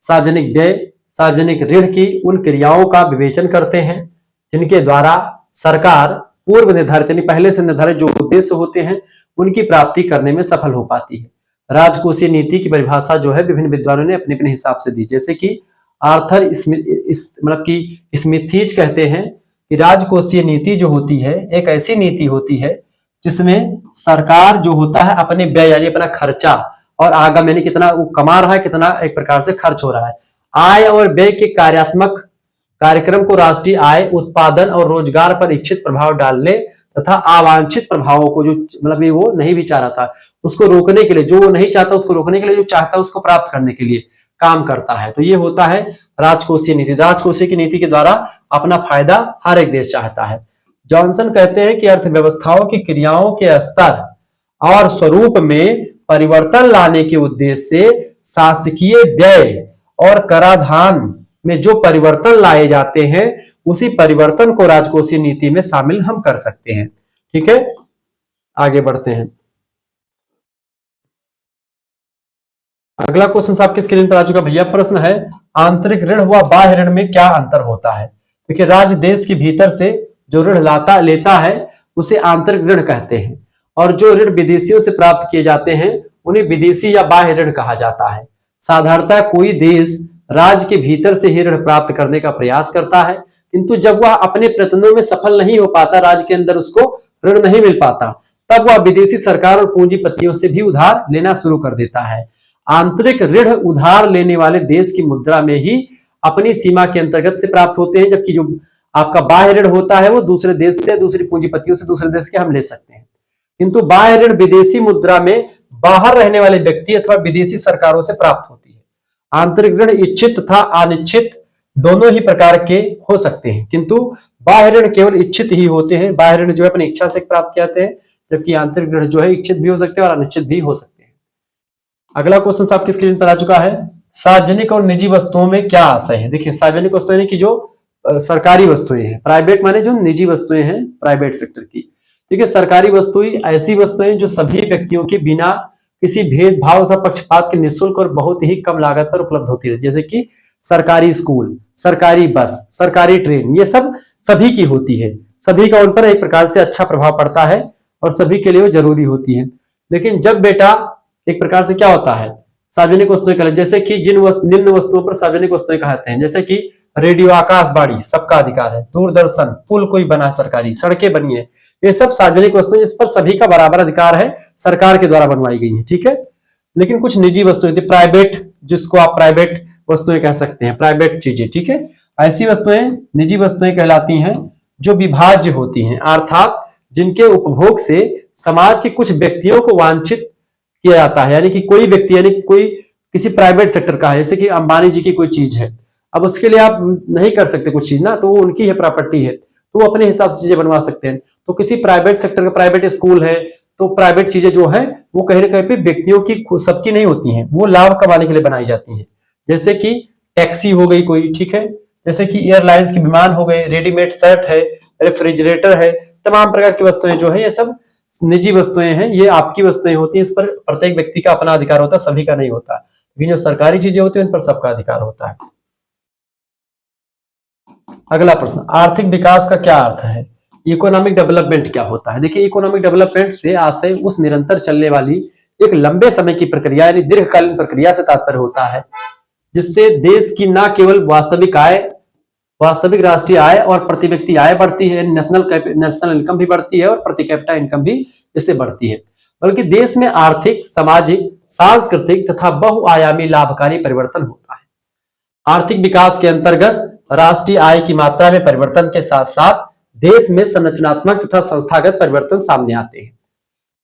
सार्वजनिक व्यय, सार्वजनिक ऋण की उन क्रियाओं का विवेचन करते हैं जिनके द्वारा सरकार पूर्व निर्धारित यानी पहले से निर्धारित जो उद्देश्य होते हैं उनकी प्राप्ति करने में सफल हो पाती है। राजकोषीय नीति की परिभाषा जो है विभिन्न विद्वानों ने अपने अपने हिसाब से दी, जैसे कि आर्थर मतलब कि स्मिथीज कहते हैं कि राजकोषीय नीति जो होती है एक ऐसी नीति होती है जिसमें सरकार जो होता है अपने व्यय यानी अपना खर्चा और आगम यानी कितना वो कमा रहा है, कितना एक प्रकार से खर्च हो रहा है, आय और व्यय के कार्यात्मक कार्यक्रम को राष्ट्रीय आय, उत्पादन और रोजगार पर इच्छित प्रभाव डालने तथा अवांछित प्रभावों को जो मतलब ये वो नहीं भी चाह रहा था उसको रोकने के लिए, जो वो नहीं चाहता उसको रोकने के लिए, जो चाहता उसको प्राप्त करने के लिए काम करता है। तो ये होता है राजकोषीय नीति। राजकोषीय की नीति के द्वारा अपना फायदा हर एक देश चाहता है। जॉनसन कहते हैं कि अर्थव्यवस्थाओं की क्रियाओं के स्तर और स्वरूप में परिवर्तन लाने के उद्देश्य से शासकीय व्यय और कराधान में जो परिवर्तन लाए जाते हैं उसी परिवर्तन को राजकोषीय नीति में शामिल हम कर सकते हैं। ठीक है, आगे बढ़ते हैं। अगला क्वेश्चन आपकी स्क्रीन पर आ चुका भैया। प्रश्न है, आंतरिक ऋण व बाह्य ऋण में क्या अंतर होता है? देखिए, राज्य देश के भीतर से जो ऋण लेता है उसे आंतरिक ऋण कहते हैं, और जो ऋण विदेशियों से प्राप्त किए जाते हैं उन्हें विदेशी या बाह्य ऋण कहा जाता है। साधारणतः कोई देश राज्य के भीतर से ही ऋण प्राप्त करने का प्रयास करता है, किंतु जब वह अपने प्रयत्नों में सफल नहीं हो पाता, राज्य के अंदर उसको ऋण नहीं मिल पाता, तब वह विदेशी सरकार और पूंजीपतियों से भी उधार लेना शुरू कर देता है। आंतरिक ऋण उधार लेने वाले देश की मुद्रा में ही अपनी सीमा के अंतर्गत से प्राप्त होते हैं, जबकि जो आपका बाह्य ऋण होता है वो दूसरे देश से, दूसरी पूंजीपतियों से, दूसरे देश के हम ले सकते हैं। किंतु बाह्य ऋण विदेशी मुद्रा में बाहर रहने वाले व्यक्ति अथवा विदेशी सरकारों से प्राप्त होती है। आंतरिक ऋण इच्छित तथा अनिच्छित दोनों ही प्रकार के हो सकते हैं, किंतु बाह्य ऋण केवल इच्छित ही होते हैं। बाह्य ऋण जो है अपनी इच्छा से प्राप्त किए जाते हैं, जबकि आंतरिक ऋण जो है इच्छित भी हो सकते हैं और अनिच्छित भी हो सकते हैं। अगला क्वेश्चन आपकी स्क्रीन पर आ चुका है, सार्वजनिक और निजी वस्तुओं में क्या आशय है। देखिए, सार्वजनिक वस्तुएं की जो सरकारी वस्तुएं हैं, प्राइवेट माने जो निजी वस्तुएं हैं प्राइवेट सेक्टर की। ठीक है, सरकारी वस्तुएं ऐसी वस्तुएं जो सभी व्यक्तियों के बिना किसी भेदभाव तथा पक्षपात के निःशुल्क और बहुत ही कम लागत पर उपलब्ध होती है, जैसे कि सरकारी स्कूल, सरकारी बस, सरकारी ट्रेन, ये सब सभी की होती है, सभी का उन पर एक प्रकार से अच्छा प्रभाव पड़ता है और सभी के लिए वो जरूरी होती है। लेकिन जब बेटा एक प्रकार से क्या होता है, सार्वजनिक वस्तुएं कहते हैं, जैसे कि निम्न वस्तुओं पर सार्वजनिक वस्तुएं कहते हैं, जैसे कि रेडियो, आकाशवाणी सबका अधिकार है, दूरदर्शन, पुल कोई बना सरकारी, सड़कें बनी है, ये सब सार्वजनिक वस्तुएं जिस पर सभी का बराबर अधिकार है, सरकार के द्वारा बनवाई गई है। ठीक है, लेकिन कुछ निजी वस्तुएं, प्राइवेट, जिसको आप प्राइवेट वस्तुएं कह सकते हैं, प्राइवेट चीजें। ठीक है, ऐसी वस्तुएं निजी वस्तुएं कहलाती हैं जो विभाज्य होती हैं, अर्थात जिनके उपभोग से समाज के कुछ व्यक्तियों को वांछित किया जाता है। यानी कि कोई व्यक्ति, यानी कोई किसी प्राइवेट सेक्टर का है, जैसे कि अंबानी जी की कोई चीज है, अब उसके लिए आप नहीं कर सकते कुछ चीज ना, तो वो उनकी है प्रॉपर्टी है, तो वो अपने हिसाब से चीजें बनवा सकते हैं। तो किसी प्राइवेट सेक्टर का प्राइवेट स्कूल है, तो प्राइवेट चीजें जो है वो कहीं ना कहीं पे व्यक्तियों की सबकी नहीं होती हैं, वो लाभ कमाने के लिए बनाई जाती हैं। जैसे कि टैक्सी हो गई कोई, ठीक है, जैसे कि एयरलाइंस के विमान हो गए, रेडीमेड शर्ट है, रेफ्रिजरेटर है, तमाम प्रकार की वस्तुएं जो है ये सब निजी वस्तुएं हैं, ये आपकी वस्तुएं होती हैं, इस पर प्रत्येक व्यक्ति का अपना अधिकार होता है, सभी का नहीं होता। लेकिन जो सरकारी चीजें होती हैं उन पर सबका अधिकार होता है। अगला प्रश्न, आर्थिक विकास का क्या अर्थ है। इकोनॉमिक डेवलपमेंट क्या होता है। देखिए, इकोनॉमिक डेवलपमेंट से आशय उस निरंतर चलने वाली एक लंबे समय की प्रक्रिया यानी दीर्घकालीन प्रक्रिया से तात्पर्य होता है, जिससे देश की न केवल वास्तविक राष्ट्रीय आय और प्रति व्यक्ति आय बढ़ती है, नेशनल इनकम भी बढ़ती है और प्रति कैपिटा इनकम भी इससे बढ़ती है, बल्कि देश में आर्थिक, सामाजिक, सांस्कृतिक तथा बहुआयामी लाभकारी परिवर्तन होता है। आर्थिक विकास के अंतर्गत राष्ट्रीय आय की मात्रा में परिवर्तन के साथ साथ देश में संरचनात्मक तथा संस्थागत परिवर्तन सामने आते हैं।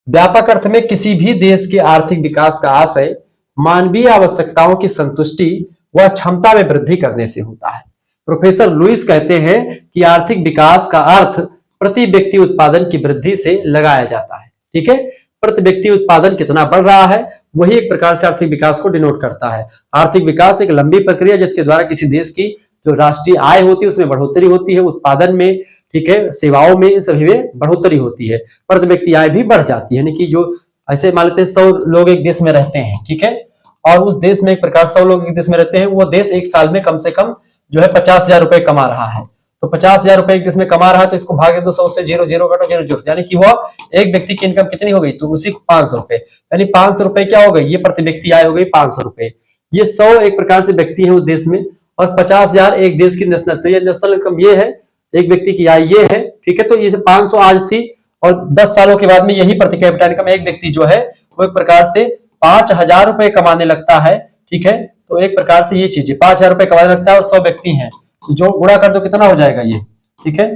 व्यापक अर्थ में किसी भी देश के आर्थिक विकास का आशय मानवीय आवश्यकताओं की संतुष्टि व क्षमता में वृद्धि करने से होता है। प्रोफेसर लुईस कहते हैं कि आर्थिक विकास का अर्थ प्रति व्यक्ति उत्पादन की वृद्धि से लगाया जाता है। ठीक है, प्रति व्यक्ति उत्पादन कितना बढ़ रहा है वही एक प्रकार से आर्थिक विकास को डिनोट करता है। आर्थिक विकास एक लंबी प्रक्रिया जिसके द्वारा किसी देश की जो राष्ट्रीय आय होती है उसमें बढ़ोतरी होती है, उत्पादन में, ठीक है, सेवाओं में, इन सभी में बढ़ोतरी होती है, प्रति व्यक्ति आय भी बढ़ जाती है। यानी कि जो ऐसे मान लेते हैं 100 लोग एक देश में रहते हैं, ठीक है, और उस देश में एक प्रकार 100 लोग एक देश में रहते हैं, वो देश एक साल में कम से कम जो है 50,000 रुपए कमा रहा है, तो 50,000 रुपए एक देश में कमा रहा है, तो इसको भागे दो 100 से, 0 0 काटो 0 0, यानी कि वह एक व्यक्ति की इनकम कितनी हो गई, तो उसी 500 रुपए, यानी 500 रुपए क्या हो गई, ये प्रति व्यक्ति आय हो गई 500 रुपए। ये 100 एक प्रकार से व्यक्ति है उस देश में, और 50,000 एक देश की नेशनल, तो ये नेशनल इनकम ये है, एक व्यक्ति की आय ये है, ठीक है। तो ये 500 आज थी, और 10 सालों के बाद में यही प्रति कैपिटा इनकम एक व्यक्ति जो है वो एक प्रकार से 5,000 रुपए कमाने लगता है, ठीक है। तो एक प्रकार से ये चीजें 5,000 रुपए कमाने लगता है, और 100 व्यक्ति हैं, जो गुणा कर दो कितना हो जाएगा ये, ठीक है,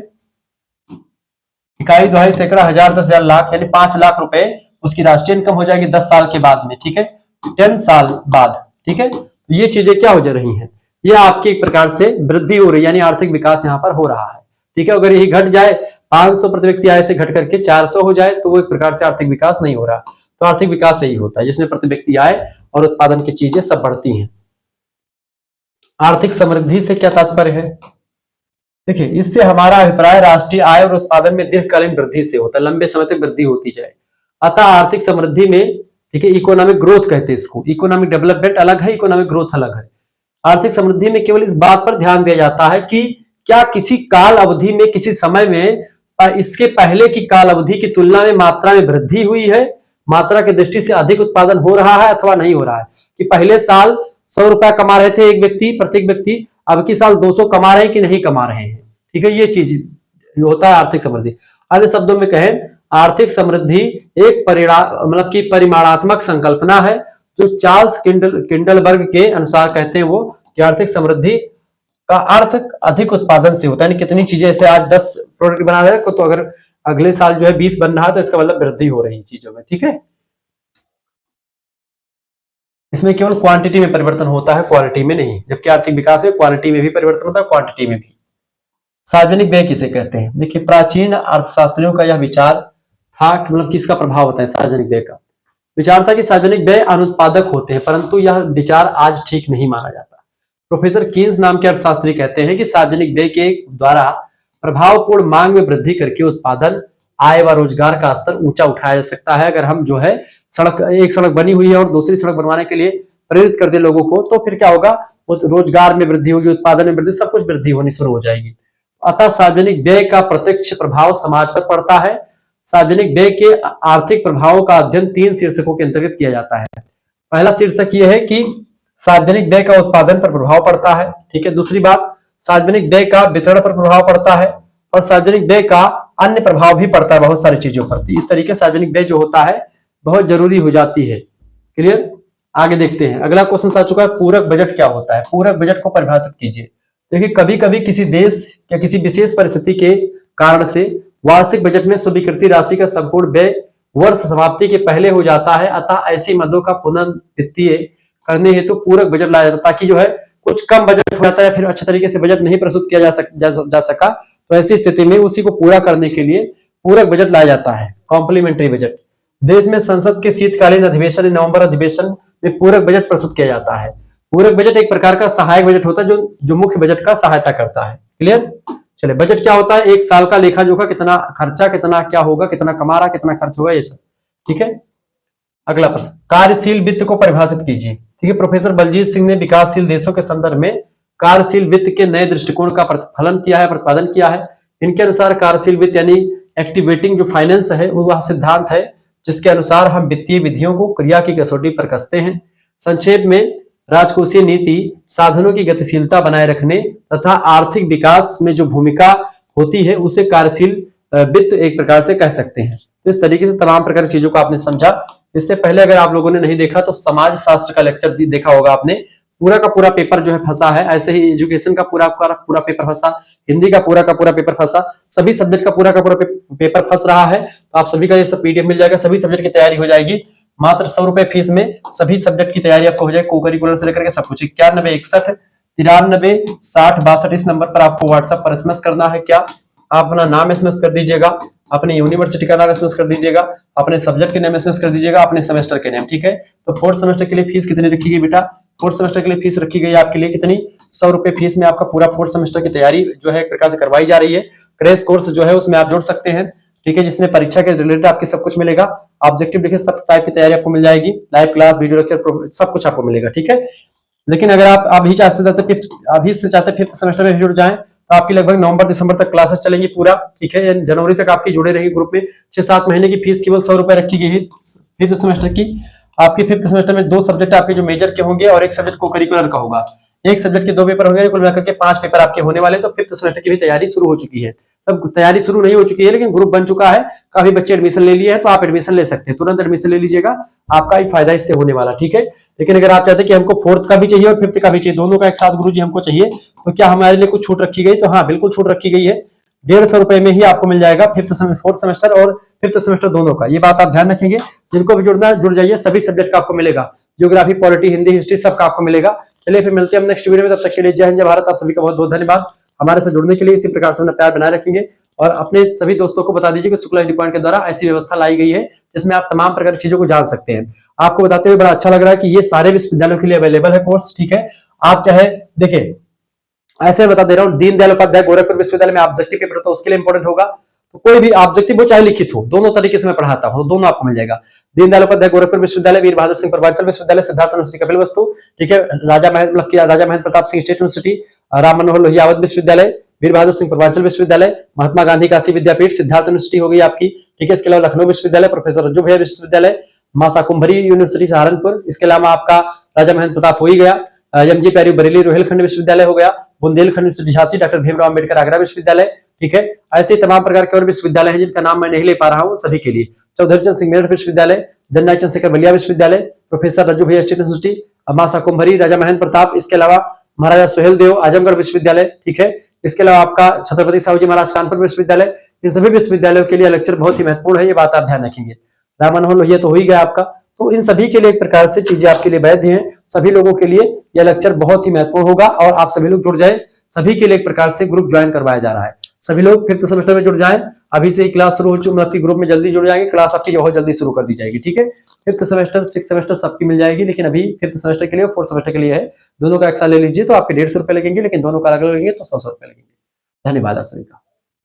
इकाई, दुहाई, सैकड़ा, हजार, 10,000, लाख, यानी 5 लाख रुपए उसकी राष्ट्रीय इनकम हो जाएगी 10 साल के बाद में, ठीक है, 10 साल बाद, ठीक है। तो ये चीजें क्या हो जा रही हैं, ये आपकी एक प्रकार से वृद्धि हो रही है, यानी आर्थिक विकास यहाँ पर हो रहा है, ठीक है। अगर यही घट जाए 500 प्रति व्यक्ति आय से घट करके 400 हो जाए तो वो एक प्रकार से आर्थिक विकास नहीं हो रहा। तो आर्थिक विकास यही होता है जिसमें प्रति व्यक्ति आय और उत्पादन की चीजें सब बढ़ती हैं। आर्थिक समृद्धि से क्या तात्पर्य है, देखिए, इससे हमारा अभिप्राय राष्ट्रीय आय और उत्पादन में दीर्घकालीन वृद्धि से होता है, लंबे समय तक वृद्धि होती जाए। अतः आर्थिक समृद्धि में, ठीक है, इकोनॉमिक ग्रोथ कहते हैं इसको, इकोनॉमिक डेवलपमेंट अलग है, इकोनॉमिक ग्रोथ अलग है। आर्थिक समृद्धि में केवल इस बात पर ध्यान दिया जाता है कि क्या किसी काल अवधि में, किसी समय में इसके पहले की काल अवधि की तुलना में मात्रा में वृद्धि हुई है, मात्रा की दृष्टि से अधिक उत्पादन हो रहा है अथवा नहीं हो रहा है। कि पहले साल 100 रुपया कमा रहे थे एक व्यक्ति, प्रत्येक व्यक्ति, अब की साल 200 कमा रहे हैं कि नहीं कमा रहे हैं, ठीक है, ये चीज होता है आर्थिक समृद्धि। अन्य शब्दों में कहें, आर्थिक समृद्धि एक परिणाम मतलब की परिमाणात्मक संकल्पना है जो चार्ल्स किंडलबर्ग के अनुसार कहते हैं वो कि आर्थिक समृद्धि का अर्थ अधिक उत्पादन से होता है। यानी कितनी चीजें, ऐसे आज 10 प्रोडक्ट बना रहे हैं तो अगर अगले साल जो है 20 बन रहा है तो इसका मतलब वृद्धि हो रही है चीजों में। ठीक है, इसमें केवल क्वांटिटी में परिवर्तन होता है, क्वालिटी में नहीं। जबकि आर्थिक विकास में क्वालिटी में भी परिवर्तन होता है, क्वांटिटी में भी। सार्वजनिक व्यय किसे कहते हैं? देखिए, प्राचीन अर्थशास्त्रियों का यह विचार था कि मतलब किसका प्रभाव होता है सार्वजनिक व्यय का। विचार था कि सार्वजनिक व्यय अनुत्पादक होते हैं, परंतु यह विचार आज ठीक नहीं माना जाता। प्रोफेसर कीन्स नाम के अर्थशास्त्री कहते हैं कि सार्वजनिक व्यय के द्वारा प्रभावपूर्ण मांग में वृद्धि करके उत्पादन, आय व रोजगार का स्तर ऊंचा उठाया जा सकता है। अगर हम जो है एक सड़क बनी हुई है और दूसरी सड़क बनवाने के लिए प्रेरित कर दे लोगों को, तो फिर क्या होगा, वो रोजगार में वृद्धि होगी, उत्पादन में वृद्धि, सब कुछ वृद्धि होनी शुरू हो जाएगी। अतः सार्वजनिक व्यय का प्रत्यक्ष प्रभाव समाज पर पड़ता है। सार्वजनिक व्यय के आर्थिक प्रभावों का अध्ययन 3 शीर्षकों के अंतर्गत किया जाता है। पहला शीर्षक यह है कि सार्वजनिक व्यय का उत्पादन पर प्रभाव पड़ता है। ठीक है, दूसरी बात, सार्वजनिक व्यय का वितरण पर प्रभाव पड़ता है, और सार्वजनिक व्यय का अन्य प्रभाव भी पड़ता है बहुत सारी चीजों पर। इस तरीके से सार्वजनिक व्यय जो होता है बहुत जरूरी हो जाती है। क्लियर? आगे देखते हैं, अगला क्वेश्चन आ चुका है, पूरक बजट क्या होता है? पूरक बजट को परिभाषित कीजिए। देखिए, कभी कभी किसी देश या किसी विशेष परिस्थिति के कारण से वार्षिक बजट में स्वीकृति राशि का संपूर्ण व्यय वर्ष समाप्ति के पहले हो जाता है। अतः ऐसी मदों का पुनर्वित्तीय करने हेतु पूरक बजट लाया जाता है, ताकि जो है कुछ कम बजट हो जाता है या फिर अच्छे तरीके से बजट नहीं प्रस्तुत किया जा सका, तो ऐसी स्थिति में उसी को पूरा करने के लिए पूरक बजट लाया जाता है, कॉम्प्लीमेंट्री बजट। देश में संसद के शीतकालीन अधिवेशन, नवंबर अधिवेशन में पूरक बजट प्रस्तुत किया जाता है। पूरक बजट एक प्रकार का सहायक बजट होता है जो मुख्य बजट का सहायता करता है। क्लियर? चलिए, बजट क्या होता है? एक साल का लेखा जोखा, कितना खर्चा, कितना क्या होगा, कितना कमा रहा, कितना खर्च होगा, ये सब। ठीक है, अगला प्रश्न, कार्यशील वित्त को परिभाषित कीजिए। ठीक है, प्रोफेसर बलजीत सिंह ने विकासशील देशों के संदर्भ में कार्यशील वित्त के नए दृष्टिकोण का प्रतिफलन किया है, प्रतिपादन किया है। इनके अनुसार कार्यशील वित्त यानी एक्टिवेटिंग जो फाइनेंस है वो वह सिद्धांत है जिसके अनुसार हम वित्तीय विधियों को क्रिया की कसौटी पर कसते हैं। संक्षेप में, राजकोषीय नीति साधनों की गतिशीलता बनाए रखने तथा आर्थिक विकास में जो भूमिका होती है उसे कार्यशील वित्त एक प्रकार से कह सकते हैं। तो इस तरीके से तमाम प्रकार की चीजों को आपने समझा। इससे पहले अगर आप लोगों ने नहीं देखा तो समाज शास्त्र का लेक्चर देखा होगा आपने, पूरा का पूरा पेपर जो है फंसा है। ऐसे ही एजुकेशन का पूरा पेपर फंसा, हिंदी का पूरा पेपर फंसा, सभी सब्जेक्ट का पूरा पेपर फंस रहा है। तो आप सभी का ये सब पीडीएफ मिल जाएगा, सभी सब्जेक्ट की तैयारी हो जाएगी। मात्र 100 रुपए फीस में सभी सब्जेक्ट की तैयारी आपको हो जाएगी, को करिकुलर से लेकर के सब कुछ। 91 61 93 60 62 इस नंबर पर आपको व्हाट्सएप पर एसएमएस करना है। क्या आप अपना नाम एसएमएस कर दीजिएगा, अपने यूनिवर्सिटी का नाम एसएमएस कर दीजिएगा, अपने सब्जेक्ट के नाम एसएमएस कर दीजिएगा, अपने सेमेस्टर के नाम। ठीक है, तो 4th सेमेस्टर के लिए फीस कितनी रखी गई बेटा? 4th सेमेस्टर के लिए फीस रखी गई आपके लिए कितनी? 100 रुपए फीस में आपका पूरा 4th सेमेस्टर की तैयारी जो है एक प्रकार से करवाई जा रही है। क्रैश कोर्स जो है उसमें आप जुड़ सकते हैं। ठीक है, जिसमें परीक्षा के रिलेटेड आपके सब कुछ मिलेगा, ऑब्जेक्टिव लिखे सब टाइप की तैयारी आपको मिल जाएगी, लाइव क्लास, वीडियो लेक्चर, सब कुछ आपको मिलेगा। ठीक है, लेकिन अगर आप अभी चाहते 5th सेमेस्टर में जुड़ जाएं तो आपकी लगभग नवंबर दिसंबर तक क्लासेस चलेंगी पूरा। ठीक है, जनवरी तक आपकी जुड़े रहेंगे ग्रुप में। 6-7 महीने की फीस केवल 100 रुपए रखी गई है 5th सेमेस्टर की। आपकी 5th सेमेस्टर में 2 सब्जेक्ट आपके जो मेजर के होंगे और 1 सब्जेक्ट को करिकुलर का होगा। एक सब्जेक्ट के 2 पेपर होंगे, कुल मिलाकर के 5 पेपर आपके होने वाले। तो 5th सेमेस्टर की भी तैयारी शुरू हो चुकी है। तब तैयारी शुरू नहीं हो चुकी है लेकिन ग्रुप बन चुका है, काफी बच्चे एडमिशन ले लिए हैं, तो आप एडमिशन ले सकते हैं, तुरंत एडमिशन ले लीजिएगा, आपका ही फायदा इससे होने वाला। ठीक है, लेकिन अगर आप चाहते हैं कि हमको 4th का भी चाहिए और 5th का भी चाहिए, दोनों का एक साथ गुरुजी हमको चाहिए, तो क्या हमारे लिए कुछ छूट रखी गई? तो हाँ, बिल्कुल छूट रखी गई है। 150 रुपए में ही आपको मिल जाएगा 4th सेमेस्टर और 5th सेमेस्टर दोनों का। ये बात आप ध्यान रखेंगे, जिनको भी जुड़ना है जुड़ जाइए, सभी सब्जेक्ट का आपको मिलेगा, ज्योग्राफी, पॉलिटी, हिंदी, हिस्ट्री सबका आपको मिलेगा। चलिए फिर मिलते हैं हम नेक्स्ट वीडियो में, तब तक के लिए जय हिंद जय भारत। आप सभी का बहुत बहुत धन्यवाद हमारे से जुड़ने के लिए। इसी प्रकार से अपना प्यार बनाए रखेंगे और अपने सभी दोस्तों को बता दीजिए कि शुक्ला हिंदी पॉइंट के द्वारा ऐसी व्यवस्था लाई गई है जिसमें आप तमाम प्रकार की चीजों को जान सकते हैं। आपको बताते हुए बड़ा अच्छा लग रहा है कि ये सारे विश्वविद्यालयों के लिए अवेलेबल है कोर्स। ठीक है, आप चाहे देखिए, ऐसे बता दे रहा हूँ, दीनदयाल उपाध्याय गोरखपुर विश्वविद्यालय में ऑब्जेक्टिव पेपर तो उसके लिए इंपॉर्टेंट होगा, तो कोई भी ऑब्जेक्टिव हो चाहे लिखित हो, दोनों तरीके से मैं पढ़ाता हूँ, दोनों आपको मिल जाएगा। दीनदयाल उपाध्याय गोरखपुर विश्वविद्यालय, वीर बहादुर सिंह पूर्वांचल विश्वविद्यालय, सिद्धार्थ यूनिवर्सिटी कपिलवस्तु, ठीक है, राजा महेंद्र प्रताप सिंह स्टेट यूनिवर्सिटी, राम मनोहर लोहिया अवध विश्वविद्यालय, वीर बहादुर सिंह पूर्वांचल विश्वविद्यालय, महात्मा गांधी काशी विद्यापीठ, सिद्धार्थ यूनिवर्सिटी हो गई आपकी। ठीक है, इसके अलावा लखनऊ विश्वविद्यालय, प्रोफेसर रज्जू भैया विश्वविद्यालय, मासा कुंभरी यूनिवर्सिटी सहारनपुर, इसके अलावा आपका राजा महेंद्र प्रताप हो ही गया, एमजी पैरी बरेली रोहिलखंड विश्वविद्यालय हो गया, बुंदेलखंड यूनिवर्सिटी झांसी, डॉक्टर भीमराव अम्बेडकर आगरा विश्वविद्यालय, ठीक है। ऐसे तमाम प्रकार के और विश्वविद्यालय हैं जिनका नाम मैं नहीं ले पा रहा हूँ, सभी के लिए चौधरी चरण सिंह मेरठ विश्वविद्यालय, जननायक चंद्रशेखर बलिया विश्वविद्यालय, प्रोफेसर रज्जू भैया स्टेट यूनिवर्सिटी, मासा कुंभरी, राजा महेंद्र प्रताप, इसके अलावा महाराजा सुहेल देव आजमगढ़ विश्वविद्यालय, ठीक है। इसके अलावा आपका छत्रपति साहू जी महाराज कानपुर विश्वविद्यालय, इन सभी विश्वविद्यालयों के लिए लेक्चर बहुत ही महत्वपूर्ण है, ये बात आप ध्यान रखेंगे। राम मनोहर लोहिया तो हो ही गया आपका, तो इन सभी के लिए एक प्रकार से चीजें आपके लिए वैध हैं, सभी लोगों के लिए यह लेक्चर बहुत ही महत्वपूर्ण होगा और आप सभी लोग जुड़ जाए। सभी के लिए एक प्रकार से ग्रुप ज्वाइन करवाया जा रहा है, सभी लोग 5th सेमेस्टर में जुड़ जाएं। अभी से ही क्लास शुरू हो चुकी है, ग्रुप में जल्दी जुड़ जाएंगे, क्लास आपकी बहुत जल्दी शुरू कर दी जाएगी, ठीक है। 5th सेमेस्टर 6th सेमेस्टर सबकी मिल जाएगी, लेकिन अभी 5th सेमेस्टर के लिए और 4th सेमेस्टर के लिए है, दोनों का एक साथ ले लीजिए तो आपके 150 रुपए लगेंगे, लेकिन दोनों का अलग लगेंगे तो 100 रुपए लगेंगे। धन्यवाद आप सभी का।